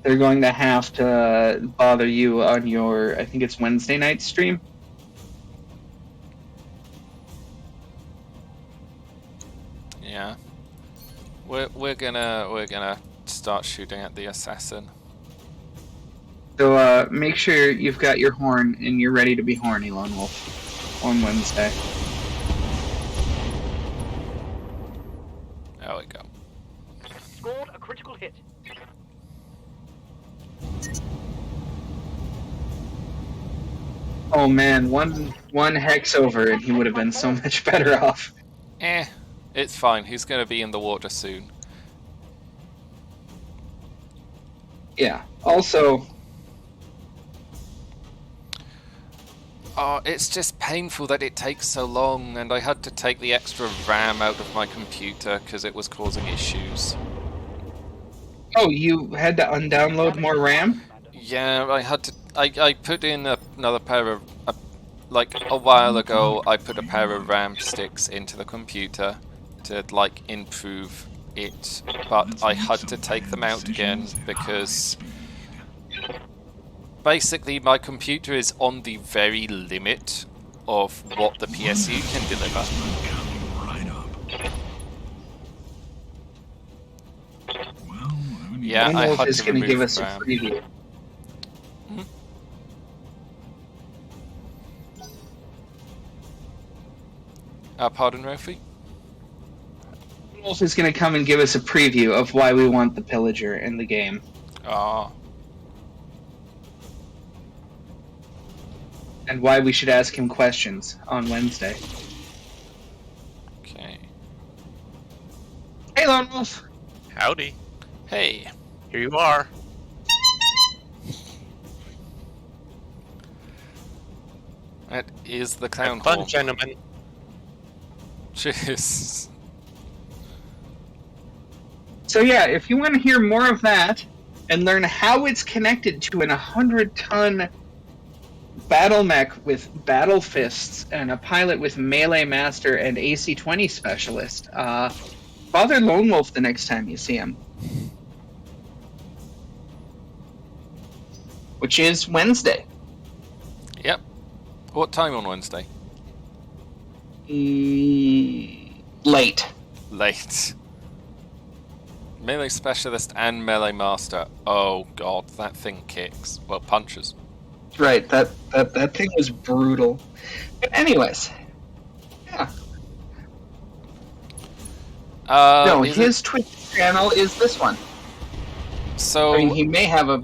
they're going to have to bother you on your, I think it's Wednesday night stream. Yeah. We're gonna start shooting at the assassin. So, make sure you've got your horn and you're ready to be horny, Lone Wolf, on Wednesday. There we go. Scored a critical hit. Oh man, one hex over and he would have been so much better off. It's fine. He's gonna be in the water soon. Yeah. Also, Oh, it's just painful that it takes so long, and I had to take the extra RAM out of my computer because it was causing issues. oh, you had to undownload more RAM? Yeah, I had to. I put in another pair of. Like a while ago, I put a pair of RAM sticks into the computer to like improve it, but I had to take them out again because basically my computer is on the very limit of what the PSU can deliver. Yeah, Lone I Wolf had is to going to give remove us a RAM. preview. Pardon, Ralphie? Wolf is going to come and give us a preview of why we want the Pillager in the game. Ah. And why we should ask him questions on Wednesday. Okay. Hey, Lone Wolf! Howdy. Hey. Here you are. That is the clown Have fun, hall. gentlemen. Cheers. So yeah, if you want to hear more of that, and learn how it's connected to an 100-ton battle mech with battle fists and a pilot with melee master and AC-20 specialist, bother Lone Wolf the next time you see him. Which is Wednesday. Yep. What time on Wednesday? Late. Late. Melee specialist and melee master. Oh god, that thing kicks. Well, punches. Right, that thing was brutal. But anyways, yeah. No, his Twitch channel is this one. So I mean, he may have a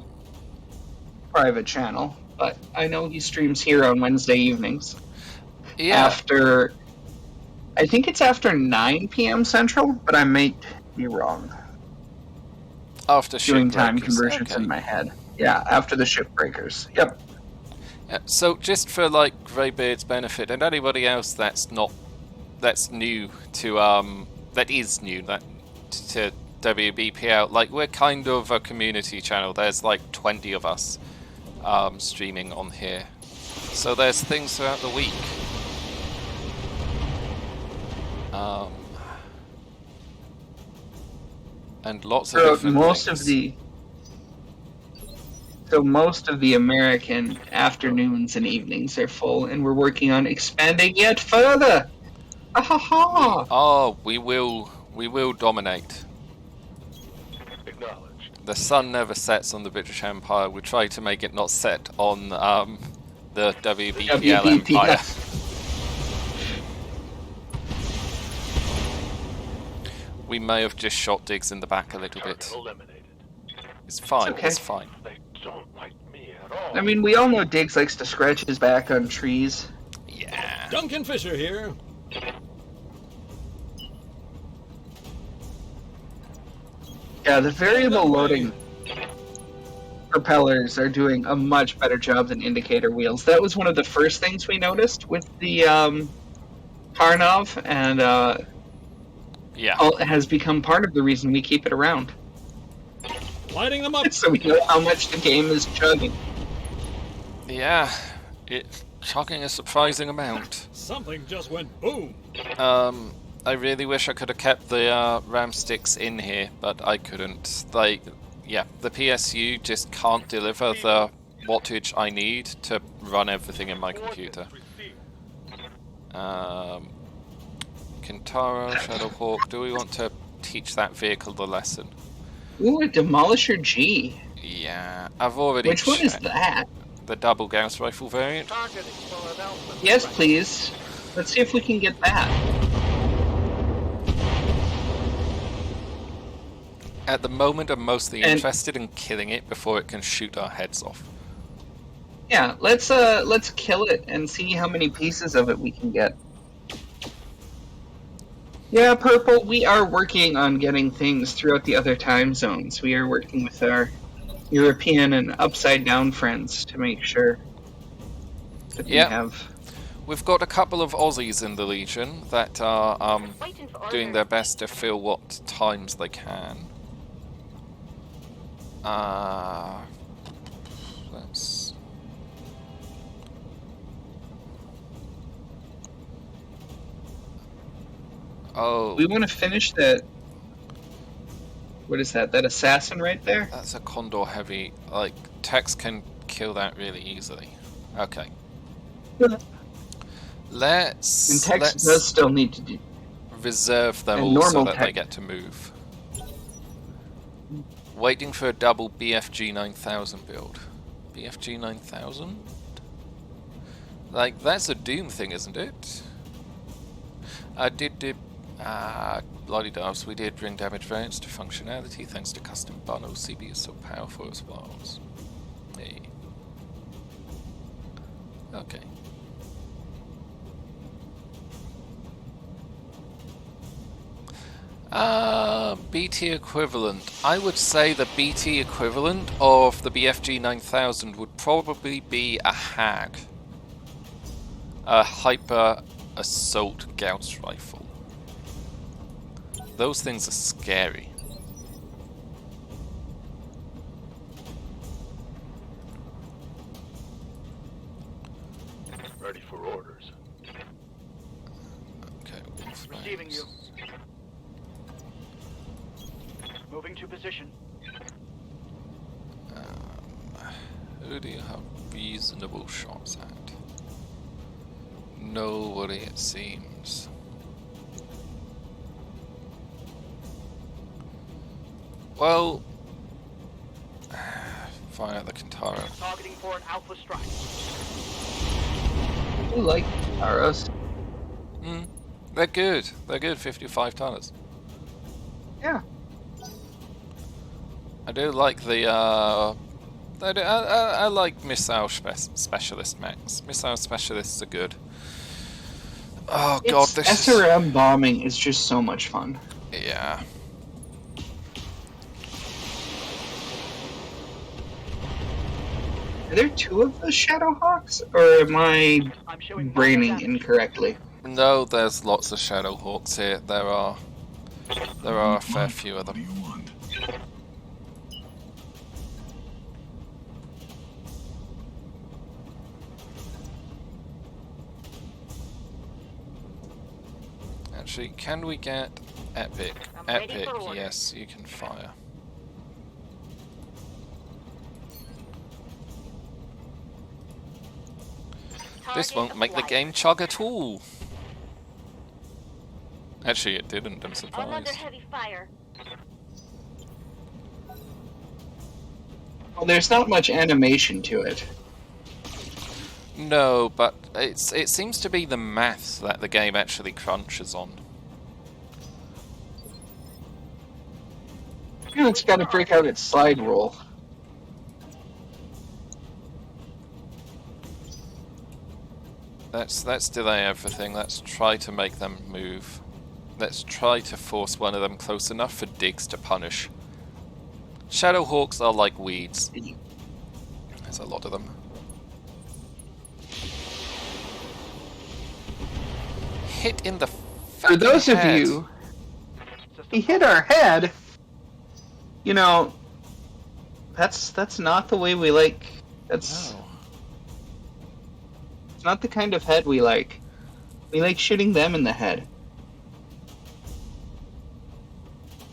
private channel, but I know he streams here on Wednesday evenings. yeah. After, I think it's after 9 p.m. Central, but I might be wrong. After Doing time Shipbreakers. conversions Okay. in my head. Yeah, after the Shipbreakers. Yep. Yeah, so just for like Greybeard's benefit and anybody else that's new to that is new to WBPL, like we're kind of a community channel. There's like 20 of us streaming on here, so there's things throughout the week. And lots of different most things. of the most of the American afternoons and evenings are full, and we're working on expanding yet further. Ahaha! Oh, we will dominate. Acknowledge. The sun never sets on the British Empire. We try to make it not set on the WBPL Empire. We may have just shot Diggs in the back a little bit. Target eliminated. It's fine. It's okay. It's fine. They don't like me at all. I mean, we all know Diggs likes to scratch his back on trees. Yeah. Duncan Fisher here. Yeah, the variable loading propellers are doing a much better job than indicator wheels. That was one of the first things we noticed with the Karnov, and Yeah. it has become part of the reason we keep it around. Lighting them up. So we know how much the game is chugging. Yeah. It's chugging a surprising amount. Something just went boom. I really wish I could have kept the RAM sticks in here, but I couldn't. Like, yeah, the PSU just can't deliver the wattage I need to run everything in my computer. Kintaro, Shadowhawk, do we want to teach that vehicle the lesson? Ooh, a Demolisher G. Yeah, I've already Which one is checked. that? The double Gauss rifle variant? Targeting for announcement. Yes, please. Let's see if we can get that. At the moment, I'm mostly And- interested in killing it before it can shoot our heads off. Yeah, let's kill it and see how many pieces of it we can get. Yeah, Purple, we are working on getting things throughout the other time zones. We are working with our European and Upside Down friends to make sure that we Yeah. have... We've got a couple of Aussies in the Legion that are Waiting for doing orders. their best to fill what times they can. Let's... Oh, We want to finish that... What is that? That assassin right there? that's a Condor Heavy. Like, Tex can kill that really easily. Okay. And Let's Tex does still need to do... reserve them And all so normal that they tech. get to move. Waiting for a double BFG 9000 build. BFG 9000? Like, that's a Doom thing, isn't it? Bloody doves, we did bring damage variance to functionality thanks to custom bun. OCB is so powerful as well. Hey. Okay. BT equivalent. I would say the BT equivalent of the BFG 9000 would probably be a HAG. A Hyper Assault Gauss Rifle. Those things are scary. Ready for orders. Okay, Receiving you. Moving to position. Who do you have reasonable shots at? Nobody, it seems. Well, fire the Kintaro. Targeting for an alpha strike. I do like arrows. They're good. They're good 55 tonners. Yeah. I do like the I like missile specialist mechs. Missile specialists are good. Oh god, this SRM bombing is just so much fun. Yeah. Are there two of the Shadowhawks, or am I I'm showing braining incorrectly? No, there's lots of Shadowhawks here. There are a fair few of What do them. you want? Actually, can we get Epic? I'm ready Epic, for orders. yes, you can fire. This Target won't make the applied. game chug at all. Actually, it didn't, I'm I'm under surprised. heavy fire. Well, there's not much animation to it. No, but it seems to be the maths that the game actually crunches on. Yeah, it's got to break out its slide rule. Let's delay everything. Let's try to make them move. Let's try to force one of them close enough for Diggs to punish. Shadowhawks are like weeds. There's a lot of them. Hit in the For those of head. you, he hit our head. You know, that's not the way we like. That's No. it's not the kind of head we like. We like shooting them in the head.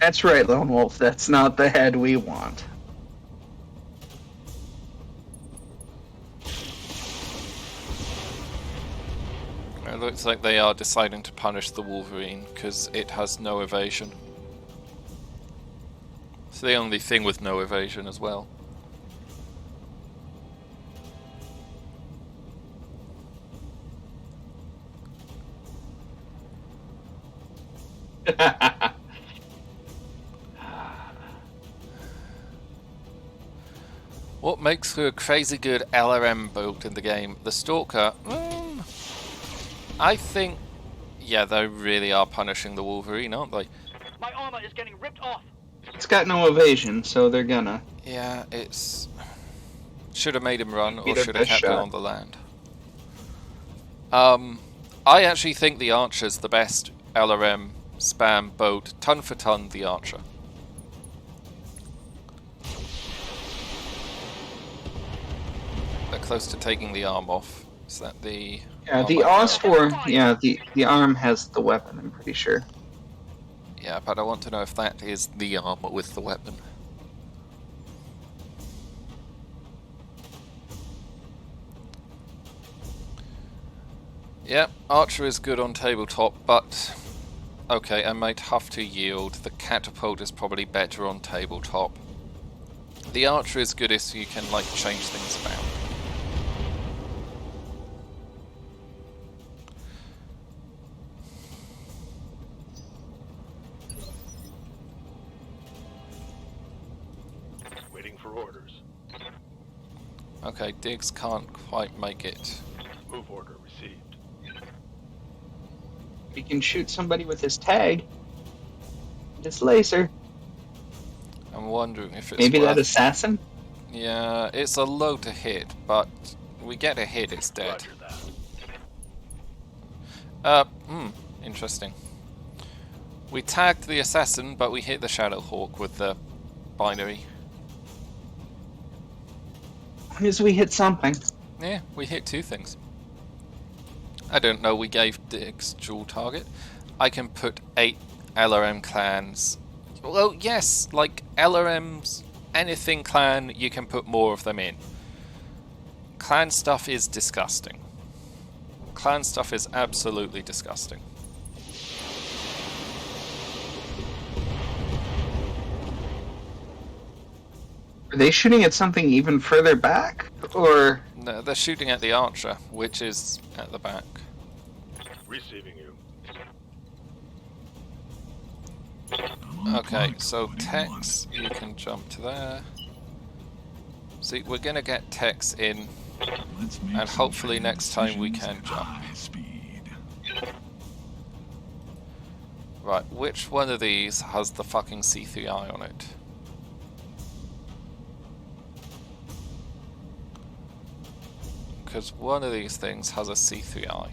That's right, Lone Wolf. That's not the head we want. It looks like they are deciding to punish the Wolverine because it has no evasion. It's the only thing with no evasion as well. What makes for a crazy good LRM boat in the game? The Stalker? I think... Yeah, they really are punishing the Wolverine, aren't they? My armor is getting ripped off. It's got no evasion, so they're gonna. Yeah, it's... Should have made him run, Be or their should have best kept it shot. on the land. I actually think the Archer's the best LRM spam boat. Ton for ton, the Archer. They're close to taking the arm off. Is that the... Yeah, oh the my God. Osfor. Yeah, the arm has the weapon. I'm pretty sure. Yeah, but I want to know if that is the arm with the weapon. Yep, Archer is good on tabletop, but... Okay, I might have to yield. The Catapult is probably better on tabletop. The Archer is good if you can, like, change things about. for orders. Okay, Diggs can't quite make it. Move order received. We can shoot somebody with his tag. This laser. I'm wondering if it's Maybe worth... that assassin? Yeah, it's a low to hit, but we get a hit, it's dead. Roger that. Interesting. We tagged the assassin, but we hit the Shadow Hawk with the binary. As long as we hit something. Yeah, we hit two things. I don't know, we gave Diggs dual target. I can put 8 LRM clans. Well, yes, like LRMs, anything clan, you can put more of them in. Clan stuff is disgusting. Clan stuff is absolutely disgusting. Are they shooting at something even further back? Or... No, they're shooting at the archer, which is at the back. Receiving you. Okay, so Tex, you can jump to there. See, we're gonna get Tex in, and hopefully next time we can jump. Right, which one of these has the fucking C3I on it? Because one of these things has a C3I.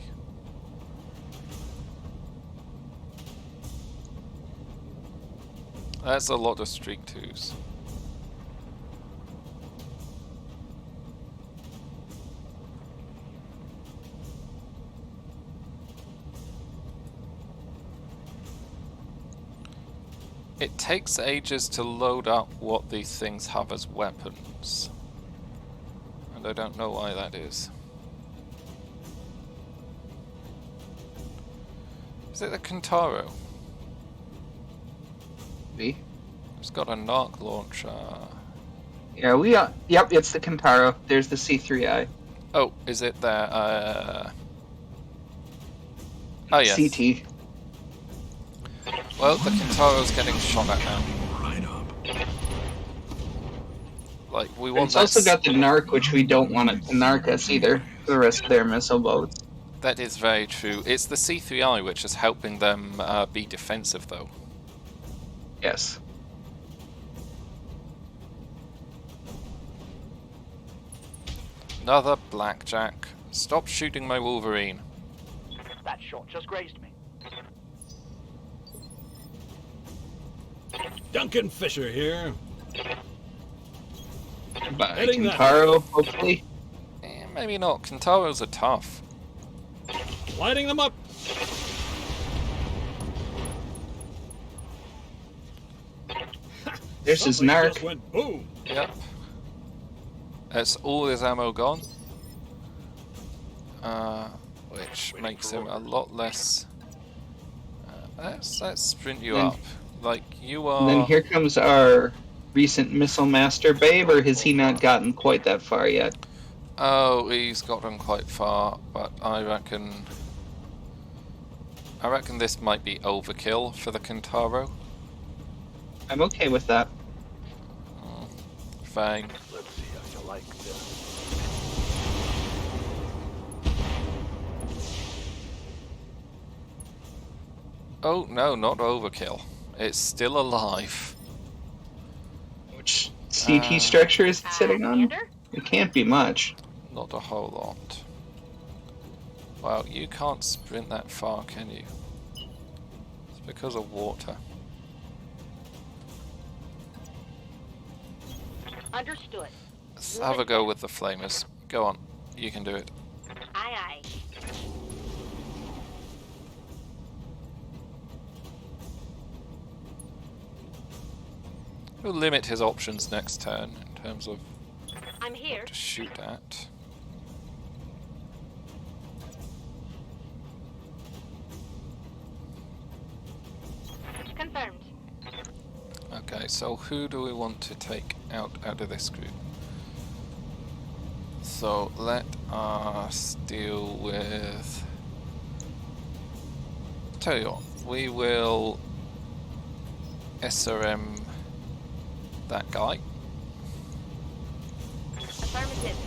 That's a lot of streak 2s. It takes ages to load up what these things have as weapons. And I don't know why that is. Is it the Kintaro? Me? It's got a narc launcher. Yeah, we are. Yep, it's the Kintaro. There's the C3I. Oh, is it there? Oh, yes. CT. Well, the Kintaro's getting shot at now. Like, we want It's also got the Narc, which we don't want it to narc us either, for the rest of their missile boats. That is very true. It's the C3I which is helping them be defensive, though. Yes. Another blackjack. Stop shooting my Wolverine. That shot just grazed me. Duncan Fisher here. By Heading that Kintaro, hopefully. Maybe not. Kintaros are tough. Lighting them up. There's his Somebody Narc. just went boom. Yep. That's all his ammo gone. Which makes him a lot less... let's sprint you Then- up. Like, you are... And then here comes our recent Missile Master babe, or has he not gotten quite that far yet? Oh, he's gotten quite far, but I reckon this might be overkill for the Kintaro. I'm okay with that. Fine. Let's see how you like this. Oh, no, not overkill. It's still alive. Which CT structure is it sitting on? Commander? It can't be much. Not a whole lot. Well, you can't sprint that far, can you? It's because of water. Understood. Let's have a go with the flamers. Go on, you can do it. Aye, aye. We'll limit his options next turn in terms of I'm here. to shoot at. Confirmed. Okay, so who do we want to take out of this group? So let us deal with... Tell you what, we will SRM that guy. Affirmative.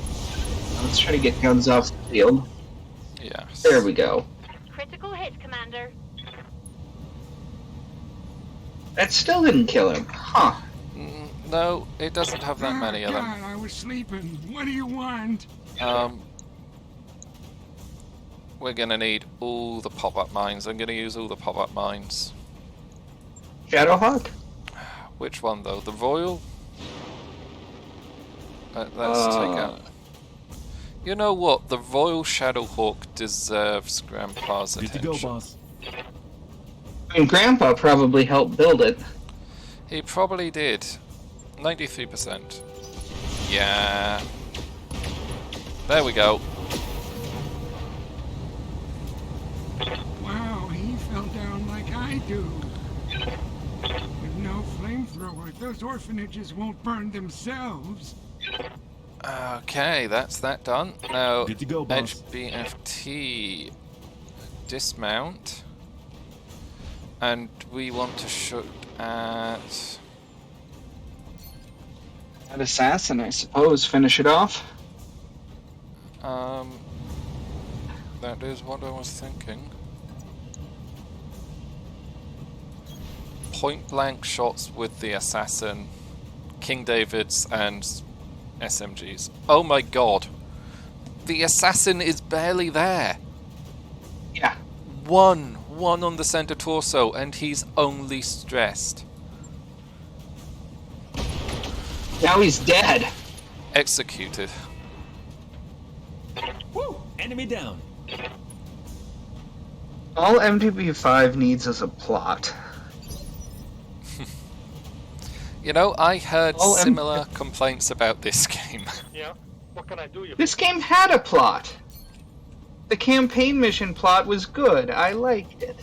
Let's try to get guns off the field. Yes. There we go. Critical hit, Commander. That still didn't kill him. Huh. No, it doesn't have that many of them. God, I was sleeping. What do you want? We're gonna need all the pop-up mines. I'm gonna use all the pop-up mines. Shadowhawk? Which one though? The Royal? Let's take out. You know what? The Royal Shadowhawk deserves Grandpa's Good to attention. go, boss. I mean, Grandpa probably helped build it. He probably did. 93%. Yeah. There we go. Wow, he fell down like I do. With no flamethrower, those orphanages won't burn themselves. Okay, that's that done. Now, Good to go, boss. HBFT dismount. And we want to shoot at... That assassin, I suppose. Finish it off. That is what I was thinking. Point blank shots with the assassin, King David's, and SMGs. Oh my god. The assassin is barely there. Yeah. One on the center torso, and he's only stressed. Now he's dead. Executed. Woo! Enemy down. All MTB5 needs is a plot. You know, I heard Oh, similar complaints about this game. Yeah? What can I do you This game had a plot. The campaign mission plot was good. I liked it.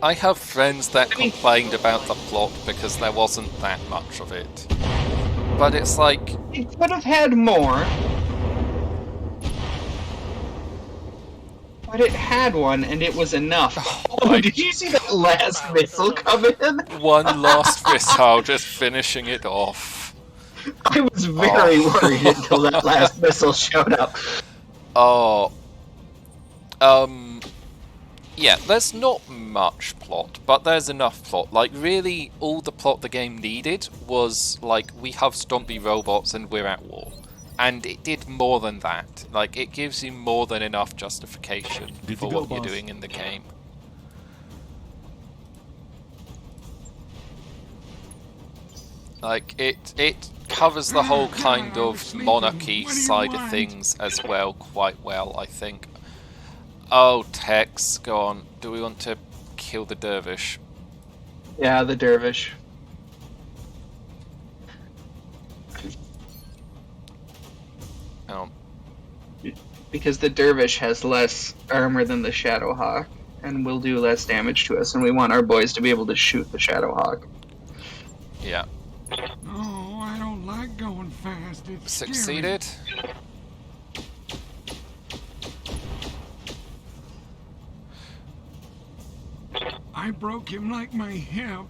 I have friends that complained about the plot because there wasn't that much of it. But it's like... It could have had more. But it had one, and it was enough. Oh, did you see that last missile come in? One last missile just finishing it off. I was very worried until that last missile showed up. Oh. Yeah, there's not much plot, but there's enough plot. Like, really, all the plot the game needed was, like, we have stompy robots and we're at war. And it did more than that. Like, it gives you more than enough justification Good for to go, what you're boss. doing in the game. Like, it covers the whole kind of monarchy side of things as well, quite well, I think. Oh, Tex, go on. Do we want to kill the dervish? Yeah, the dervish. Oh, Because the dervish has less armor than the Shadowhawk, and will do less damage to us, and we want our boys to be able to shoot the Shadowhawk. yeah. Oh, I don't like going fast. It's Succeeded. Scary. I broke him like my hip.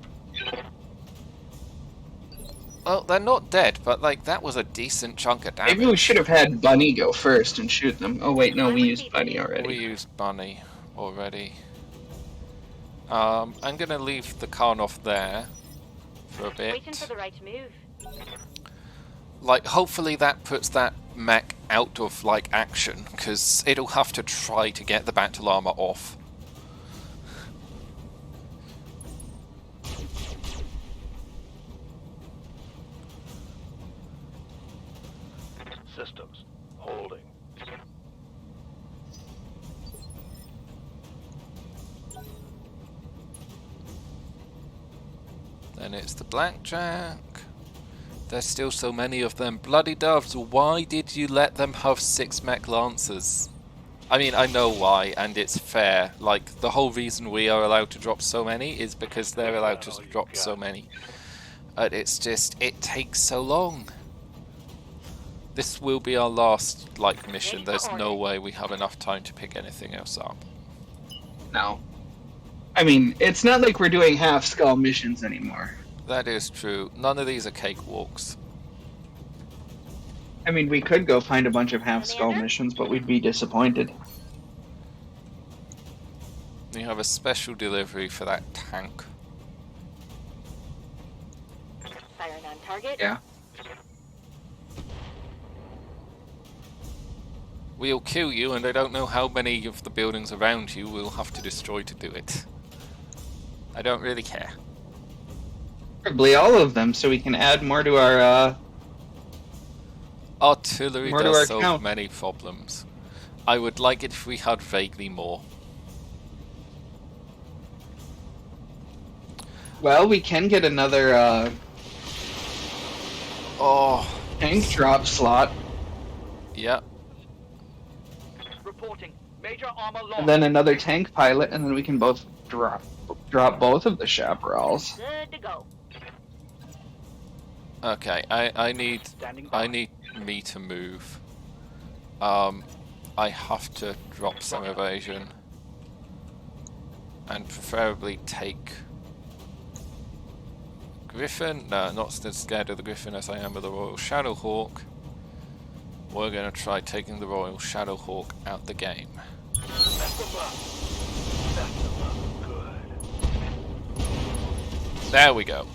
Well, they're not dead, but, like, that was a decent chunk of damage. Maybe we should have had Bunny go first and shoot them. Oh wait, no, we used Bunny already. We used Bunny already. I'm gonna leave the Karnoff there for a bit. Waiting for the right move. Like, hopefully that puts that mech out of, like, action, because it'll have to try to get the battle armor off. systems? Holding. Then it's the Blackjack. There's still so many of them. Bloody doves, why did you let them have 6 mech lancers? I mean, I know why, and it's fair. Like, the whole reason we are allowed to drop so many is because they're allowed to drop so many. But it's just, it takes so long. This will be our last, like, mission. There's no way we have enough time to pick anything else up. No. I mean, it's not like we're doing half-skull missions anymore. That is true. None of these are cakewalks. I mean, we could go find a bunch of half-skull Commander? missions, but we'd be disappointed. You have a special delivery for that tank. Siren on target. Yeah. We'll kill you, and I don't know how many of the buildings around you we'll have to destroy to do it. I don't really care. Probably all of them, so we can add more to our, Artillery More to does our solve count. many problems. I would like it if we had vaguely more. Well, we can get another, Oh, tank drop slot, yeah. Reporting. Major armor lost. and then another tank pilot, and then we can both drop both of the chaparrals. Good to go. Okay, I need Standing by. me to move. I have to drop some evasion. And preferably take Griffin. No, not as scared of the Griffin as I am of the Royal Shadowhawk. We're going to try taking the Royal Shadowhawk out the game. Best of luck. Best of luck. Good. There we go.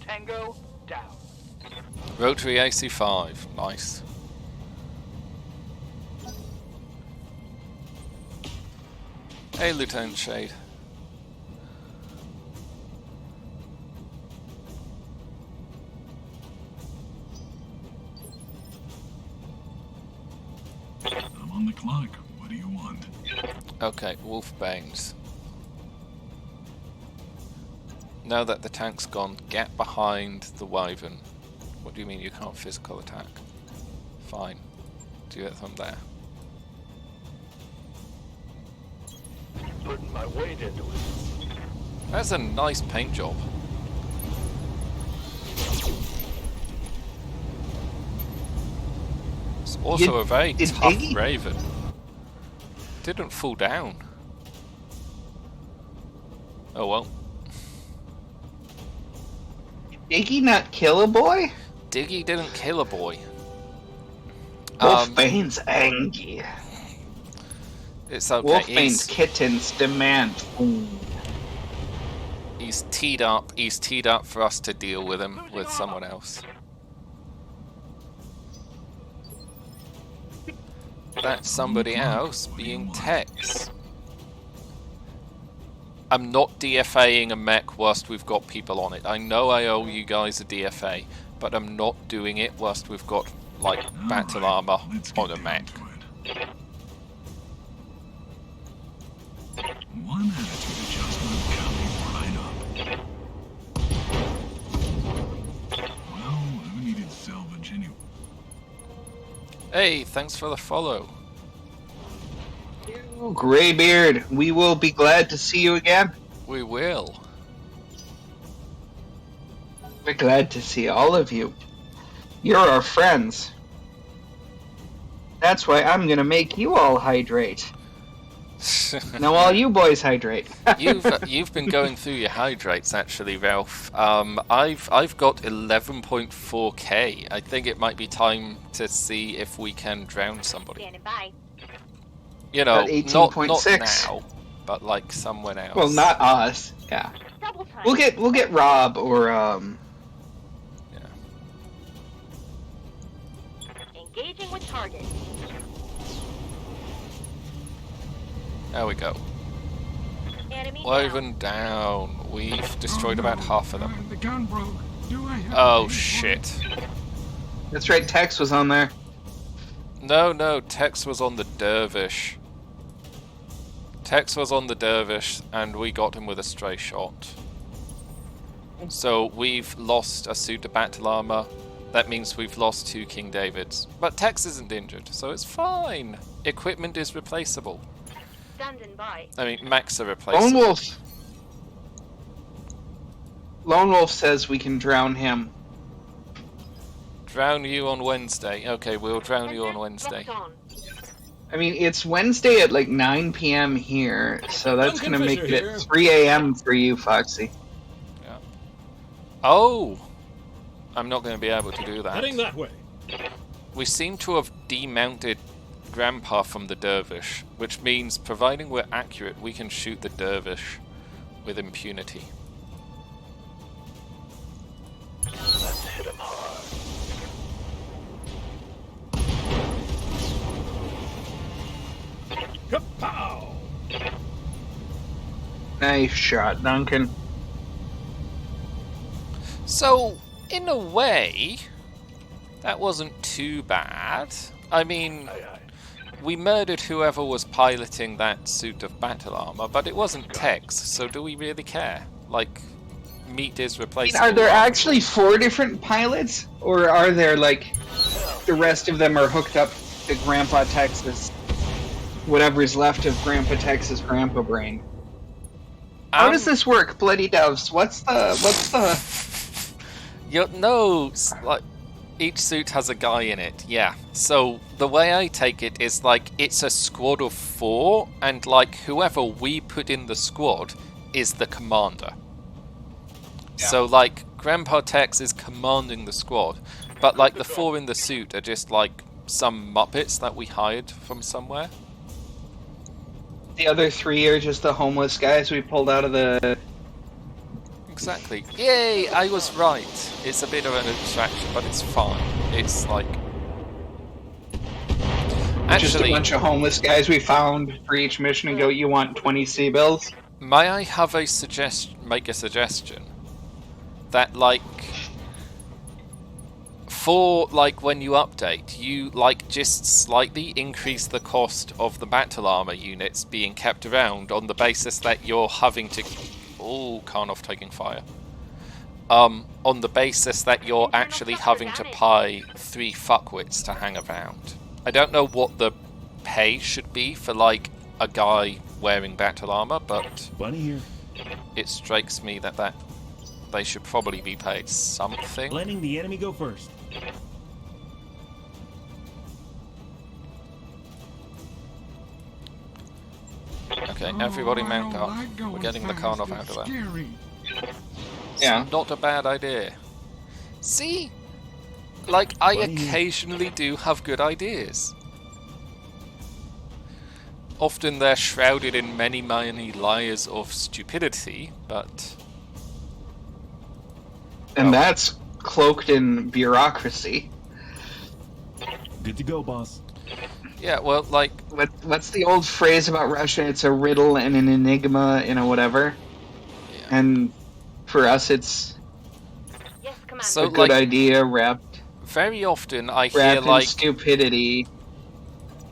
Tango down. Rotary AC5. Nice. Hey, Lieutenant Shade. I'm on the clock. What do you want? Okay, Wolfbanes. Now that the tank's gone, get behind the Wyvern. What do you mean you can't physical attack? Fine. Do it from there. Putting my weight into it. That's a nice paint job. It's also a very did tough Iggy- Raven. Didn't fall down. Oh well. Iggy not kill a boy? Diggy didn't kill a boy. Wolfbane's angry. It's okay. Wolfbane's kittens demand food. He's teed up. He's teed up for us to deal with him with someone else. That's somebody else being Tex. I'm not DFAing a mech whilst we've got people on it. I know I owe you guys a DFA, but I'm not doing it whilst we've got, like, battle armor Let's get on a down mech. to it. One attitude adjustment coming right up. Well, who needed salvage anyway? Hey, thanks for the follow. Greybeard, we will be glad to see you again. We will. We're glad to see all of you. You're our friends. That's why I'm gonna make you all hydrate. Now all you boys hydrate. You've been going through your hydrates actually, Ralph. I've got 11.4k. I think it might be time to see if we can drown somebody. Standing by. You know, Got not 18.6. now, but like someone else. Well, not us. Yeah, Double time. we'll get Rob or Yeah. Engaging with target. There we go. Enemy down. Woven down. We've destroyed about half of them. The gun broke. Do I have Oh to shit. that's right. Tex was on there. No, Tex was on the Dervish. Tex was on the Dervish, and we got him with a stray shot. So we've lost a suit of battle armor. That means we've lost 2 King Davids. But Tex isn't injured, so it's fine. Equipment is replaceable. Standing by. I mean, mechs are Lone replaceable. Wolf. Lone Wolf says we can drown him. Drown you on Wednesday. Okay, we'll drown you on Wednesday. Locked on. I mean, it's Wednesday at like 9 p.m. here, so that's Duncan gonna make Fisher it here. at 3 a.m. for you, Foxy. Oh! I'm not going to be able to do that. Heading that way. We seem to have demounted Grandpa from the dervish, which means, providing we're accurate, we can shoot the dervish with impunity. Let's hit him hard. Kapow! Nice shot, Duncan. So, in a way, that wasn't too bad. I mean, Aye, aye. we murdered whoever was piloting that suit of battle armor, but it wasn't Tex, so do we really care? Like, meat is replaceable. Are there actually 4 different pilots? Or are there, like, the rest of them are hooked up to Grandpa Texas? Whatever's left of Grandpa Texas Grandpa Brain. How does this work, Bloody Doves? What's the... No, like, each suit has a guy in it, yeah. So, the way I take it is, like, it's a squad of 4, and, like, whoever we put in the squad is the commander. Yeah. So, like, Grandpa Tex is commanding the squad, but, like, the 4 in the suit are just, like, some Muppets that we hired from somewhere. The other 3 are just the homeless guys we pulled out of the... Exactly. Yay, I was right. It's a bit of an abstraction, but it's fine. It's, like... Just a Actually, bunch of homeless guys we found for each mission and go, you want 20 C-bills? may I have a make a suggestion? That, like, for, like, when you update, you, like, just slightly increase the cost of the battle armor units being kept around on the basis that you're having to... Oh, Karnov taking fire. On the basis that you're actually having to pay 3 fuckwits to hang around. I don't know what the pay should be for, like, a guy wearing battle armor, but Bunny here. it strikes me that they should probably be paid something. Letting the enemy go first. Okay, everybody mount I up. don't like going We're getting the fast. Karnov out It's of there. scary. Yeah. Not a bad idea. See? Like, I Buddy. occasionally do have good ideas. Often they're shrouded in many, many layers of stupidity, but... And Oh. that's cloaked in bureaucracy. Good to go, boss. Yeah, well, like, What's the old phrase about Russia? It's a riddle and an enigma and a whatever. yeah. And for us, it's Yes, Commander. So, a good like, idea wrapped very often I hear, in like... stupidity.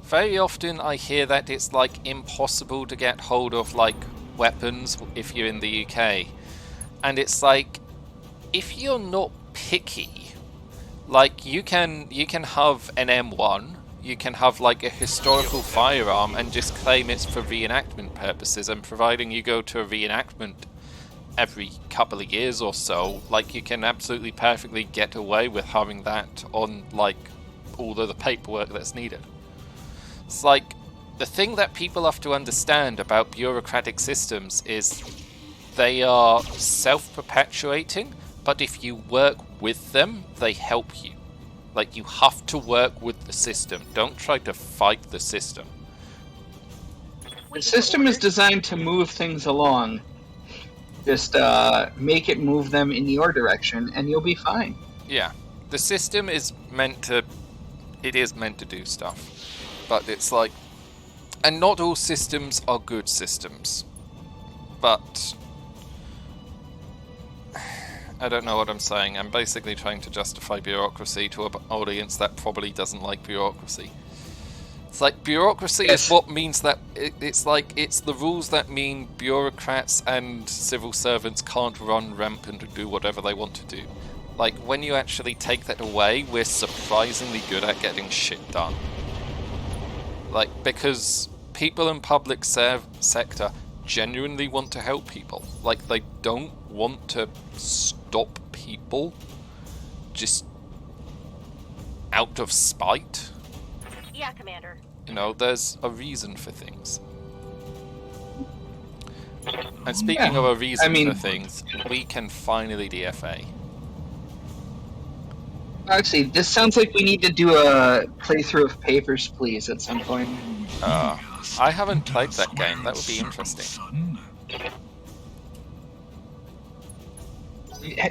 Very often I hear that it's, like, impossible to get hold of, like, weapons if you're in the UK. And it's like, if you're not picky, like, you can have an M1, you can have, like, a historical firearm and just claim it's for reenactment purposes, and providing you go to a reenactment every couple of years or so, like, you can absolutely perfectly get away with having that on, like, all of the paperwork that's needed. It's like, the thing that people have to understand about bureaucratic systems is they are self-perpetuating, but if you work with them, they help you. Like, you have to work with the system. Don't try to fight the system. The system is designed to move things along. Just make it move them in your direction, and you'll be fine. Yeah, the system is meant to... It is meant to do stuff. But it's like... And not all systems are good systems. But... I don't know what I'm saying. I'm basically trying to justify bureaucracy to an audience that probably doesn't like bureaucracy. It's like, bureaucracy Yes. is what means that... It's like, it's the rules that mean bureaucrats and civil servants can't run rampant and do whatever they want to do. Like, when you actually take that away, we're surprisingly good at getting shit done. Like, because people in public sector genuinely want to help people. Like, they don't want to stop people just out of spite. Yeah, Commander. You know, there's a reason for things. And speaking Yeah, of a reason I mean- for things, we can finally DFA. Foxy, this sounds like we need to do a playthrough of Papers, Please at some point. I haven't played that game. That would be interesting. Son.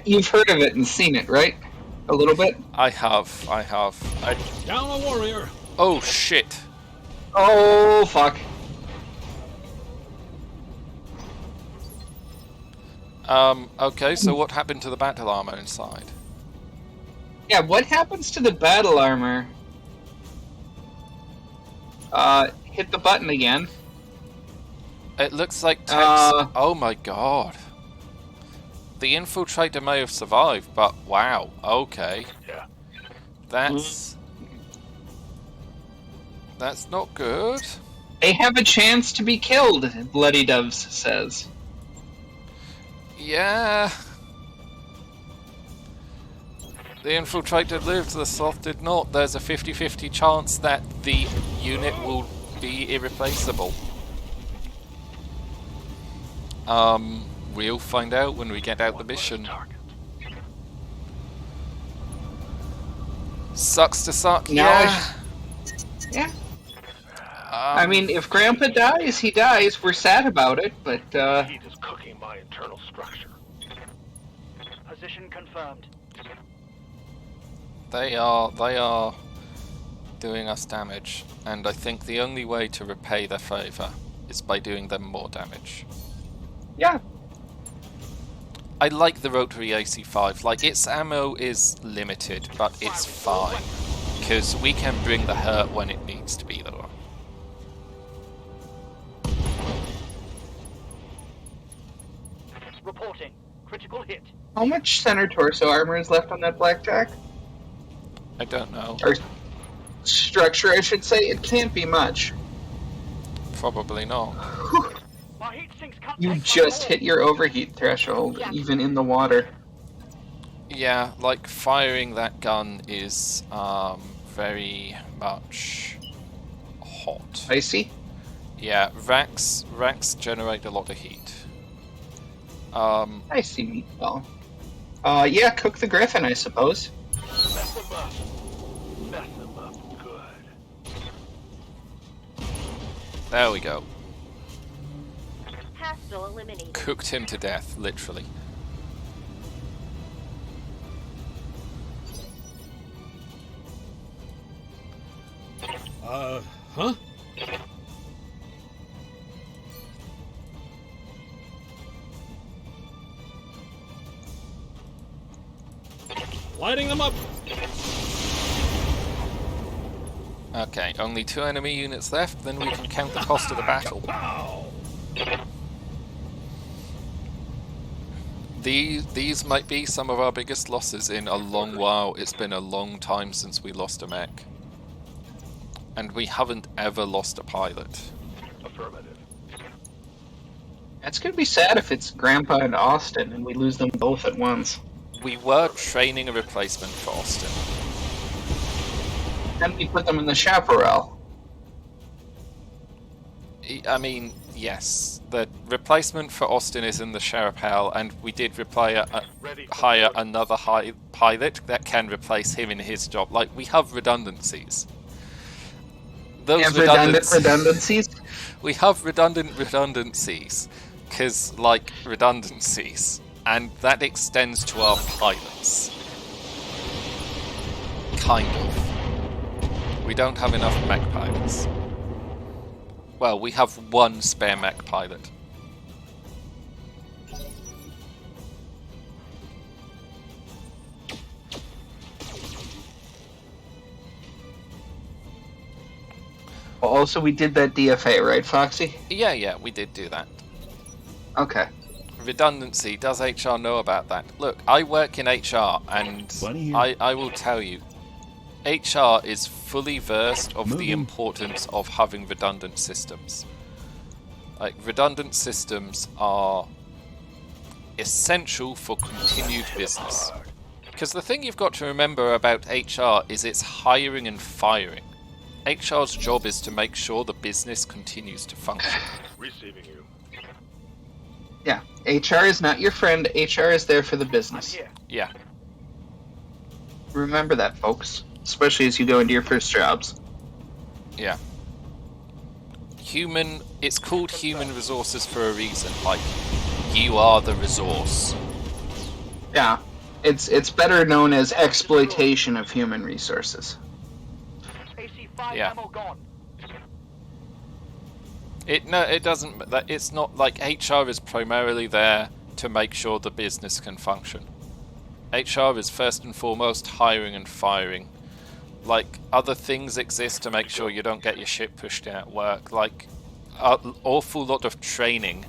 You've heard of it and seen it, right? A little bit? I have. Down a warrior. Oh, shit. Oh, fuck. Okay, so what happened to the battle armor inside? Yeah, what happens to the battle armor? Hit the button again. It looks like text. Oh my god. The infiltrator may have survived, but wow, okay. Yeah. That's not good. They have a chance to be killed, Bloody Doves says. Yeah. The infiltrator lived, the sloth did not. There's a 50-50 chance that the unit will be irreplaceable. We'll find out when we get out the mission. Sucks to suck, No, yeah. Yeah. I mean, if Grandpa dies, he dies. We're sad about it, but, Heat is cooking my internal structure. Position confirmed. They are doing us damage, and I think the only way to repay their favour is by doing them more damage. yeah. I like the rotary AC-5, like its ammo is limited, but it's fine, because we can bring the hurt when it needs to be there. Reporting. Critical hit. How much center torso armor is left on that blackjack? I don't know. Or structure, I should say. It can't be much. Probably not. My heat sinks can't You take just much hit your overheat threshold, Yeah. even in the water. Yeah, like firing that gun is very much hot. Icy? Yeah, racks generate a lot of heat. I see meatball. Yeah, cook the griffin, I suppose. Mess them up. Mess them up good. There we go. Hostile eliminated. Cooked him to death, literally. Huh? Lighting them up. Okay, only 2 enemy units left, then we can count the cost of the battle. These might be some of our biggest losses in a long while. It's been a long time since we lost a mech. And we haven't ever lost a pilot. Affirmative. That's gonna be sad if it's Grandpa and Austin and we lose them both at once. We were training a replacement for Austin. Then we put them in the chaparral. I mean, yes, the replacement for Austin is in the Sharapal, and we did hire another pilot that can replace him in his job. Like, we have redundancies. Those Redundancies? We have redundancies, because, like, redundancies. And that extends to our pilots. Kind of. We don't have enough mech pilots. Well, we have 1 spare mech pilot. Also, we did that DFA, right, Foxy? Yeah, we did do that. Okay. Redundancy, does HR know about that? Look, I work in HR, and Bunny here. I will tell you, HR is fully versed of the Moving. importance of having redundant systems. Like, redundant systems are essential for continued business. Because the thing you've got to remember about HR is it's hiring and firing. HR's job is to make sure the business continues to function. Receiving you. Yeah. HR is not your friend. HR is there for the business. Here. Yeah. Remember that, folks. Especially as you go into your first jobs. Yeah. It's called human resources for a reason. Like, you are the resource. Yeah. It's better known as exploitation of human resources. AC-5 Yeah. ammo gone. It doesn't. It's not like HR is primarily there to make sure the business can function. HR is first and foremost hiring and firing. Like, other things exist to make sure you don't get your shit pushed out at work. Like, an awful lot of training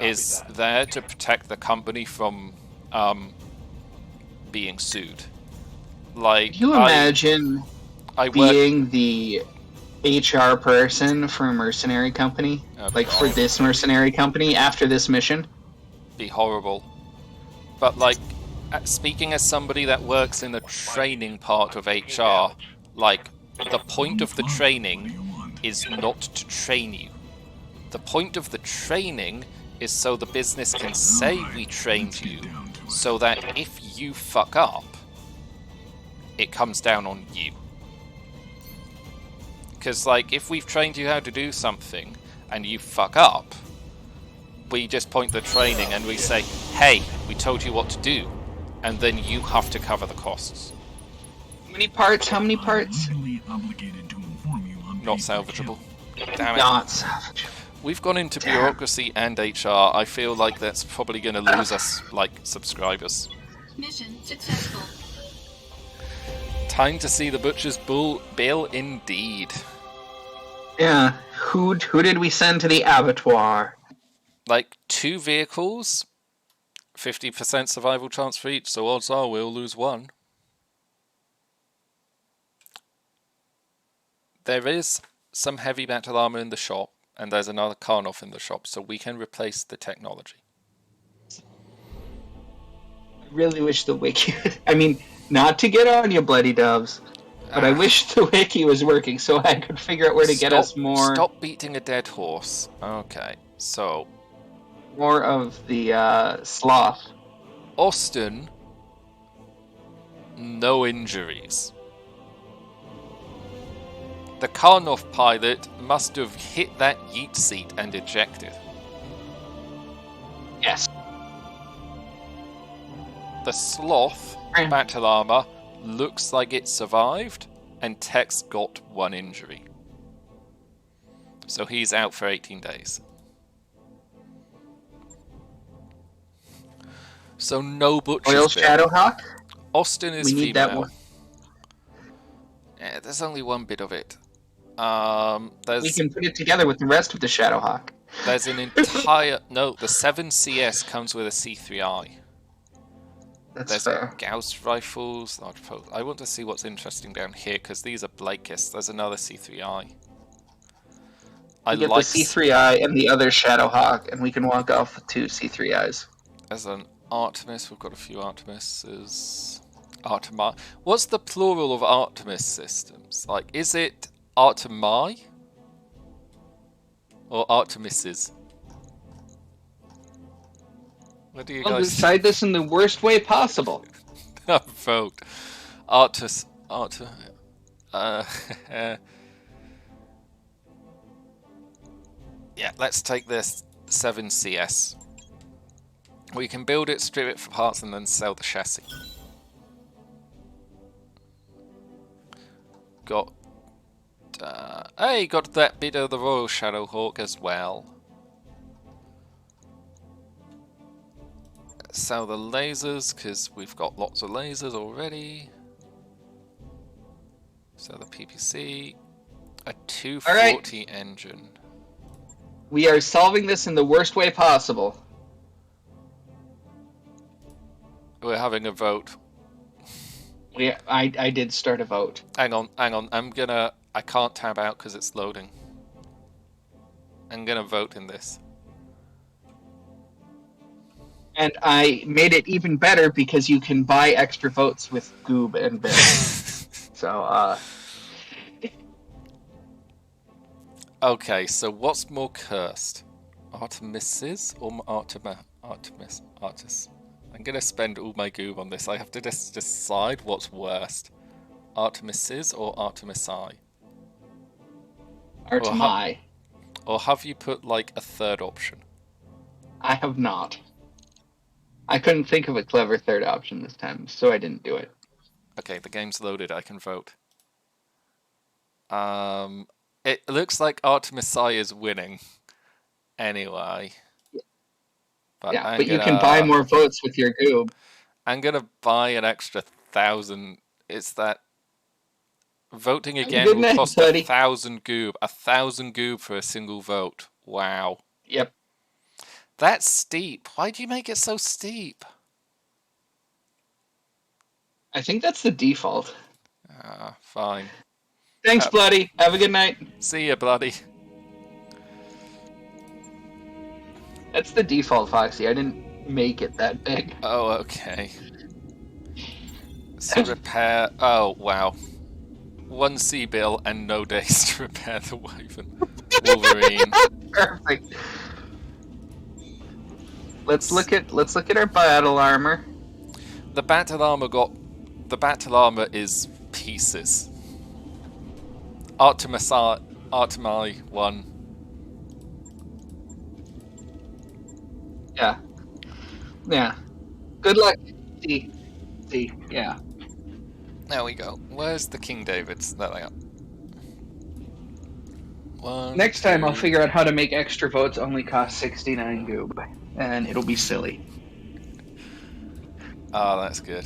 is there to protect the company from being sued. Like, Can you imagine I work. being the HR person for a mercenary company? Oh, Like, for God. this mercenary company after this mission? Be horrible. But, like, speaking as somebody that works in the training part of HR, like, the point of the training is not to train you. The point of the training is so the business can say we trained you, so that if you fuck up, it comes down on you. Because, like, if we've trained you how to do something and you fuck up, we just point the training and we say, hey, we told you what to do, and then you have to cover the costs. How many parts? How many parts? Not salvageable. Damn it. Not salvageable. We've gone into bureaucracy and HR. I feel like that's probably going to lose us, like, subscribers. Mission successful. Time to see the butcher's bill indeed. Yeah. Who did we send to the abattoir? Like, 2 vehicles, 50% survival chance for each, so odds are we'll lose one. There is some heavy battle armor in the shop, and there's another Karnoff in the shop, so we can replace the technology. I really wish the wiki... I mean, not to get on you, bloody doves, but I wish the wiki was working so I could figure out where to get us more... Stop beating a dead horse. Okay, so... more of the sloth. Austin, no injuries. The Karnoff pilot must have hit that yeet seat and ejected. Yes. The sloth battle armor looks like it survived, and Tex got 1 injury. So he's out for 18 days. So no butcher's Oil bill. Shadowhawk? Austin is We need female. that one. Yeah, there's only one bit of it. We There's can put it together with the rest of the Shadowhawk. there's an entire no. The 7CS comes with a C3I. That's There's fair. Gauss rifles. I want to see what's interesting down here because these are Blakist. There's another C3I. I We get like the C3I and the other Shadowhawk, and we can walk off with 2 C3Is. There's an Artemis. We've got a few Artemises. Artemi. What's the plural of Artemis systems? Like, is it Artemi or Artemises? What do you We'll guys decide this in the worst way possible. vote? Yeah, let's take this 7CS. We can build it, strip it for parts, and then sell the chassis. Got... hey, got that bit of the Royal Shadowhawk as well. Sell the lasers, because we've got lots of lasers already. Sell the PPC. A 240 engine. We are solving this in the worst way possible. We're having a vote. I did start a vote. Hang on. I can't tab out because it's loading. I'm gonna vote in this. And I made it even better because you can buy extra votes with Goob and Bill. So, Okay, so what's more cursed? Artemises or Artemis? I'm gonna spend all my goob on this. I have to just decide what's worst. Artemis's or Artemisi? Artemii. Or have you put like a third option? I have not. I couldn't think of a clever third option this time, so I didn't do it. Okay, the game's loaded. I can vote. It looks like Artemisi is winning. Anyway. But yeah, but you can buy more votes with your goob. I'm gonna buy an extra 1,000. It's that voting again will cost 1,000 goob. 1,000 goob for a single vote. Wow. Yep. That's steep. Why do you make it so steep? I think that's the default. Ah, fine. Thanks, Bloody. Have a good night. See ya, Bloody. That's the default, Foxy. I didn't make it that big. Oh, okay. So repair... Oh, wow. 1 C bill and no days to repair the Wyvern. Wolverine. Perfect. Let's look at our battle armor. The battle armor is pieces. Artemii 1. Yeah. Yeah. Good luck. See. Yeah. There we go. Where's the King Davids? There they are. Next time I'll figure out how to make extra votes only cost 69 goob. And it'll be silly. Oh, that's good.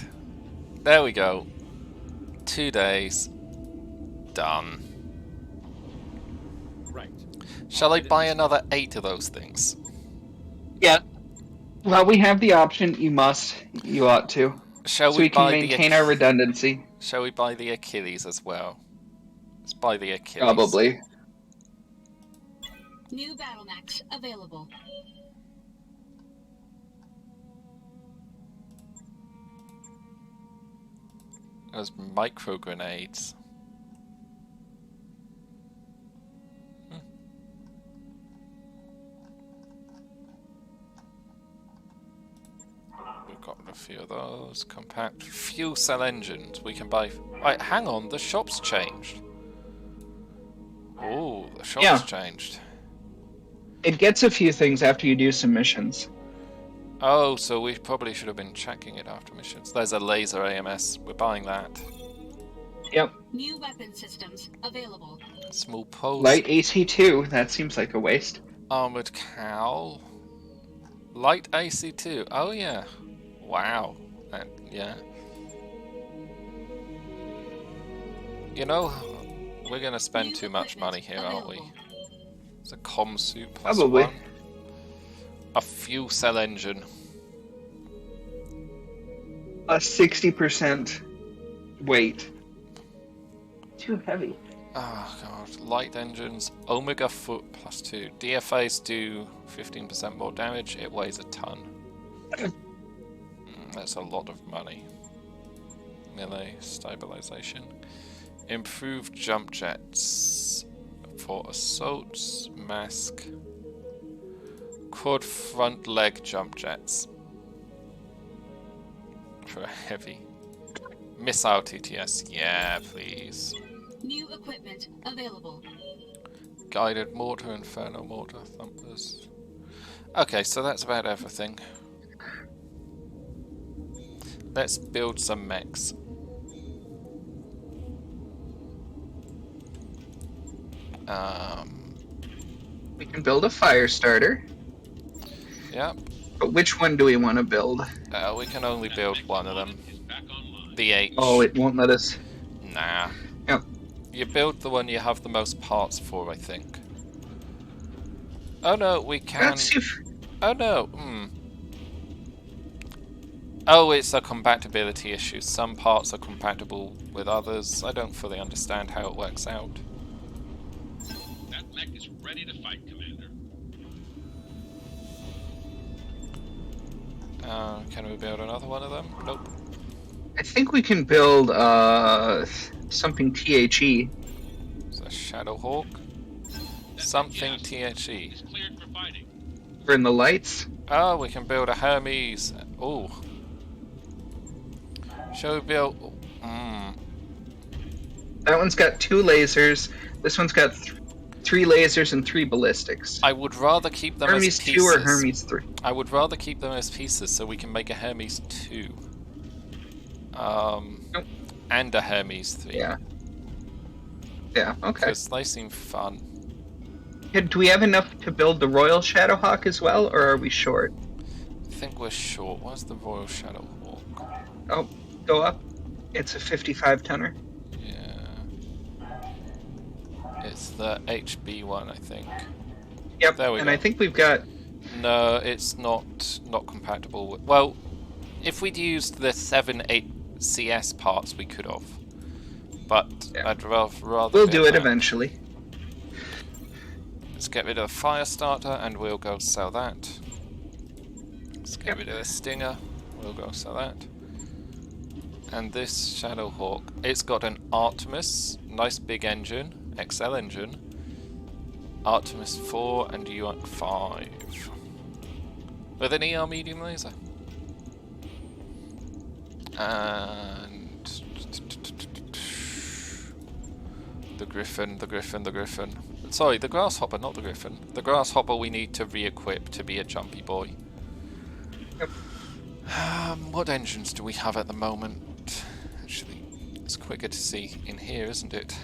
There we go. 2 days. Done. Right. Shall I buy another 8 of those things? Yeah. Well, we have the option. You must. You ought to. Shall so we can buy maintain our redundancy. Shall we buy the Achilles as well? Let's buy the Achilles. Probably. New battle max available. Those micro grenades. We've got a few of those. Compact fuel cell engines. We can buy. Right, hang on. The shop's changed. Oh, the shop's changed. It gets a few things after you do some missions. Oh, so we probably should have been checking it after missions. There's a laser AMS. We're buying that. Yep. New weapon systems available. Small post. Light AC2. That seems like a waste. Armored cowl. Light AC2. Oh yeah. Wow. Yeah. You know, we're gonna spend too much money here, aren't we? It's a comm suit plus Probably. 1. A fuel cell engine. A 60% weight. Too heavy. Oh god. Light engines. Omega foot plus 2. DFAs do 15% more damage. It weighs a ton. That's a lot of money. Melee stabilization. Improved jump jets for assaults. Mask. Quad front leg jump jets for a heavy. Missile TTS. Yeah, please. New equipment available. Guided mortar, inferno mortar, thumpers. Okay, so that's about everything. Let's build some mechs. We can build a fire starter. Yep. But which one do we want to build? We can only build one of them. The H. Oh, it won't let us. Nah. Yep. You build the one you have the most parts for, I think. Oh no, we can. Oh no. Oh, it's a compatibility issue. Some parts are compatible with others. I don't fully understand how it works out. That mech is ready to fight, Commander. Can we build another one of them? Nope. I think we can build something THE. It's a Shadowhawk. Something THE. Cleared for fighting. For in the lights. Oh, we can build a Hermes. Oh, Shall we build? That one's got 2 lasers. This one's got 3 lasers and 3 ballistics. I would rather keep them Hermes as pieces. 2 or Hermes 3? I would rather keep them as pieces so we can make a Hermes 2. And a Hermes 3. Yeah. Yeah, okay. Because they seem fun. Do we have enough to build the Royal Shadowhawk as well, or are we short? I think we're short. Where's the Royal Shadowhawk? Oh, go up. It's a 55-tonner. Yeah. It's the HB one, I think. Yep, There we and go. I think we've got... No, it's not compatible with... Well, if we'd used the 7-8 CS parts, we could have. But Yeah. I'd rather... We'll do it that. eventually. Let's get rid of the fire starter and we'll go sell that. Let's get rid of the stinger. We'll go sell that. And this Shadowhawk, it's got an Artemis, nice big engine, XL engine. Artemis 4 and UAC 5. With an ER medium laser. And the Griffin. Sorry, the Grasshopper, not the Griffin. The Grasshopper we need to re-equip to be a jumpy boy. Yep. What engines do we have at the moment? Actually, it's quicker to see in here, isn't it?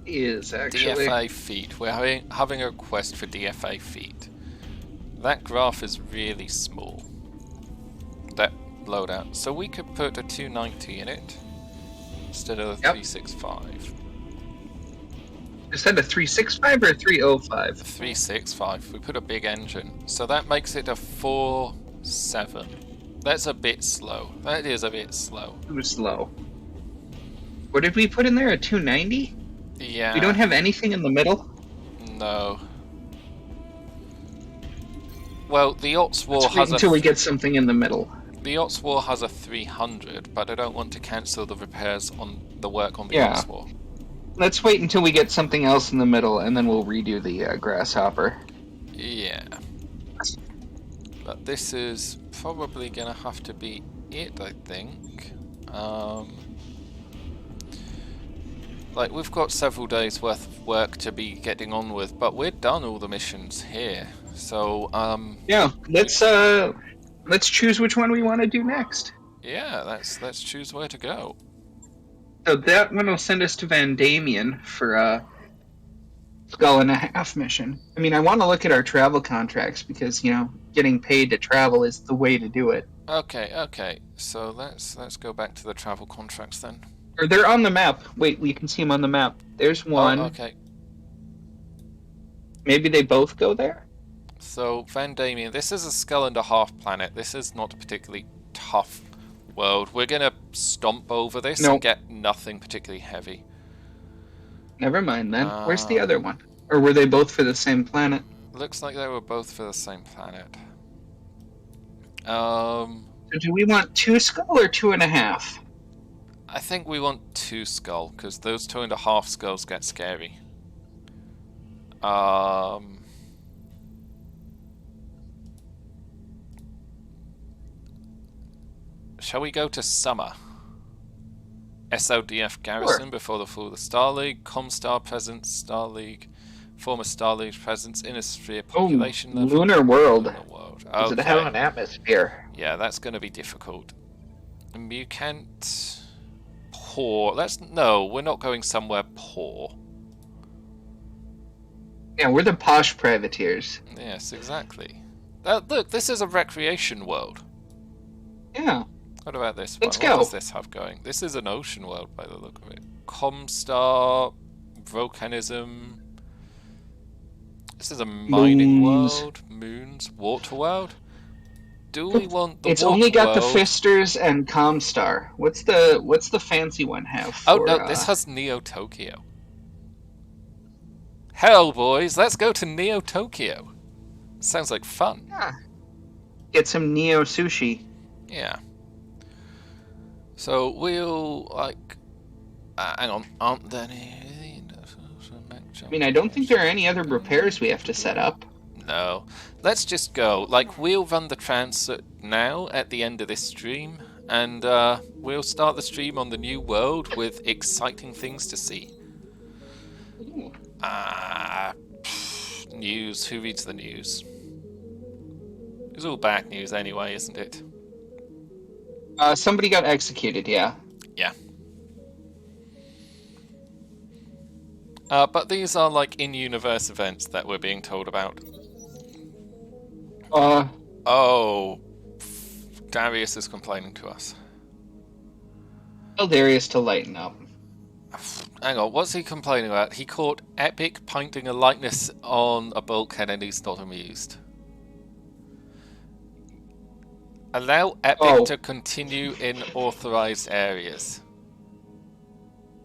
Is actually... DFA feet. We're having a request for DFA feet. That graph is really small. That loadout. So we could put a 290 in it instead of a 365. Is that a 365 or a 305? 365. We put a big engine. So that makes it a 47. That's a bit slow. That is a bit slow. Too slow. What did we put in there? A 290? Yeah. We don't have anything in the middle? No. Well, the Ots War Let's wait has until we get something in the middle. The Ots War has a 300, but I don't want to cancel the repairs on the work on the Yeah. Ots War. Let's wait until we get something else in the middle, and then we'll redo the Grasshopper. Yeah. But this is probably gonna have to be it, I think. Like, we've got several days worth of work to be getting on with, but we're done all the missions here. So, Yeah, let's choose which one we want to do next. yeah, let's choose where to go. So that one will send us to Van Damian for a Skull and a Half mission. I mean, I want to look at our travel contracts because, you know, getting paid to travel is the way to do it. Okay. So let's go back to the travel contracts then. Or they're on the map. Wait, we can see them on the map. There's one. Oh, okay. Maybe they both go there? So, Van Damian, this is a skull and a half planet. This is not a particularly tough world. We're gonna stomp over this and get nothing particularly heavy. Never mind then. Where's the other one? Or were they both for the same planet? Looks like they were both for the same planet. So do we want 2 skull or 2.5? I think we want 2 skull, because those 2.5 skulls get scary. Shall we go to Summer? SODF Garrison before the fall of the Star League, Comstar presence, Star League, former Star League presence, Innisphere population level. Lunar World. Does it have an atmosphere? Yeah, that's going to be difficult. Mukant, poor. No, we're not going somewhere poor. Yeah, we're the posh privateers. Yes, exactly. Look, this is a recreation world. Yeah. What about this Let's one? go. What does this have going? This is an ocean world by the look of it. Comstar, volcanism. This is a mining world. Moons, water world. Do we want the It's water only got the world? Fisters and Comstar. What's the fancy one have? Oh for, no, this has Neo Tokyo. Hell, boys, let's go to Neo Tokyo. Sounds like fun. Yeah. Get some Neo sushi. Yeah. So we'll hang on, aren't there any? I mean, I don't think there are any other repairs we have to set up. No. Let's just go. Like, we'll run the transit now at the end of this stream, and we'll start the stream on the new world with exciting things to see. News. Who reads the news? It's all bad news anyway, isn't it? Somebody got executed, yeah. Yeah. But these are like in-universe events that we're being told about. Oh, Darius is complaining to us. Tell Darius to lighten up. Hang on, what's he complaining about? He caught Epic painting a likeness on a bulkhead and he's not amused. Allow Epic to continue in authorized areas.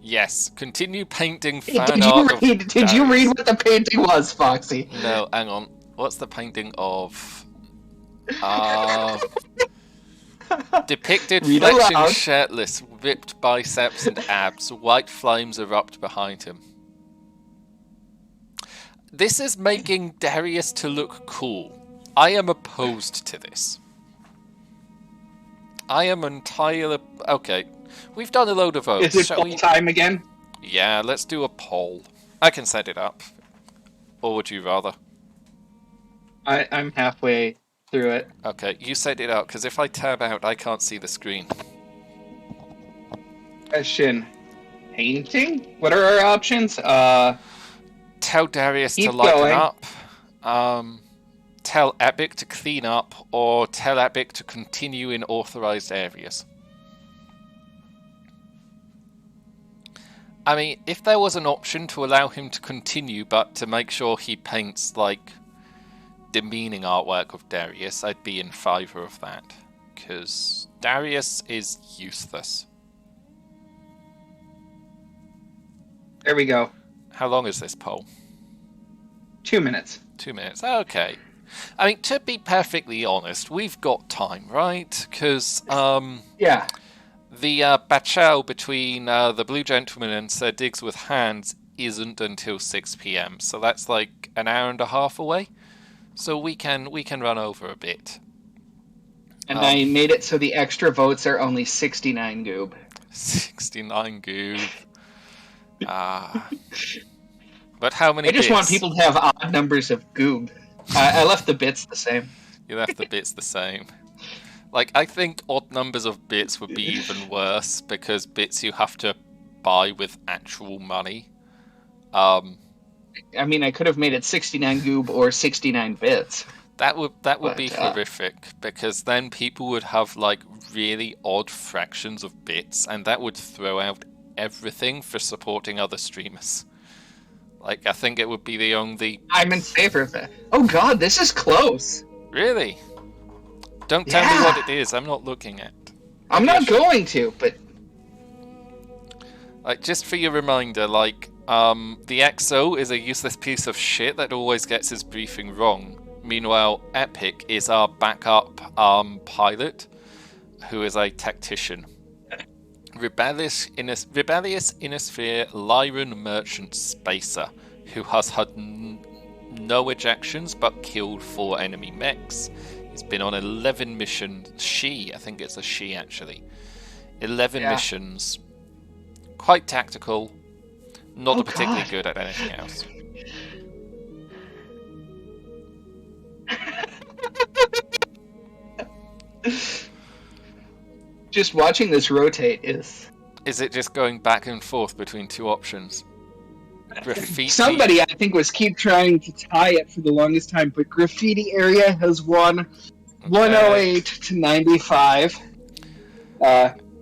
Yes, continue painting fan art. Did you read what the painting was, Foxy? No, hang on. What's the painting of? Depicted flexing shirtless, ripped biceps and abs. White flames erupt behind him. This is making Darius to look cool. I am opposed to this. I am entirely... Okay, we've done a load of votes. Is it poll time again? Yeah, let's do a poll. I can set it up. Or would you rather? I'm halfway through it. Okay, you set it up, because if I tab out, I can't see the screen. Question. Painting? What are our options? Tell Darius to lighten up. Tell Epic to clean up, or tell Epic to continue in authorized areas. I mean, if there was an option to allow him to continue, but to make sure he paints, like, demeaning artwork of Darius, I'd be in favour of that. Because Darius is useless. There we go. How long is this poll? 2 minutes. 2 minutes, okay. I mean, to be perfectly honest, we've got time, right? Because, yeah. The battle between the Blue Gentleman and Sir Diggs with Hands isn't until 6 PM, so that's like an hour and a half away. So we can run over a bit. And I made it so the extra votes are only 69 goob. 69 goob. But how many I just bits? want people to have odd numbers of goob. I left the bits the same. You left the bits the same. Like, I think odd numbers of bits would be even worse, because bits you have to buy with actual money. I mean, I could have made it 69 goob or 69 bits. That would be horrific, because then people would have, like, really odd fractions of bits, and that would throw out everything for supporting other streamers. Like, I think it would be the only... I'm in favor of that. Oh god, this is close. Really? Don't tell me what it is, I'm not looking at. I'm not going to, but... Like, just for your reminder, like, the XO is a useless piece of shit that always gets his briefing wrong. Meanwhile, Epic is our backup pilot, who is a tactician. Rebellious Innisphere Lyran Merchant Spacer, who has had no ejections but killed 4 enemy mechs. He's been on 11 missions. I think it's a she actually. 11 missions. Quite tactical. Not particularly good at anything else. Just watching this rotate is... Is it just going back and forth between 2 options? Graffiti. Somebody, I think, was keep trying to tie it for the longest time, but Graffiti Area has won 108 to 95.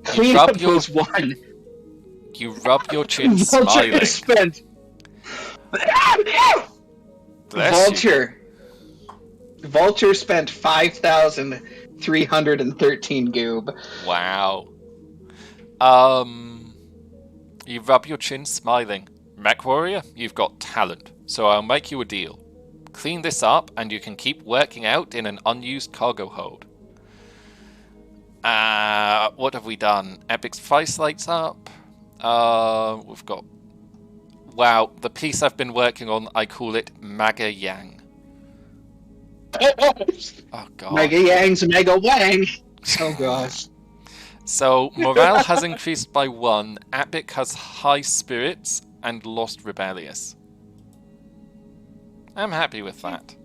Cleanup was 1. You rub your chin smiling. Vulture spent 5,313 goob. Wow. You rub your chin smiling. Mech Warrior, you've got talent, so I'll make you a deal. Clean this up, and you can keep working out in an unused cargo hold. What have we done? Epic's Vice Lights up. We've got... Wow, the piece I've been working on, I call it Maga Yang. Oh, God. Mega Yang's Mega Wang! Oh, gosh. So morale has increased by 1. Epic has high spirits and lost rebellious. I'm happy with that.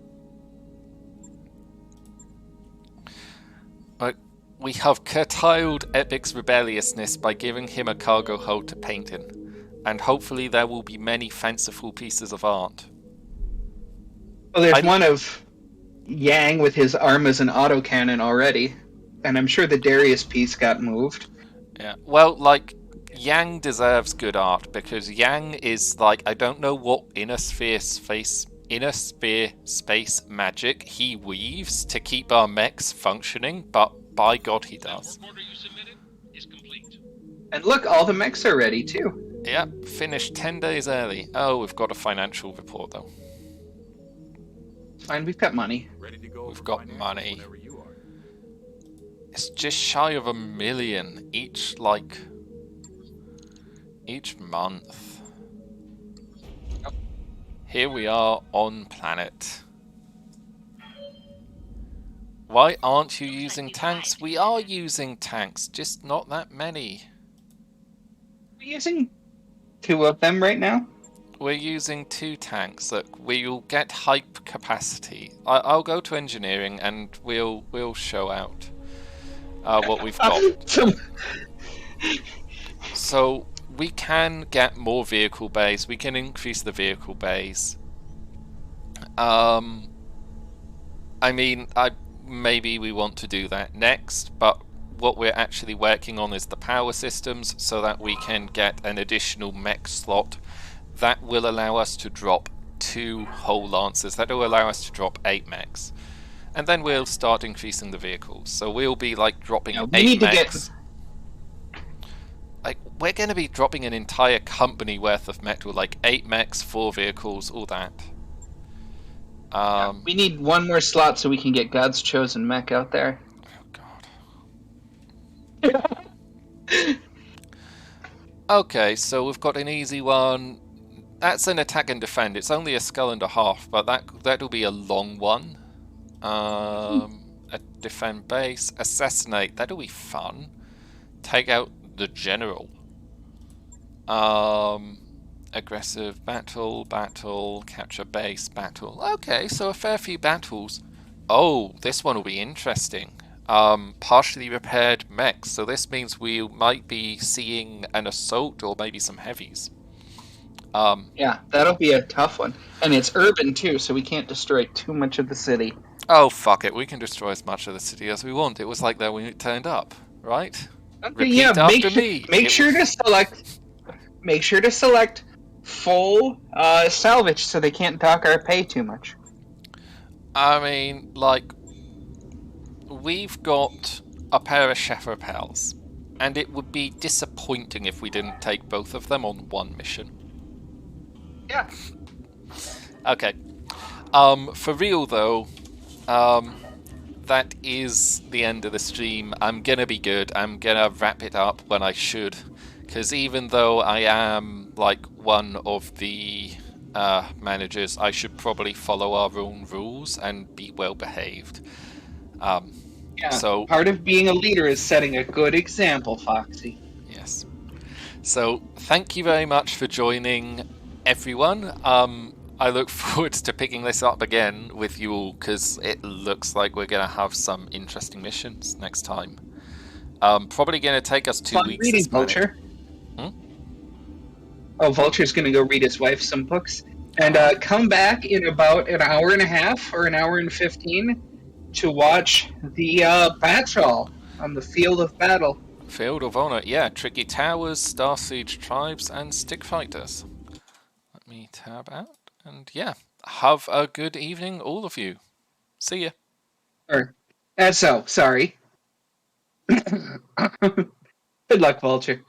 We have curtailed Epic's rebelliousness by giving him a cargo hold to paint in, and hopefully there will be many fanciful pieces of art. Well, there's one of Yang with his arm as an autocannon already, and I'm sure the Darius piece got moved. Yeah, well, like, Yang deserves good art, because Yang is, like, I don't know what inner sphere space magic he weaves to keep our mechs functioning, but by God he does. And look, all the mechs are ready too. Yep, finished 10 days early. Oh, we've got a financial report though. Fine, we've got money. Ready to go. We've got money. You are. It's just shy of $1 million each month. Here we are on planet. Why aren't you using tanks? We are using tanks, just not that many. We're using 2 of them right now. We're using 2 tanks. Look, we'll get hype capacity. I'll go to engineering and we'll show out what we've got. So we can get more vehicle bays. We can increase the vehicle bays. I mean, maybe we want to do that next, but what we're actually working on is the power systems so that we can get an additional mech slot that will allow us to drop 2 whole lancers. That will allow us to drop 8 mechs. And then we'll start increasing the vehicles. So we'll be like dropping 8 mechs. Like, we're going to be dropping an entire company worth of mech with like 8 mechs, 4 vehicles, all that. We need 1 more slot so we can get God's chosen mech out there. Oh god. Okay, so we've got an easy one. That's an attack and defend. It's only a skull and a half, but that'll be a long one. A defend base, assassinate. That'll be fun. Take out the general. Aggressive battle, capture base, battle. Okay, so a fair few battles. Oh, this one will be interesting. Partially repaired mechs. So this means we might be seeing an assault or maybe some heavies. Yeah, that'll be a tough one. And it's urban too, so we can't destroy too much of the city. Oh, fuck it. We can destroy as much of the city as we want. It was like that when it turned up, right? Okay, Repeat yeah, after me. Make sure to select full salvage so they can't dock our pay too much. I mean, like, we've got a pair of Sheffer-Pals, and it would be disappointing if we didn't take both of them on one mission. Yeah. Okay. For real though, that is the end of the stream. I'm gonna be good. I'm gonna wrap it up when I should, because even though I am like one of the managers, I should probably follow our own rules and be well behaved. Yeah. So part of being a leader is setting a good example, Foxy. Yes. So thank you very much for joining, everyone. I look forward to picking this up again with you all, because it looks like we're going to have some interesting missions next time. Probably going to take us 2 weeks. Reading Vulture. Oh, Vulture's going to go read his wife some books. And come back in about an hour and a half or an hour and 15 to watch the battle on the field of battle. Field of Honor, yeah. Tricky Towers, Star Siege Tribes, and Stick Fighters. Let me tab out. And yeah, have a good evening, all of you. See ya. Sorry. Good luck, Vulture.